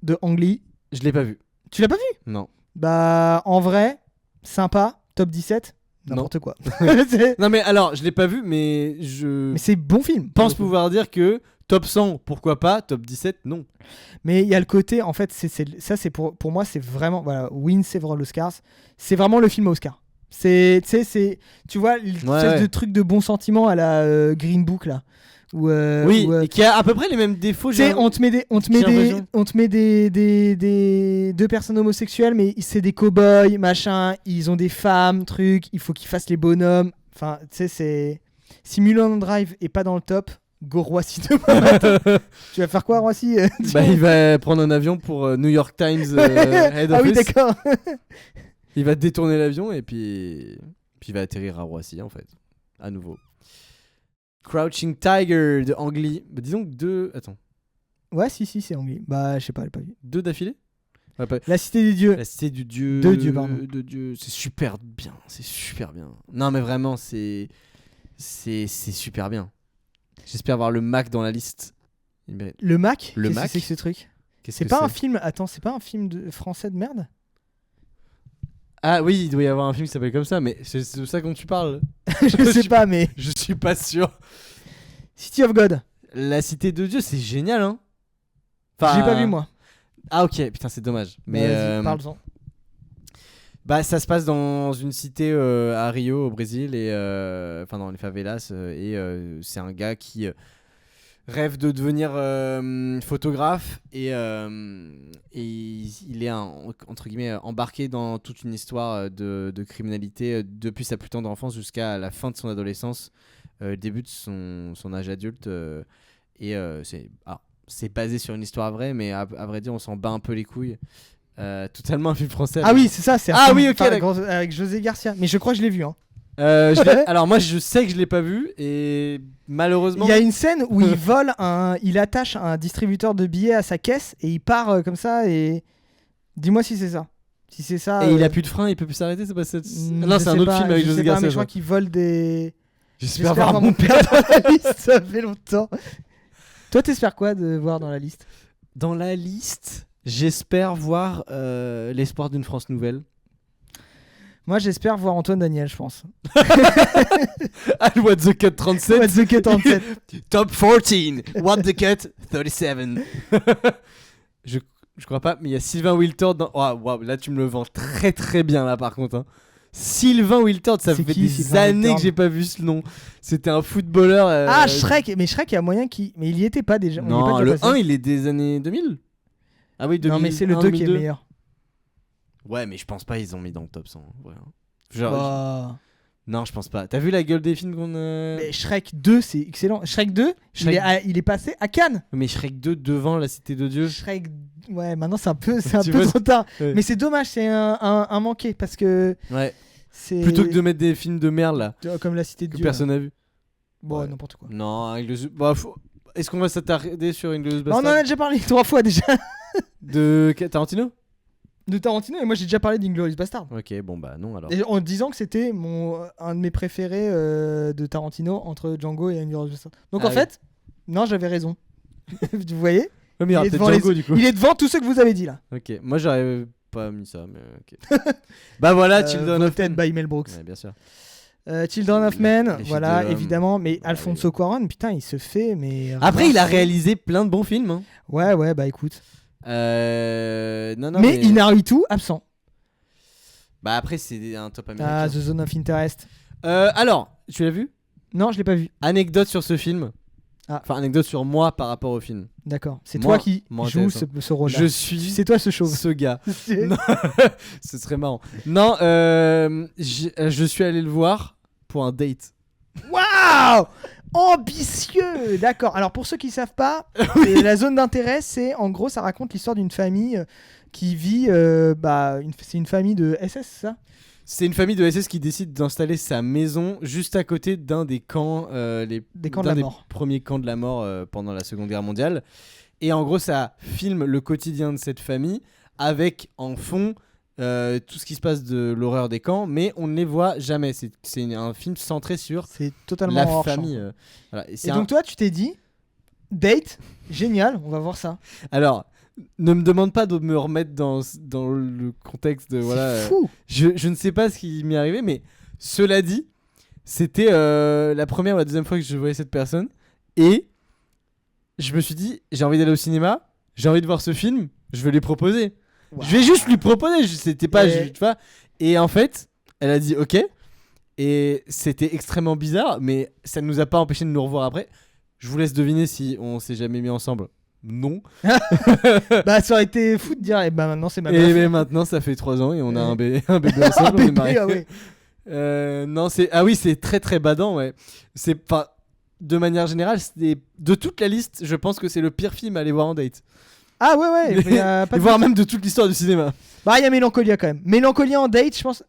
Speaker 1: de Ang Lee.
Speaker 2: Je l'ai pas vu.
Speaker 1: Tu l'as pas vu?
Speaker 2: Non.
Speaker 1: Bah, en vrai, sympa, top 17. N'importe quoi.
Speaker 2: Non, mais alors, je l'ai pas vu, mais
Speaker 1: Mais c'est bon film.
Speaker 2: pense pouvoir dire que top 100, pourquoi pas, top 17, non.
Speaker 1: Mais il y a le côté, en fait, ça c'est pour moi, c'est vraiment, voilà, win several Oscars. C'est vraiment le film Oscar. Tu vois, l'espèce de truc de bon sentiment à la Green Book là.
Speaker 2: Et qui a à peu près les mêmes défauts.
Speaker 1: Tu sais, on te met des deux personnes homosexuelles, mais c'est des cow-boys, machin, ils ont des femmes, truc, il faut qu'ils fassent les bonhommes. Enfin, tu sais, c'est. Si Mulholland Drive est pas dans le top, go Roissy demain matin. Tu vas faire quoi, Roissy?
Speaker 2: Il va prendre un avion pour New York Times Head Office.
Speaker 1: Ah oui, d'accord.
Speaker 2: Il va détourner l'avion et puis il va atterrir à Roissy en fait, à nouveau. Crouching Tiger de Ang Lee. Bah, disons que deux. Attends.
Speaker 1: Ouais, si, c'est anglais. Bah, je sais pas, elle pas vu.
Speaker 2: 2 d'affilée? Ouais,
Speaker 1: La Cité des Dieux.
Speaker 2: La Cité du Dieu.
Speaker 1: De Dieu, pardon.
Speaker 2: De Dieu. C'est super bien. Non, mais vraiment, c'est super bien. J'espère voir le Mac dans la liste.
Speaker 1: Le Mac.
Speaker 2: Le
Speaker 1: Qu'est-ce
Speaker 2: Mac.
Speaker 1: que c'est que ce truc?
Speaker 2: Qu'est-ce
Speaker 1: C'est
Speaker 2: que
Speaker 1: pas un film. Attends, c'est pas un film français de merde?
Speaker 2: Ah oui, il doit y avoir un film qui s'appelle comme ça, mais c'est de ça dont tu parles.
Speaker 1: Je sais pas, mais
Speaker 2: Je suis pas sûr.
Speaker 1: City of God.
Speaker 2: La Cité de Dieu, c'est génial, hein.
Speaker 1: J'ai pas vu moi.
Speaker 2: Ah ok, putain, c'est dommage. Mais
Speaker 1: Vas-y, parle-en.
Speaker 2: bah ça se passe dans une cité à Rio au Brésil et enfin dans les favelas et c'est un gars qui rêve de devenir photographe et il est entre guillemets embarqué dans toute une histoire de criminalité depuis sa plus tendre enfance jusqu'à la fin de son adolescence, le début de son âge adulte et c'est basé sur une histoire vraie, mais à vrai dire on s'en bat un peu les couilles. Totalement un film français.
Speaker 1: Ah oui, c'est ça, c'est un
Speaker 2: Ah
Speaker 1: film
Speaker 2: oui, ok,
Speaker 1: avec José Garcia. Mais je crois que je l'ai vu. Hein.
Speaker 2: Alors moi je sais que je l'ai pas vu et malheureusement.
Speaker 1: Il y a une scène où il attache un distributeur de billets à sa caisse et il part comme ça et dis-moi si c'est ça. Si c'est ça.
Speaker 2: Et il a plus de frein, il peut plus s'arrêter, c'est pas cette. Non, c'est un autre film avec José Garcia.
Speaker 1: Mais je crois qu'il vole des.
Speaker 2: J'espère voir mon
Speaker 1: père dans la liste, ça fait longtemps. Toi, t'espères quoi de voir dans la liste?
Speaker 2: Dans la liste, j'espère voir l'espoir d'une France nouvelle.
Speaker 1: Moi, j'espère voir Antoine Daniel, je pense.
Speaker 2: Ah, What the Cut 37.
Speaker 1: What the Cut 37.
Speaker 2: Top 14. What the Cut 37. Je crois pas, mais il y a Sylvain Wiltord dans. Oh, wow, là, tu me le vends très très bien, là, par contre. Hein. Sylvain Wiltord, ça fait des années que j'ai pas vu ce nom. C'était un footballeur.
Speaker 1: Ah, Shrek. Mais Shrek, il y a moyen qu'il. Mais il y était pas déjà.
Speaker 2: Non, le 1, il est des années 2000. Ah oui, 2000.
Speaker 1: Non, mais c'est le 2 qui est meilleur.
Speaker 2: Ouais, mais je pense pas ils ont mis dans le top 100. Ouais. Genre,
Speaker 1: Oh.
Speaker 2: Non, je pense pas. T'as vu la gueule des films qu'on
Speaker 1: Mais Shrek 2, c'est excellent. Shrek 2, il est passé à Cannes.
Speaker 2: Mais Shrek 2 devant La Cité de Dieu.
Speaker 1: Shrek, ouais, maintenant c'est un peu trop tard. Ouais. Mais c'est dommage, c'est un manqué parce que.
Speaker 2: Ouais. Plutôt que de mettre des films de merde là.
Speaker 1: Comme La Cité de
Speaker 2: Dieu.
Speaker 1: Que
Speaker 2: personne n'a vu.
Speaker 1: Bon, ouais. N'importe quoi.
Speaker 2: Non, est-ce qu'on va s'attarder sur Inglourious Basterds?
Speaker 1: On en a déjà parlé 3 fois déjà.
Speaker 2: De Tarantino?
Speaker 1: De Tarantino, et moi j'ai déjà parlé d'Inglourious Basterds.
Speaker 2: Ok, bon bah non alors.
Speaker 1: Et en disant que c'était un de mes préférés de Tarantino entre Django et Inglourious Basterds. Donc en fait, non, j'avais raison. Vous voyez?
Speaker 2: Ouais, mais il est devant Django, du coup.
Speaker 1: Il est devant tout ce que vous avez dit là.
Speaker 2: Ok, moi j'aurais pas mis ça, mais ok. Bah voilà, Children of Men.
Speaker 1: by Mel Brooks.
Speaker 2: Ouais, bien sûr.
Speaker 1: Children of Men, voilà, évidemment. Mais Alfonso Cuarón, putain, il se fait. Mais
Speaker 2: après, il a réalisé plein de bons films. Hein.
Speaker 1: Ouais, bah écoute.
Speaker 2: Non,
Speaker 1: mais Inarritu, absent.
Speaker 2: Bah après, c'est un top américain.
Speaker 1: Ah, The Zone of Interest.
Speaker 2: Alors, tu l'as vu?
Speaker 1: Non, je l'ai pas vu.
Speaker 2: Anecdote sur ce film.
Speaker 1: Ah.
Speaker 2: Enfin, anecdote sur moi par rapport au film.
Speaker 1: D'accord. C'est toi qui joues ce rôle-là.
Speaker 2: Je suis.
Speaker 1: C'est toi ce chauve.
Speaker 2: Ce gars. Non, ce serait marrant. Non, je suis allé le voir pour un date.
Speaker 1: Waouh! Ambitieux! D'accord. Alors pour ceux qui savent pas, la zone d'intérêt, c'est en gros, ça raconte l'histoire d'une famille qui vit. C'est une famille de SS, ça?
Speaker 2: C'est une famille de SS qui décide d'installer sa maison juste à côté d'un des camps, des premiers camps de la mort pendant la Seconde Guerre mondiale. Et en gros, ça filme le quotidien de cette famille avec en fond tout ce qui se passe de l'horreur des camps, mais on ne les voit jamais. C'est un film centré sur la famille. Voilà. Et
Speaker 1: donc toi, tu t'es dit, date, génial, on va voir ça.
Speaker 2: Alors, ne me demande pas de me remettre dans le contexte de voilà.
Speaker 1: Fou.
Speaker 2: Je ne sais pas ce qui m'est arrivé, mais cela dit, c'était la première ou la deuxième fois que je voyais cette personne, et je me suis dit, j'ai envie d'aller au cinéma, j'ai envie de voir ce film, je vais lui proposer. Wow. Je vais juste lui proposer, c'était pas, tu vois. Et en fait, elle a dit OK, et c'était extrêmement bizarre, mais ça ne nous a pas empêché de nous revoir après. Je vous laisse deviner si on s'est jamais mis ensemble. Non.
Speaker 1: Bah ça aurait été fou de dire et bah maintenant c'est ma meuf.
Speaker 2: Et mais maintenant ça fait 3 ans et on a un bébé ensemble.
Speaker 1: Un bébé, ah ouais.
Speaker 2: Non, c'est très très badant, ouais. C'est pas de manière générale, de toute la liste, je pense que c'est le pire film à aller voir en date.
Speaker 1: Ah ouais,
Speaker 2: voire même de toute l'histoire du cinéma.
Speaker 1: Bah il y a Mélancolia quand même. Mélancolia en date, je pense.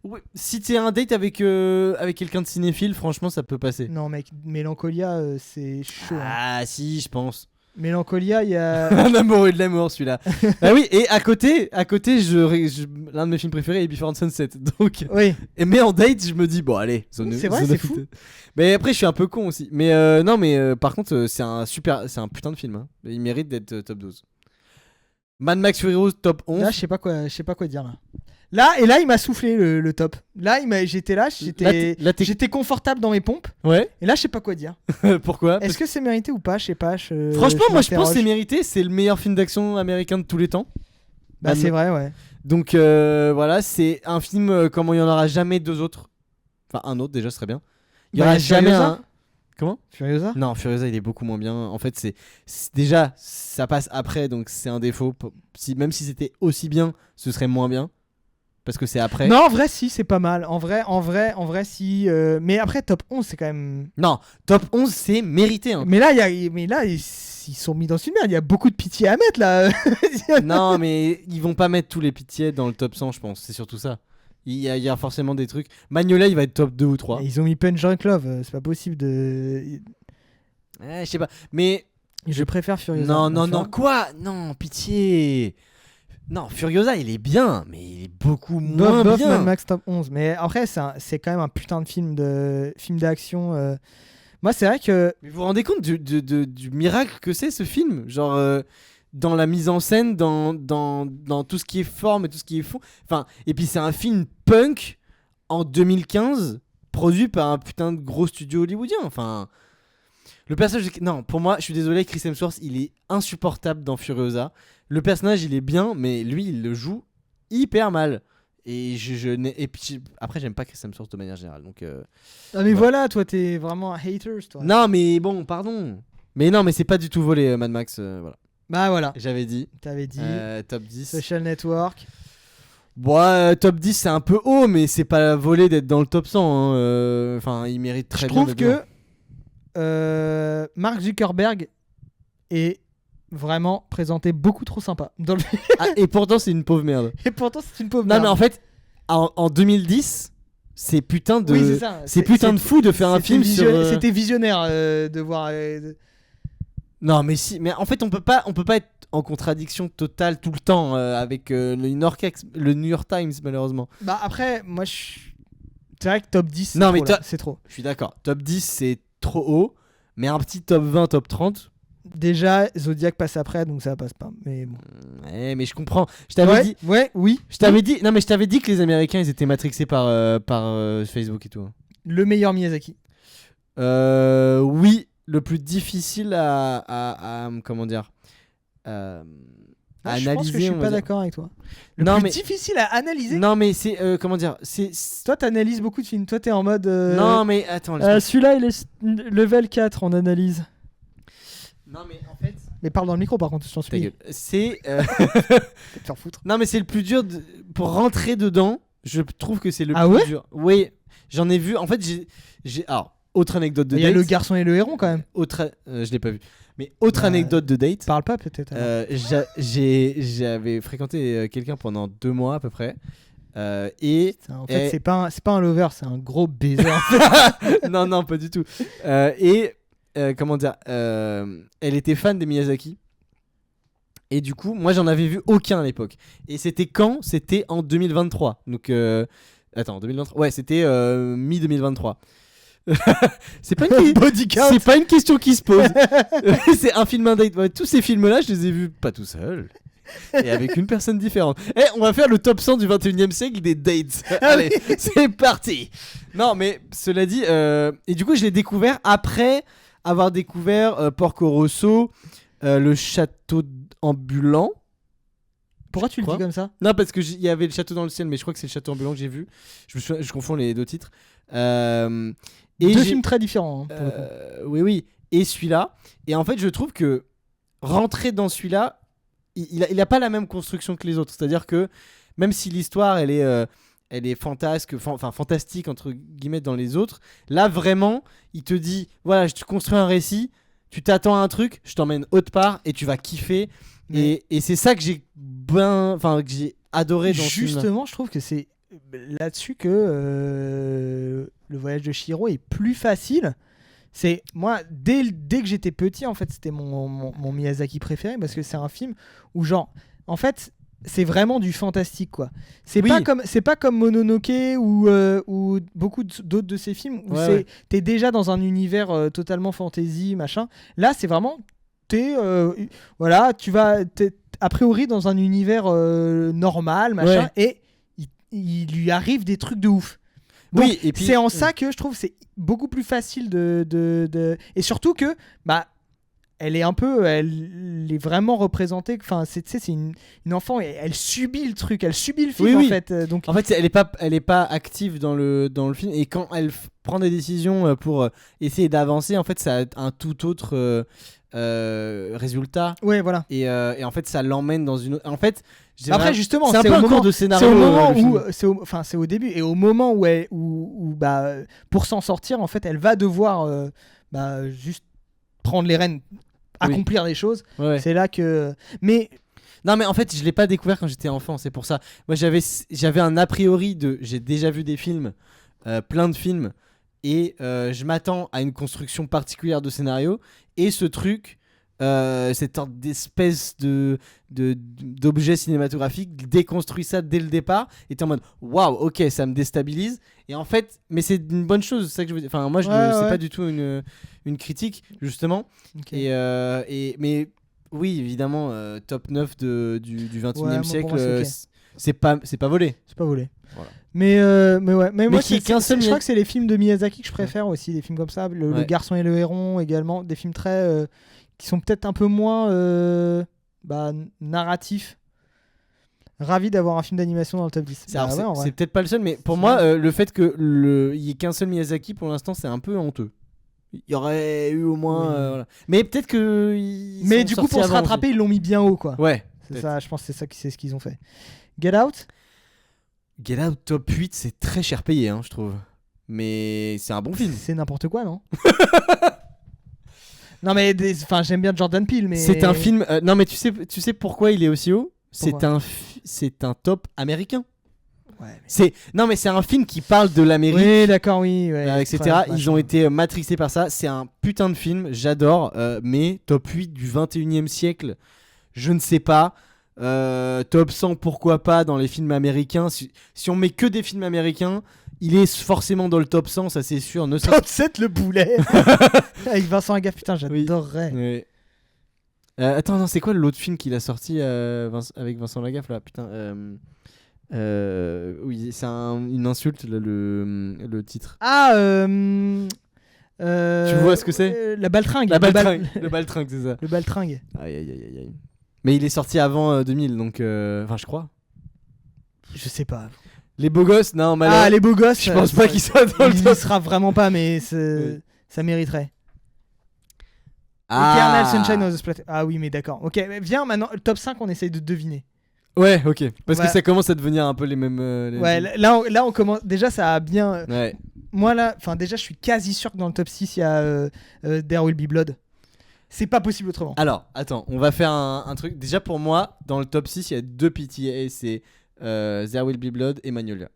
Speaker 2: Ouais, si t'es un date avec quelqu'un de cinéphile, franchement ça peut passer.
Speaker 1: Non mec, Mélancolia c'est chaud.
Speaker 2: Ah
Speaker 1: hein.
Speaker 2: si, je pense.
Speaker 1: Mélancolia, il y a.
Speaker 2: Un amoureux de l'amour, celui-là. Ah oui, et à côté, l'un de mes films préférés est Before Sunset. Donc,
Speaker 1: Oui.
Speaker 2: mais en date, je me dis, bon, allez,
Speaker 1: C'est vrai,
Speaker 2: Zone
Speaker 1: c'est
Speaker 2: of
Speaker 1: fou.
Speaker 2: It. Mais après, je suis un peu con aussi. Mais non, mais par contre, c'est un putain de film. Hein. Il mérite d'être top 12. Mad Max Fury Road, top 11.
Speaker 1: Là, je sais pas quoi dire là. Là, il m'a soufflé le top. Là, j'étais là, j'étais confortable dans mes pompes.
Speaker 2: Ouais.
Speaker 1: Et là, je sais pas quoi dire.
Speaker 2: Pourquoi?
Speaker 1: Est-ce que c'est mérité ou pas? Je sais pas.
Speaker 2: Franchement, moi, je pense que c'est mérité. C'est le meilleur film d'action américain de tous les temps.
Speaker 1: Bah, c'est vrai, ouais.
Speaker 2: Donc voilà, c'est un film comme il y en aura jamais deux autres. Enfin, un autre déjà serait bien. Il y aura jamais un. Comment?
Speaker 1: Furiosa?
Speaker 2: Non, Furiosa il est beaucoup moins bien. En fait, déjà ça passe après, donc c'est un défaut. Même si c'était aussi bien, ce serait moins bien parce que c'est après.
Speaker 1: Non, en vrai, si, c'est pas mal. En vrai, si. Mais après, top 11, c'est quand même.
Speaker 2: Non, top 11, c'est mérité. Hein.
Speaker 1: Mais là, ils sont mis dans une merde. Il y a beaucoup de pitié à mettre là.
Speaker 2: Non, mais ils vont pas mettre tous les pitiés dans le top 100, je pense. C'est surtout ça. Il y a forcément des trucs. Magnolia, il va être top 2 ou 3.
Speaker 1: Et ils ont mis Punch Drunk Love. C'est pas possible de.
Speaker 2: Je sais pas. Mais.
Speaker 1: Je préfère Furiosa.
Speaker 2: Non, quoi? Non, pitié. Non, Furiosa, il est bien, mais il est beaucoup moins
Speaker 1: Bof,
Speaker 2: bien.
Speaker 1: Mad Max top 11. Mais après, c'est quand même un putain de film d'action. Moi, c'est vrai que.
Speaker 2: Mais vous vous rendez compte du miracle que c'est ce film? Genre, dans la mise en scène, dans tout ce qui est forme et tout ce qui est fond. Enfin, et puis c'est un film punk en 2015, produit par un putain de gros studio hollywoodien. Enfin. Le personnage. Non, pour moi, je suis désolé, Chris Hemsworth, il est insupportable dans Furiosa. Le personnage, il est bien, mais lui, il le joue hyper mal. Et et puis après, j'aime pas Chris Hemsworth de manière générale. Donc,
Speaker 1: Ah, mais voilà, toi, t'es vraiment un hater, toi.
Speaker 2: non, mais bon, pardon. Mais non, mais c'est pas du tout volé, Mad Max. Voilà.
Speaker 1: Bah voilà.
Speaker 2: J'avais dit.
Speaker 1: T'avais dit.
Speaker 2: Top 10.
Speaker 1: Social Network.
Speaker 2: Bon, top 10, c'est un peu haut, mais c'est pas volé d'être dans le top 100. Hein. Enfin, il mérite très
Speaker 1: Je
Speaker 2: bien.
Speaker 1: trouve que Mark Zuckerberg est vraiment présenté beaucoup trop sympa dans le film.
Speaker 2: Ah, et pourtant, c'est une pauvre merde.
Speaker 1: Et pourtant, c'est une pauvre
Speaker 2: Non,
Speaker 1: merde.
Speaker 2: mais en fait, en 2010, c'est putain de.
Speaker 1: Oui, c'est ça.
Speaker 2: C'est putain de fou de faire un film sur.
Speaker 1: C'était visionnaire de voir.
Speaker 2: Non, mais si. Mais en fait, on peut pas être en contradiction totale tout le temps avec le New York Times, malheureusement.
Speaker 1: Bah après, moi, c'est vrai que top 10,
Speaker 2: Non, mais
Speaker 1: c'est trop.
Speaker 2: Je suis d'accord. Top 10, c'est trop haut. Mais un petit top 20, top 30.
Speaker 1: Déjà, Zodiac passe après, donc ça passe pas. Mais bon.
Speaker 2: Ouais, mais je comprends. Je t'avais dit.
Speaker 1: Ouais, oui.
Speaker 2: Je t'avais dit. Non, mais je t'avais dit que les Américains, ils étaient matrixés par Facebook et tout. Hein.
Speaker 1: Le meilleur Miyazaki.
Speaker 2: Oui, le plus difficile à comment dire. À analyser.
Speaker 1: Je pense que je suis pas d'accord avec toi. Le plus difficile à analyser.
Speaker 2: Non, mais c'est comment dire.
Speaker 1: Toi, t'analyses beaucoup de films. Toi, t'es en mode.
Speaker 2: Non, mais attends.
Speaker 1: Celui-là, il est level 4 en analyse.
Speaker 2: Non, mais en fait.
Speaker 1: Mais parle dans le micro, par contre, je t'en supplie.
Speaker 2: C'est.
Speaker 1: Te faire foutre.
Speaker 2: Non, mais c'est le plus dur pour rentrer dedans. Je trouve que c'est le plus
Speaker 1: ouais
Speaker 2: dur. Oui, j'en ai vu. En fait, alors, autre anecdote de date.
Speaker 1: Il y a le garçon et le héron quand même.
Speaker 2: Je l'ai pas vu. Mais autre anecdote de date.
Speaker 1: Parle pas peut-être.
Speaker 2: J'avais fréquenté quelqu'un pendant 2 mois à peu près.
Speaker 1: En fait, c'est pas un lover, c'est un gros baiser.
Speaker 2: non, pas du tout. Comment dire, elle était fan des Miyazaki. Et du coup, moi, j'en avais vu aucun à l'époque. Et c'était quand? C'était en 2023. Donc, attends, 2023. Ouais, c'était mi-2023. C'est pas une question qui se pose. C'est un film, un date. Ouais, tous ces films-là, je les ai vus pas tout seul. Et avec une personne différente. On va faire le top 100 du 21e siècle des dates. Allez, c'est parti. Non, mais cela dit, et du coup, je l'ai découvert après avoir découvert Porco Rosso, le château ambulant.
Speaker 1: Pourquoi tu le dis comme ça?
Speaker 2: Non, parce que il y avait le château dans le ciel, mais je crois que c'est le château ambulant que j'ai vu. Je confonds les deux titres.
Speaker 1: Deux films très différents. Hein,
Speaker 2: oui. Et celui-là. Et en fait, je trouve que rentrer dans celui-là, il a pas la même construction que les autres. C'est-à-dire que même si l'histoire, elle est fantastique entre guillemets dans les autres, là vraiment, il te dit voilà, tu construis un récit, tu t'attends à un truc, je t'emmène autre part et tu vas kiffer. Et c'est ça que j'ai adoré dans ce film.
Speaker 1: Justement, je trouve que c'est là-dessus que le voyage de Chihiro est plus facile C'est moi dès que j'étais petit en fait c'était mon Miyazaki préféré parce que c'est un film où genre en fait c'est vraiment du fantastique quoi. C'est pas comme Mononoke ou beaucoup d'autres de ces films où t'es déjà dans un univers totalement fantasy machin. Là c'est vraiment t'es a priori dans un univers normal machin et il lui arrive des trucs de ouf. Donc,
Speaker 2: oui, et puis
Speaker 1: c'est en ça que je trouve c'est beaucoup plus facile et surtout que elle est vraiment représentée. Enfin, c'est une enfant et elle subit le truc, elle subit le film en fait. Donc
Speaker 2: en fait, elle est pas active dans le film et quand elle prend des décisions pour essayer d'avancer, en fait, ça a un tout autre résultat.
Speaker 1: Ouais, voilà.
Speaker 2: Et en fait, ça l'emmène dans une autre. En fait,
Speaker 1: après justement,
Speaker 2: c'est un peu un cours de scénario.
Speaker 1: C'est au moment où c'est au début et au moment où pour s'en sortir, en fait, elle va devoir juste prendre les rênes. Accomplir des choses, c'est là que
Speaker 2: non mais en fait je l'ai pas découvert quand j'étais enfant, c'est pour ça. Moi j'avais un a priori j'ai déjà vu des films, plein de films et je m'attends à une construction particulière de scénario et ce truc cette sorte d'espèce d'objet cinématographique déconstruit ça dès le départ et t'es en mode waouh, ok, ça me déstabilise et en fait mais c'est une bonne chose, c'est ça que je veux dire. Enfin moi c'est pas du tout une critique justement. Mais oui évidemment top 9 du 21e siècle, c'est pas volé.
Speaker 1: C'est pas volé.
Speaker 2: Voilà.
Speaker 1: Mais moi
Speaker 2: je
Speaker 1: crois que c'est les films de Miyazaki que je préfère aussi, des films comme ça, le Garçon et le Héron également, des films très qui sont peut-être un peu moins narratifs. Ravi d'avoir un film d'animation dans le top 10.
Speaker 2: C'est peut-être pas le seul, mais pour moi le fait qu'il y ait qu'un seul Miyazaki pour l'instant c'est un peu honteux. Il y aurait eu au moins voilà. Mais peut-être que
Speaker 1: mais du coup pour se rattraper ils l'ont mis bien haut quoi.
Speaker 2: Ouais,
Speaker 1: c'est ça, je pense que c'est ce qu'ils ont fait. Get Out
Speaker 2: top 8, c'est très cher payé je trouve. Mais c'est un bon film.
Speaker 1: C'est n'importe quoi, non? Non mais j'aime bien Jordan Peele mais
Speaker 2: c'est un film non mais tu sais pourquoi il est aussi haut? C'est un top américain. Ouais, mais c'est un film qui parle de l'Amérique.
Speaker 1: Oui, d'accord, oui,
Speaker 2: etc. Ils ont été matrixés par ça. C'est un putain de film, j'adore. Mais top 8 du 21e siècle, je ne sais pas. Top 100, pourquoi pas dans les films américains. Si on met que des films américains, il est forcément dans le top 100, ça c'est sûr.
Speaker 1: Top 7, le boulet avec Vincent Lagaffe, putain, j'adorerais.
Speaker 2: Oui. Attends, non, c'est quoi l'autre film qu'il a sorti avec Vincent Lagaffe là? Putain. Oui, c'est une insulte le titre. Tu vois ce que c'est?
Speaker 1: La baltringue.
Speaker 2: Le baltringue, c'est ça.
Speaker 1: Le baltringue.
Speaker 2: Aïe. Mais il est sorti avant 2000, donc je crois.
Speaker 1: Je sais pas.
Speaker 2: Les beaux gosses, non, malheureusement.
Speaker 1: Les beaux gosses.
Speaker 2: Je pense pas qu'il soit dans le top.
Speaker 1: Il sera vraiment pas, mais ça mériterait. Eternal Sunshine of the Spotless. Ah oui, mais d'accord. Ok, viens maintenant, le top 5, on essaye de deviner.
Speaker 2: Ouais, ok. Parce que ça commence à devenir un peu les mêmes.
Speaker 1: Là, on commence. Déjà, ça a bien.
Speaker 2: Ouais.
Speaker 1: Moi, là, déjà, je suis quasi sûr que dans le top 6, il y a There Will Be Blood. C'est pas possible autrement.
Speaker 2: Alors, attends, on va faire un truc. Déjà, pour moi, dans le top 6, il y a 2 PTA. C'est There Will Be Blood et Magnolia.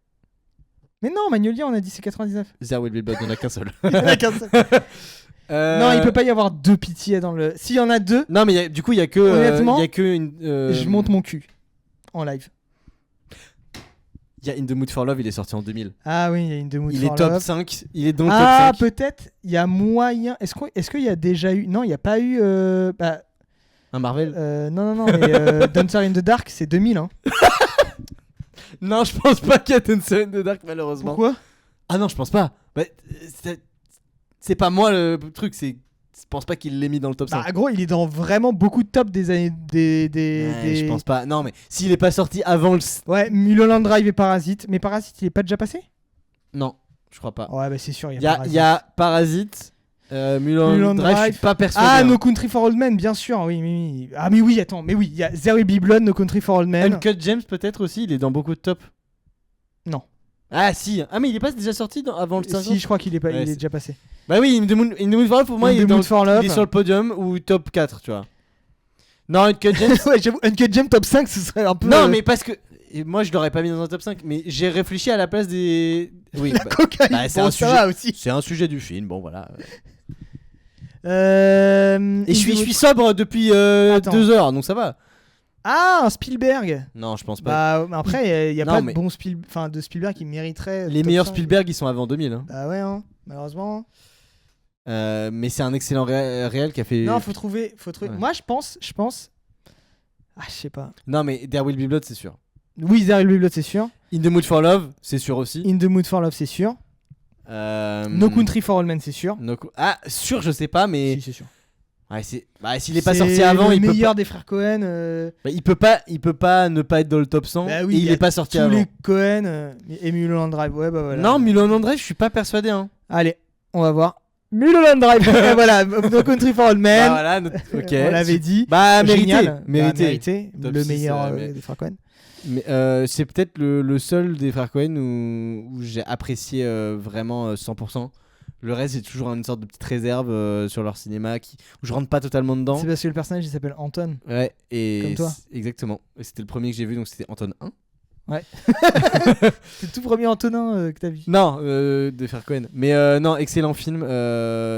Speaker 1: Mais non, Magnolia, on a dit c'est 99.
Speaker 2: There Will Be Blood, il n'y en a qu'un seul.
Speaker 1: Il y en a qu'un seul. Non, il peut pas y avoir 2 PTA dans le. S'il y en a 2.
Speaker 2: Non, mais du coup, il y a que.
Speaker 1: Honnêtement,
Speaker 2: y a que une.
Speaker 1: Je monte mon cul en live.
Speaker 2: Il y a In the Mood for Love, il est sorti en 2000.
Speaker 1: Ah oui, il y a In the Mood for Love.
Speaker 2: Il est top 5. Il est donc top 5.
Speaker 1: Ah, peut-être, il y a moyen. Est-ce qu'il y a déjà eu. Non, il n'y a pas eu.
Speaker 2: Un Marvel
Speaker 1: Non, mais Dancer in the Dark, c'est 2000. Hein.
Speaker 2: Non, je pense pas qu'il y a Dancer in the Dark, malheureusement.
Speaker 1: Pourquoi?
Speaker 2: Ah non, je pense pas. Bah, c'est pas moi le truc, c'est. Je pense pas qu'il l'ait mis dans le top 5.
Speaker 1: Bah, gros, il est dans vraiment beaucoup de top des années.
Speaker 2: Je pense pas. Non, mais s'il est pas sorti avant le.
Speaker 1: Ouais, Mulholland Drive et Parasite. Mais Parasite, il est pas déjà passé?
Speaker 2: Non, je crois pas.
Speaker 1: Ouais, bah c'est sûr,
Speaker 2: il y a Parasite. Mulholland Drive, je suis pas persuadé.
Speaker 1: Ah, No Country for Old Men, bien sûr, oui. Ah, mais oui, attends, mais oui, il y a There Will Be Blood, No Country for Old Men.
Speaker 2: Uncut James, peut-être aussi, il est dans beaucoup de top.
Speaker 1: Non.
Speaker 2: Ah, si. Ah, mais il est pas déjà sorti avant le 5.
Speaker 1: Si, je crois qu'il est, il est déjà passé.
Speaker 2: Bah oui, In the Mood for Love, pour moi, il est sur le podium ou top 4, tu vois. Non, Uncut James.
Speaker 1: Ouais, j'avoue, Uncut James top 5, ce serait un peu.
Speaker 2: Non, mais parce que. Et moi, je l'aurais pas mis dans un top 5, mais j'ai réfléchi à la place des. Oui,
Speaker 1: la cocaïne,
Speaker 2: c'est un sujet aussi. C'est un sujet du film, bon voilà. Et je suis sobre depuis 2 heures, donc ça va.
Speaker 1: Ah, un Spielberg.
Speaker 2: Non, je pense pas.
Speaker 1: Bah après, il y a
Speaker 2: Non,
Speaker 1: pas
Speaker 2: mais-
Speaker 1: de Spielberg qui mériterait.
Speaker 2: Les
Speaker 1: top
Speaker 2: meilleurs
Speaker 1: 5.
Speaker 2: Spielberg, ils sont avant 2000. Hein.
Speaker 1: Bah ouais, hein, malheureusement.
Speaker 2: Mais c'est un excellent réel qui a fait.
Speaker 1: Non, faut trouver.
Speaker 2: Ouais.
Speaker 1: Moi, je pense. Ah, je sais pas.
Speaker 2: Non, mais There Will Be Blood, c'est sûr.
Speaker 1: Oui, There Will Be Blood, c'est sûr.
Speaker 2: In the Mood for Love, c'est sûr aussi.
Speaker 1: In the Mood for Love, c'est sûr. No Country for All Men, c'est sûr.
Speaker 2: Ah, sûr, je sais pas, mais.
Speaker 1: Si, c'est sûr.
Speaker 2: Ouais, s'il est pas sorti avant,
Speaker 1: le
Speaker 2: il peut
Speaker 1: meilleur
Speaker 2: pas.
Speaker 1: des frères Cohen.
Speaker 2: Bah, il peut pas ne pas être dans le top 100.
Speaker 1: Bah oui,
Speaker 2: et
Speaker 1: il
Speaker 2: il
Speaker 1: y a
Speaker 2: est pas sorti
Speaker 1: tous
Speaker 2: avant.
Speaker 1: les Cohen et Mulholland Drive. Ouais, bah voilà.
Speaker 2: Non, Mulholland Drive, je suis pas persuadé. Hein.
Speaker 1: Allez, on va voir. Mulholland Drive. Voilà, No Country for All Men.
Speaker 2: Bah, voilà, ok.
Speaker 1: On l'avait dit.
Speaker 2: Bah,
Speaker 1: Génial.
Speaker 2: mérité. Top
Speaker 1: Le
Speaker 2: 6,
Speaker 1: meilleur
Speaker 2: mais-
Speaker 1: des frères Cohen.
Speaker 2: Mais c'est peut-être le seul des frères Cohen où j'ai apprécié vraiment 100%. Le reste, j'ai toujours une sorte de petite réserve sur leur cinéma où je rentre pas totalement dedans.
Speaker 1: C'est parce que le personnage il s'appelle Anton.
Speaker 2: Ouais, et
Speaker 1: Comme toi.
Speaker 2: Exactement. Et c'était le premier que j'ai vu, donc c'était Anton 1.
Speaker 1: C'est le tout premier Antonin que t'as vu.
Speaker 2: Non, des frères Cohen. Mais non, excellent film.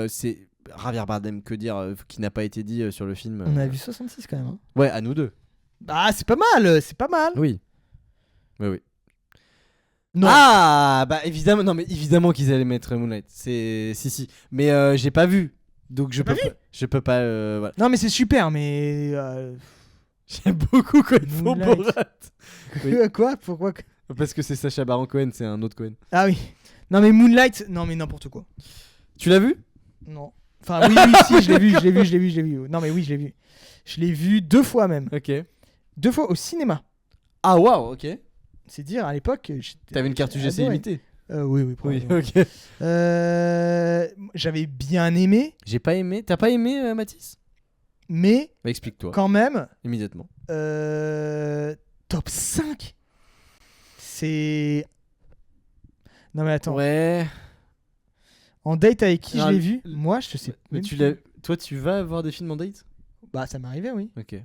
Speaker 2: C'est Javier Bardem, que dire, qui n'a pas été dit sur le film.
Speaker 1: On a vu 66 quand même. Hein.
Speaker 2: Ouais, à nous deux.
Speaker 1: Ah, c'est pas mal, c'est pas mal.
Speaker 2: Oui. Oui.
Speaker 1: Non.
Speaker 2: Ah, bah évidemment, non mais évidemment qu'ils allaient mettre Moonlight. Si. Mais j'ai pas vu. Donc je peux pas voilà.
Speaker 1: Non, mais c'est super, mais.
Speaker 2: J'aime beaucoup quand ils font
Speaker 1: Moonlight.
Speaker 2: Borat. Oui.
Speaker 1: Quoi Pourquoi
Speaker 2: Parce que c'est Sacha Baron Cohen, c'est un autre Cohen.
Speaker 1: Ah oui. Non, mais Moonlight, non, mais n'importe quoi.
Speaker 2: Tu l'as vu?
Speaker 1: Non. Enfin, oui, si, je l'ai vu. Non, mais oui, je l'ai vu. Je l'ai vu 2 fois même.
Speaker 2: Ok.
Speaker 1: 2 fois au cinéma.
Speaker 2: Ah waouh, ok.
Speaker 1: C'est dire, à l'époque.
Speaker 2: T'avais une carte UGC
Speaker 1: adoré.
Speaker 2: limitée?
Speaker 1: Oui,
Speaker 2: Oui,
Speaker 1: probablement.
Speaker 2: ok.
Speaker 1: J'avais bien aimé,
Speaker 2: J'ai pas aimé. T'as pas aimé Mathis?
Speaker 1: mais
Speaker 2: Bah explique-toi.
Speaker 1: quand même,
Speaker 2: Immédiatement.
Speaker 1: top 5. C'est. Non, mais attends.
Speaker 2: Ouais.
Speaker 1: En date avec qui
Speaker 2: Non,
Speaker 1: je l'ai vu Moi, je sais.
Speaker 2: Mais
Speaker 1: même
Speaker 2: tu
Speaker 1: plus.
Speaker 2: toi, tu vas voir des films en date?
Speaker 1: Bah, ça m'arrivait, oui.
Speaker 2: Ok.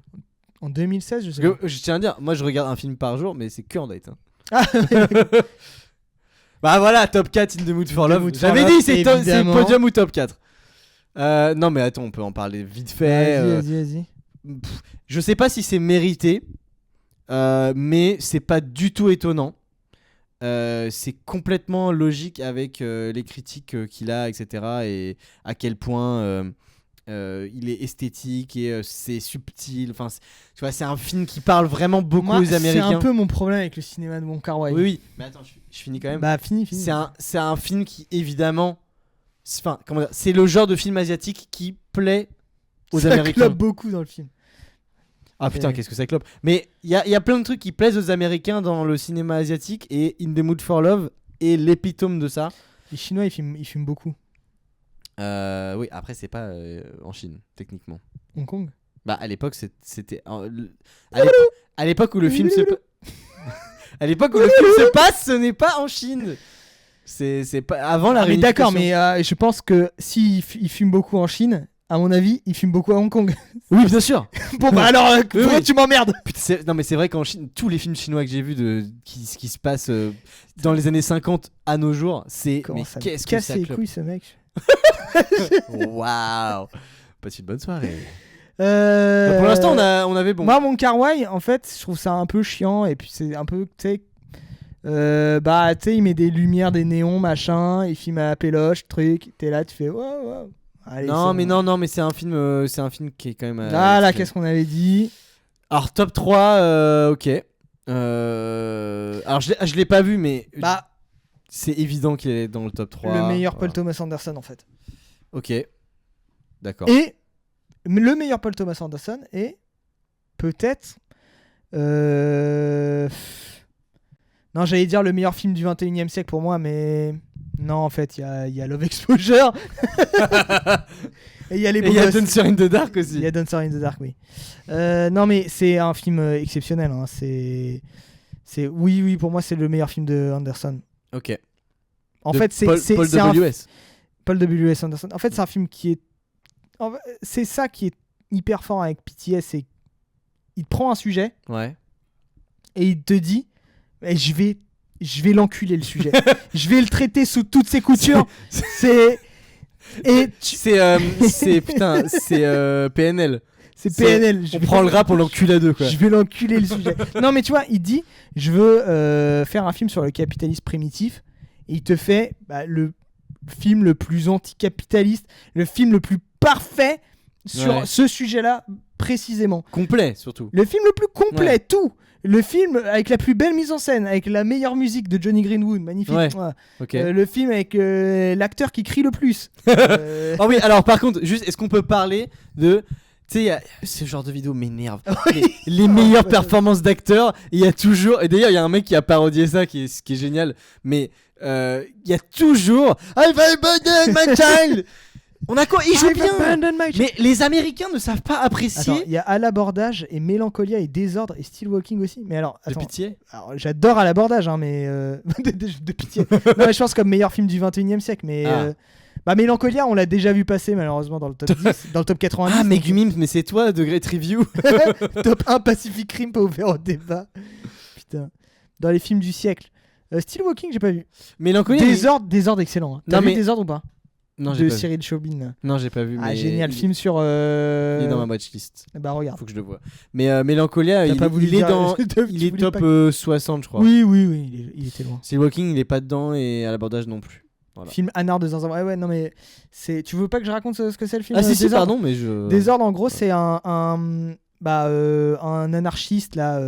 Speaker 1: En 2016, je sais
Speaker 2: Parce
Speaker 1: pas.
Speaker 2: que, je tiens à dire, moi je regarde un film par jour, mais c'est que en date. Hein.
Speaker 1: Ah,
Speaker 2: Bah voilà, top 4 In the Mood for
Speaker 1: In the
Speaker 2: Love.
Speaker 1: Mood for
Speaker 2: J'avais
Speaker 1: Love,
Speaker 2: dit, c'est
Speaker 1: évidemment.
Speaker 2: podium ou top 4. Non, mais attends, on peut en parler vite fait.
Speaker 1: Vas-y.
Speaker 2: Je sais pas si c'est mérité, mais c'est pas du tout étonnant. C'est complètement logique avec les critiques qu'il a, etc. Et à quel point il est esthétique et c'est subtil. Enfin, tu vois, c'est un film qui parle vraiment beaucoup
Speaker 1: Moi,
Speaker 2: aux
Speaker 1: c'est
Speaker 2: Américains.
Speaker 1: un peu mon problème avec le cinéma de Wong Kar-wai.
Speaker 2: Oui. Mais attends, je finis quand même.
Speaker 1: Bah, fini.
Speaker 2: C'est un film qui, évidemment, enfin, comment dire, c'est le genre de film asiatique qui plaît aux
Speaker 1: Ça
Speaker 2: Américains.
Speaker 1: clope beaucoup dans le film.
Speaker 2: Ah putain, qu'est-ce que ça clope. Mais il y a plein de trucs qui plaisent aux Américains dans le cinéma asiatique, et In the Mood for Love est l'épitome de ça.
Speaker 1: Les Chinois, ils fument beaucoup.
Speaker 2: Oui, après, c'est pas en Chine, techniquement.
Speaker 1: Hong Kong.
Speaker 2: Bah, à l'époque, c'était. À l'époque où le film se. À l'époque où le film se passe, ce n'est pas en Chine. C'est pas avant la
Speaker 1: Mais d'accord,
Speaker 2: réunification.
Speaker 1: mais je pense que s'ils fument beaucoup en Chine, à mon avis, ils fument beaucoup à Hong Kong.
Speaker 2: Oui, bien sûr.
Speaker 1: Bon, bah alors, pourquoi
Speaker 2: oui.
Speaker 1: tu m'emmerdes?
Speaker 2: Putain, non, mais c'est vrai qu'en Chine, tous les films chinois que j'ai vus qui se passent dans les années 50 à nos jours, c'est.
Speaker 1: Comment
Speaker 2: Mais
Speaker 1: ça me
Speaker 2: qu'est-ce que
Speaker 1: casse
Speaker 2: ça
Speaker 1: les
Speaker 2: clope.
Speaker 1: couilles, ce mec.
Speaker 2: Waouh. Passe une bonne soirée.
Speaker 1: Euh,
Speaker 2: Pour l'instant, on avait bon.
Speaker 1: Moi, mon Kar-wai, en fait, je trouve ça un peu chiant. Et puis, c'est un peu, tu sais. Bah, tu sais, il met des lumières, des néons, machin. Il filme à la péloche, truc. T'es là, tu fais. Wow. Allez,
Speaker 2: Non,
Speaker 1: c'est
Speaker 2: mais
Speaker 1: bon.
Speaker 2: non, mais c'est un film qui est quand même.
Speaker 1: Ah là, qu'est-ce qu'on avait dit?
Speaker 2: Alors, top 3, ok. Alors, je l'ai pas vu, mais
Speaker 1: Bah,
Speaker 2: c'est évident qu'il est dans le top 3.
Speaker 1: le meilleur Paul
Speaker 2: Voilà.
Speaker 1: Thomas Anderson, en fait.
Speaker 2: Ok. D'accord.
Speaker 1: Et le meilleur Paul Thomas Anderson est peut-être. Non, j'allais dire le meilleur film du 21e siècle pour moi, mais. Non, en fait, il y a Love Exposure. Et il y a les
Speaker 2: Et il y a
Speaker 1: beaux gosses.
Speaker 2: Dancer in the Dark aussi.
Speaker 1: Il y a Dancer in the Dark, oui. Non, mais c'est un film exceptionnel. Hein. Oui, pour moi, c'est le meilleur film de Anderson.
Speaker 2: Ok.
Speaker 1: En
Speaker 2: De
Speaker 1: fait, c'est
Speaker 2: Paul
Speaker 1: c'est un
Speaker 2: W.S.
Speaker 1: Paul W.S. Anderson. En fait, c'est un film qui est. C'est ça qui est hyper fort avec PTS. C'est il te prend un sujet
Speaker 2: Ouais.
Speaker 1: et il te dit eh, je vais l'enculer le sujet. Je vais le traiter sous toutes ses coutures. C'est Et
Speaker 2: C'est putain, c'est PNL.
Speaker 1: c'est PNL.
Speaker 2: On prend le rap, on l'encule à deux quoi.
Speaker 1: Je vais l'enculer le sujet. Non mais tu vois, il dit je veux faire un film sur le capitalisme primitif et il te fait le film le plus anticapitaliste, le film le plus parfait sur ce sujet-là précisément.
Speaker 2: Complet surtout.
Speaker 1: Le film le plus complet, tout. Le film avec la plus belle mise en scène, avec la meilleure musique de Johnny Greenwood, magnifique.
Speaker 2: Ouais. Okay.
Speaker 1: Le film avec l'acteur qui crie le plus.
Speaker 2: Ah oui, alors par contre, juste, est-ce qu'on peut parler de... Tu sais, ce genre de vidéo m'énerve. Les meilleures performances d'acteurs, il y a toujours... Et d'ailleurs, il y a un mec qui a parodié ça, qui est génial. Mais il y a toujours... I've abandoned my child. On a quoi? Il joue bien. Mais les Américains ne savent pas apprécier.
Speaker 1: Il y a À l'abordage et Mélancolia et Désordre et Still Walking aussi. Mais alors,
Speaker 2: de pitié.
Speaker 1: Alors, j'adore À l'abordage, hein, mais de pitié. Non, mais je pense comme meilleur film du 21e siècle. Mais Mélancolia, on l'a déjà vu passer malheureusement dans le top 10, dans le top 90.
Speaker 2: Ah, Megumim, mais c'est toi de Great Review.
Speaker 1: Top 1 Pacific Rim, pas ouvert au débat. Putain. Dans les films du siècle. Still Walking, j'ai pas vu.
Speaker 2: Mélancolia.
Speaker 1: Désordre excellent. Hein. T'as vu Désordre ou pas?
Speaker 2: Non,
Speaker 1: de Cyril Chauvin.
Speaker 2: Non, j'ai pas vu.
Speaker 1: Ah, génial, film sur.
Speaker 2: Il est dans ma watchlist.
Speaker 1: Bah, regarde.
Speaker 2: Faut que je le vois. Mais Mélancolia, il est top 60, je crois.
Speaker 1: Oui, il était loin.
Speaker 2: Still Walking, il est pas dedans et À l'abordage non plus. Voilà.
Speaker 1: Film Anard de Zinzin. Ouais, non, mais tu veux pas que je raconte ce que c'est le film?
Speaker 2: Ah, si,
Speaker 1: Désordre
Speaker 2: pardon, mais je.
Speaker 1: Désordre, en gros, c'est un anarchiste là,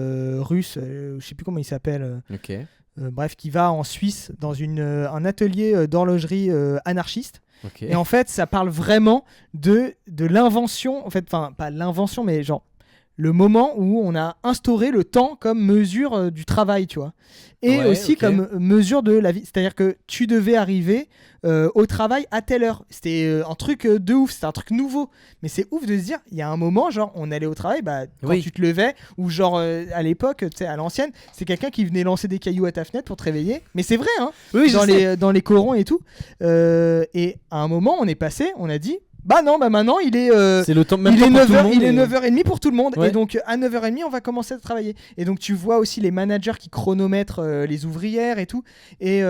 Speaker 1: russe, je sais plus comment il s'appelle.
Speaker 2: Ok.
Speaker 1: Bref, qui va en Suisse dans un atelier d'horlogerie anarchiste.
Speaker 2: Okay.
Speaker 1: Et en fait, ça parle vraiment de l'invention, en fait, enfin, pas l'invention, mais genre le moment où on a instauré le temps comme mesure du travail, tu vois. Et aussi comme mesure de la vie. C'est-à-dire que tu devais arriver au travail à telle heure. C'était un truc de ouf, c'était un truc nouveau. Mais c'est ouf de se dire, il y a un moment, genre, on allait au travail, quand tu te levais, ou genre, à l'époque, tu sais, à l'ancienne, c'est quelqu'un qui venait lancer des cailloux à ta fenêtre pour te réveiller. Mais c'est vrai, hein, dans les corons et tout. Et à un moment, on a dit, maintenant il est
Speaker 2: c'est le temps même
Speaker 1: il est
Speaker 2: 9h,
Speaker 1: il est 9h30 pour tout le monde,
Speaker 2: ouais.
Speaker 1: Et donc à 9h30 on va commencer à travailler. Et donc tu vois aussi les managers qui chronomètrent les ouvrières et tout, et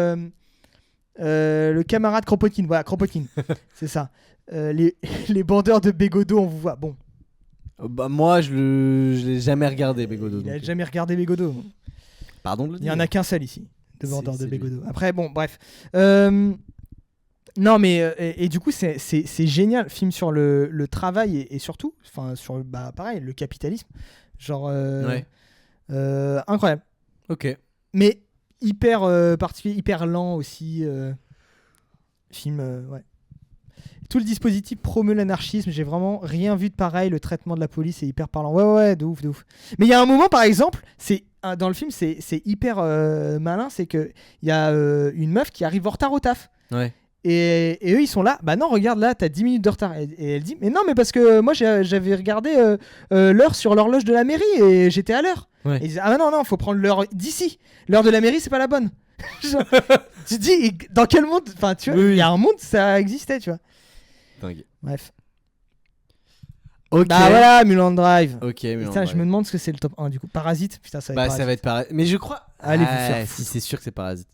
Speaker 1: le camarade Kropotkin, c'est ça. Les bandeurs de Bégodeau, on vous voit. Bon.
Speaker 2: Moi je l'ai jamais regardé Bégodeau.
Speaker 1: Il a jamais regardé Bégodeau.
Speaker 2: Pardon de le dire.
Speaker 1: Il y en a qu'un seul ici de bandeurs de Bégodeau. Après bon bref. Non mais et du coup c'est génial, film sur le travail et surtout sur pareil le capitalisme, genre incroyable.
Speaker 2: Ok.
Speaker 1: Mais hyper particulier, hyper lent aussi. Film ouais. Tout le dispositif promeut l'anarchisme, j'ai vraiment rien vu de pareil, le traitement de la police est hyper parlant. Ouais de ouf. Mais il y a un moment par exemple, dans le film c'est hyper malin, c'est que il y a une meuf qui arrive en retard au taf.
Speaker 2: Ouais.
Speaker 1: Et eux ils sont là, non regarde là t'as 10 minutes de retard, et elle dit mais non mais parce que moi j'avais regardé l'heure sur l'horloge de la mairie et j'étais à l'heure.
Speaker 2: Ouais.
Speaker 1: Et ils disent non faut prendre l'heure d'ici, l'heure de la mairie c'est pas la bonne. Genre, tu te dis dans quel monde, enfin tu vois, il y a un monde ça existait, tu vois.
Speaker 2: Dingue.
Speaker 1: Bref.
Speaker 2: Ok.
Speaker 1: Voilà, Mulholland Drive.
Speaker 2: Ok,
Speaker 1: putain, je me demande ce que c'est le top 1 du coup. Parasite, putain ça va être Parasite.
Speaker 2: Ça va être Parasite. Mais je crois.
Speaker 1: Allez vous faire foutre.
Speaker 2: Si c'est sûr que c'est Parasite.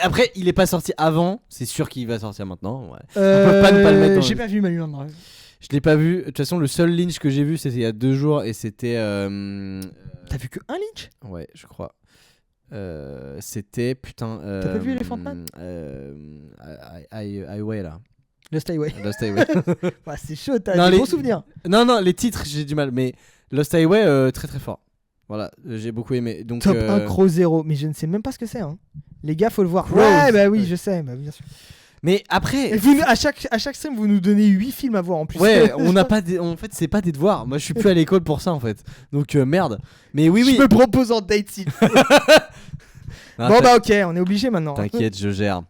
Speaker 2: Après, il est pas sorti avant, c'est sûr qu'il va sortir maintenant. Ouais. On peut pas ne pas le mettre dans
Speaker 1: j'ai pas vu Mulholland Drive.
Speaker 2: Je l'ai pas vu. De toute façon, le seul Lynch que j'ai vu, c'était il y a 2 jours et c'était.
Speaker 1: T'as vu que un Lynch?
Speaker 2: Ouais, je crois. C'était putain.
Speaker 1: T'as pas vu Elephant Man?
Speaker 2: Highway là.
Speaker 1: Lost Highway. Ouais, c'est chaud, t'as des bons souvenirs.
Speaker 2: Non, les titres, j'ai du mal. Mais Lost Highway, très très fort. Voilà, j'ai beaucoup aimé. Donc,
Speaker 1: top 1 Crow 0, mais je ne sais même pas ce que c'est. Hein. Les gars, faut le voir.
Speaker 2: Crows.
Speaker 1: Ouais, oui, je sais, bien sûr.
Speaker 2: Mais après.
Speaker 1: À chaque stream, vous nous donnez 8 films à voir en plus.
Speaker 2: Ouais, on n'a pas. En fait, c'est pas des devoirs. Moi, je suis plus à l'école pour ça en fait. Donc, merde. Mais oui.
Speaker 1: Je me propose en date s'il faut. Ok, on est obligé maintenant.
Speaker 2: T'inquiète, je gère.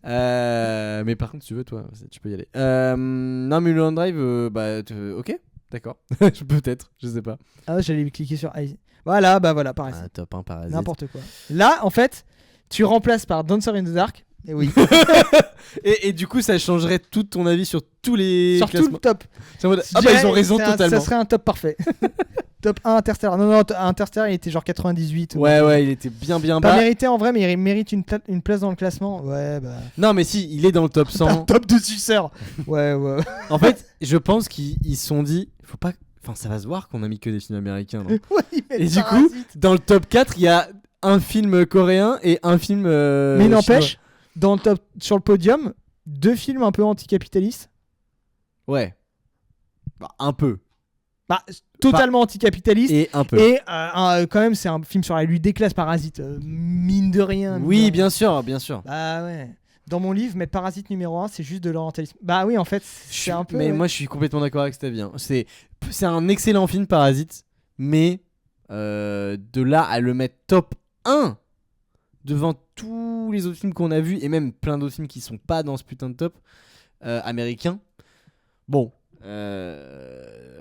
Speaker 2: Mais par contre, tu veux, toi, tu peux y aller. Non, mais Mulholland Drive, ok, d'accord. Peut-être, je sais pas.
Speaker 1: Ah, j'allais cliquer sur. Voilà, Parasite.
Speaker 2: Top 1 Parasite.
Speaker 1: N'importe quoi. Là, en fait, tu remplaces par Dancer in the Dark. Et oui.
Speaker 2: et du coup, ça changerait tout ton avis sur tous les.
Speaker 1: Sur tout le top.
Speaker 2: Ils ont raison totalement.
Speaker 1: Ça serait un top parfait. Top 1 Interstellar. Non, Interstellar il était genre 98.
Speaker 2: Ouais, il était bien
Speaker 1: Pas
Speaker 2: bas.
Speaker 1: mérité en vrai, mais il mérite une place dans le classement. Ouais, bah.
Speaker 2: Non, mais si, il est dans le top
Speaker 1: T'as un
Speaker 2: 100.
Speaker 1: top de suceurs. Ouais.
Speaker 2: En fait, je pense qu'ils se sont dit, faut pas. Enfin, ça va se voir qu'on a mis que des films américains. Non
Speaker 1: Ouais, il met
Speaker 2: Et du coup,
Speaker 1: Parasite.
Speaker 2: dans le top 4, il y a un film coréen et un film.
Speaker 1: Mais n'empêche, dans le top, sur le podium, 2 films un peu anticapitalistes.
Speaker 2: chinois. Ouais. Bah, un peu.
Speaker 1: Bah, totalement anticapitalistes.
Speaker 2: Et un peu.
Speaker 1: Et quand même, c'est un film sur la lutte des classes, Parasite. Mine de rien. mine de
Speaker 2: Oui,
Speaker 1: rien.
Speaker 2: bien sûr, bien sûr.
Speaker 1: Bah ouais. Dans mon livre, mettre Parasite numéro 1, c'est juste de l'orientalisme. Bah oui, en fait, c'est un peu.
Speaker 2: Mais
Speaker 1: ouais.
Speaker 2: moi, je suis complètement d'accord avec cet avis. Hein. C'est un excellent film, Parasite. Mais de là à le mettre top 1 devant tous les autres films qu'on a vus et même plein d'autres films qui sont pas dans ce putain de top américain. Bon.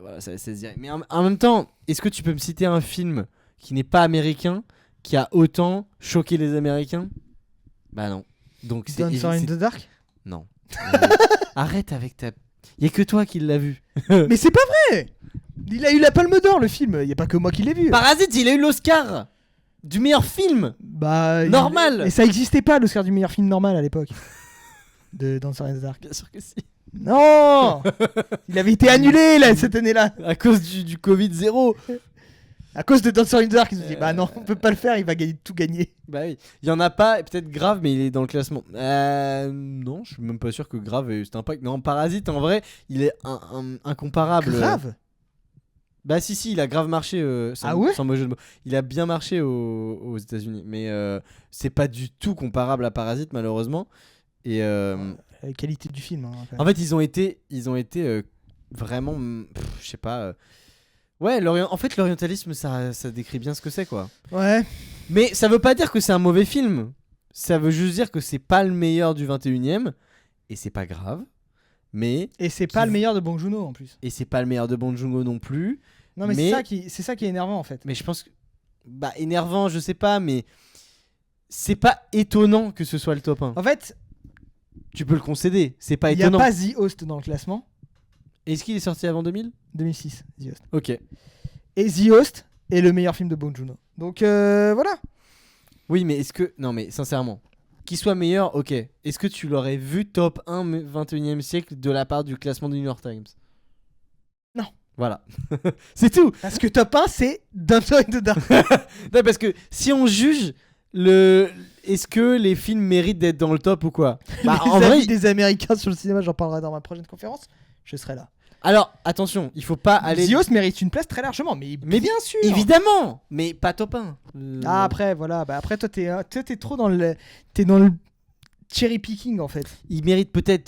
Speaker 2: Voilà, ça se dirait. Mais en même temps, est-ce que tu peux me citer un film qui n'est pas américain qui a autant choqué les Américains? Bah non. Donc
Speaker 1: Dancer in the Dark.
Speaker 2: non. Arrête avec ta. Y a que toi qui l'as vu.
Speaker 1: Mais c'est pas vrai. Il a eu la Palme d'Or, le film. Y a pas que moi qui l'ai vu.
Speaker 2: Parasite, il a eu l'Oscar du meilleur film.
Speaker 1: Bah
Speaker 2: Normal.
Speaker 1: Et ça existait pas, l'Oscar du meilleur film normal à l'époque. De Dancer in the Dark.
Speaker 2: Bien sûr que si.
Speaker 1: Non. Il avait été annulé là cette année-là
Speaker 2: À cause du Covid 0.
Speaker 1: à cause de Dancer in the Dark. Ils se sont dit bah non, on peut pas le faire. Il va tout gagner.
Speaker 2: Bah oui. Il y en a pas, peut-être Grave, mais il est dans le classement. Non, je suis même pas sûr que Grave ait cet impact. Non, Parasite, en vrai, il est incomparable.
Speaker 1: Grave.
Speaker 2: Bah si, il a grave marché.
Speaker 1: Ah ouais
Speaker 2: sans mauvais jeu de mots. Il a bien marché aux États-Unis, mais c'est pas du tout comparable à Parasite, malheureusement. Et
Speaker 1: La qualité du film. Hein, quand même.
Speaker 2: en fait, ils ont été vraiment, je sais pas. Ouais, en fait, l'orientalisme, ça décrit bien ce que c'est, quoi.
Speaker 1: Ouais.
Speaker 2: Mais ça veut pas dire que c'est un mauvais film. Ça veut juste dire que c'est pas le meilleur du 21e. Et c'est pas grave. Mais.
Speaker 1: Et c'est pas le meilleur de Bong Joon-ho en plus.
Speaker 2: Et c'est pas le meilleur de Bong Joon-ho non plus.
Speaker 1: Non mais c'est ça qui est énervant en fait.
Speaker 2: Mais je pense que. Bah, énervant, je sais pas, mais. C'est pas étonnant que ce soit le top 1.
Speaker 1: En fait,
Speaker 2: Tu peux le concéder. C'est pas
Speaker 1: il y a
Speaker 2: étonnant.
Speaker 1: pas The Host dans le classement.
Speaker 2: Est-ce qu'il est sorti avant 2000
Speaker 1: 2006, The Host.
Speaker 2: Ok.
Speaker 1: Et The Host est le meilleur film de Bong Joon-ho. Donc voilà.
Speaker 2: Oui, mais est-ce que. Non, mais sincèrement. Qu'il soit meilleur, ok. Est-ce que tu l'aurais vu top 1 21e siècle de la part du classement du New York Times?
Speaker 1: Non.
Speaker 2: Voilà. C'est tout.
Speaker 1: Parce que top 1 c'est Dancer in the Dark.
Speaker 2: Non, parce que si on juge est-ce que les films méritent d'être dans le top ou quoi? Bah,
Speaker 1: Les
Speaker 2: en
Speaker 1: avis
Speaker 2: vrai.
Speaker 1: des Américains sur le cinéma, j'en parlerai dans ma prochaine conférence. Je serai là.
Speaker 2: Alors, attention, il faut pas aller.
Speaker 1: The Host mérite une place très largement, mais bien sûr.
Speaker 2: Évidemment, mais pas top 1.
Speaker 1: Ah, après voilà, bah après toi t'es trop dans le cherry picking en fait.
Speaker 2: Il mérite peut-être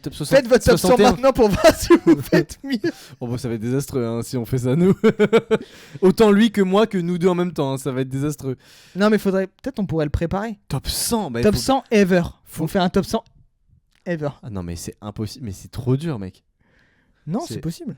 Speaker 2: top 60.
Speaker 1: Faites votre top 100
Speaker 2: 61.
Speaker 1: maintenant pour voir si vous faites mieux.
Speaker 2: Oh bah ça va être désastreux hein, si on fait ça nous. Autant lui que moi que nous deux en même temps, hein, ça va être désastreux.
Speaker 1: Non mais peut-être on pourrait le préparer.
Speaker 2: Top 100 bah,
Speaker 1: Top
Speaker 2: faut-
Speaker 1: 100 ever. Faut faire un top 100 ever.
Speaker 2: Ah non mais c'est impossible, mais c'est trop dur mec.
Speaker 1: Non,
Speaker 2: C'est-
Speaker 1: c'est possible.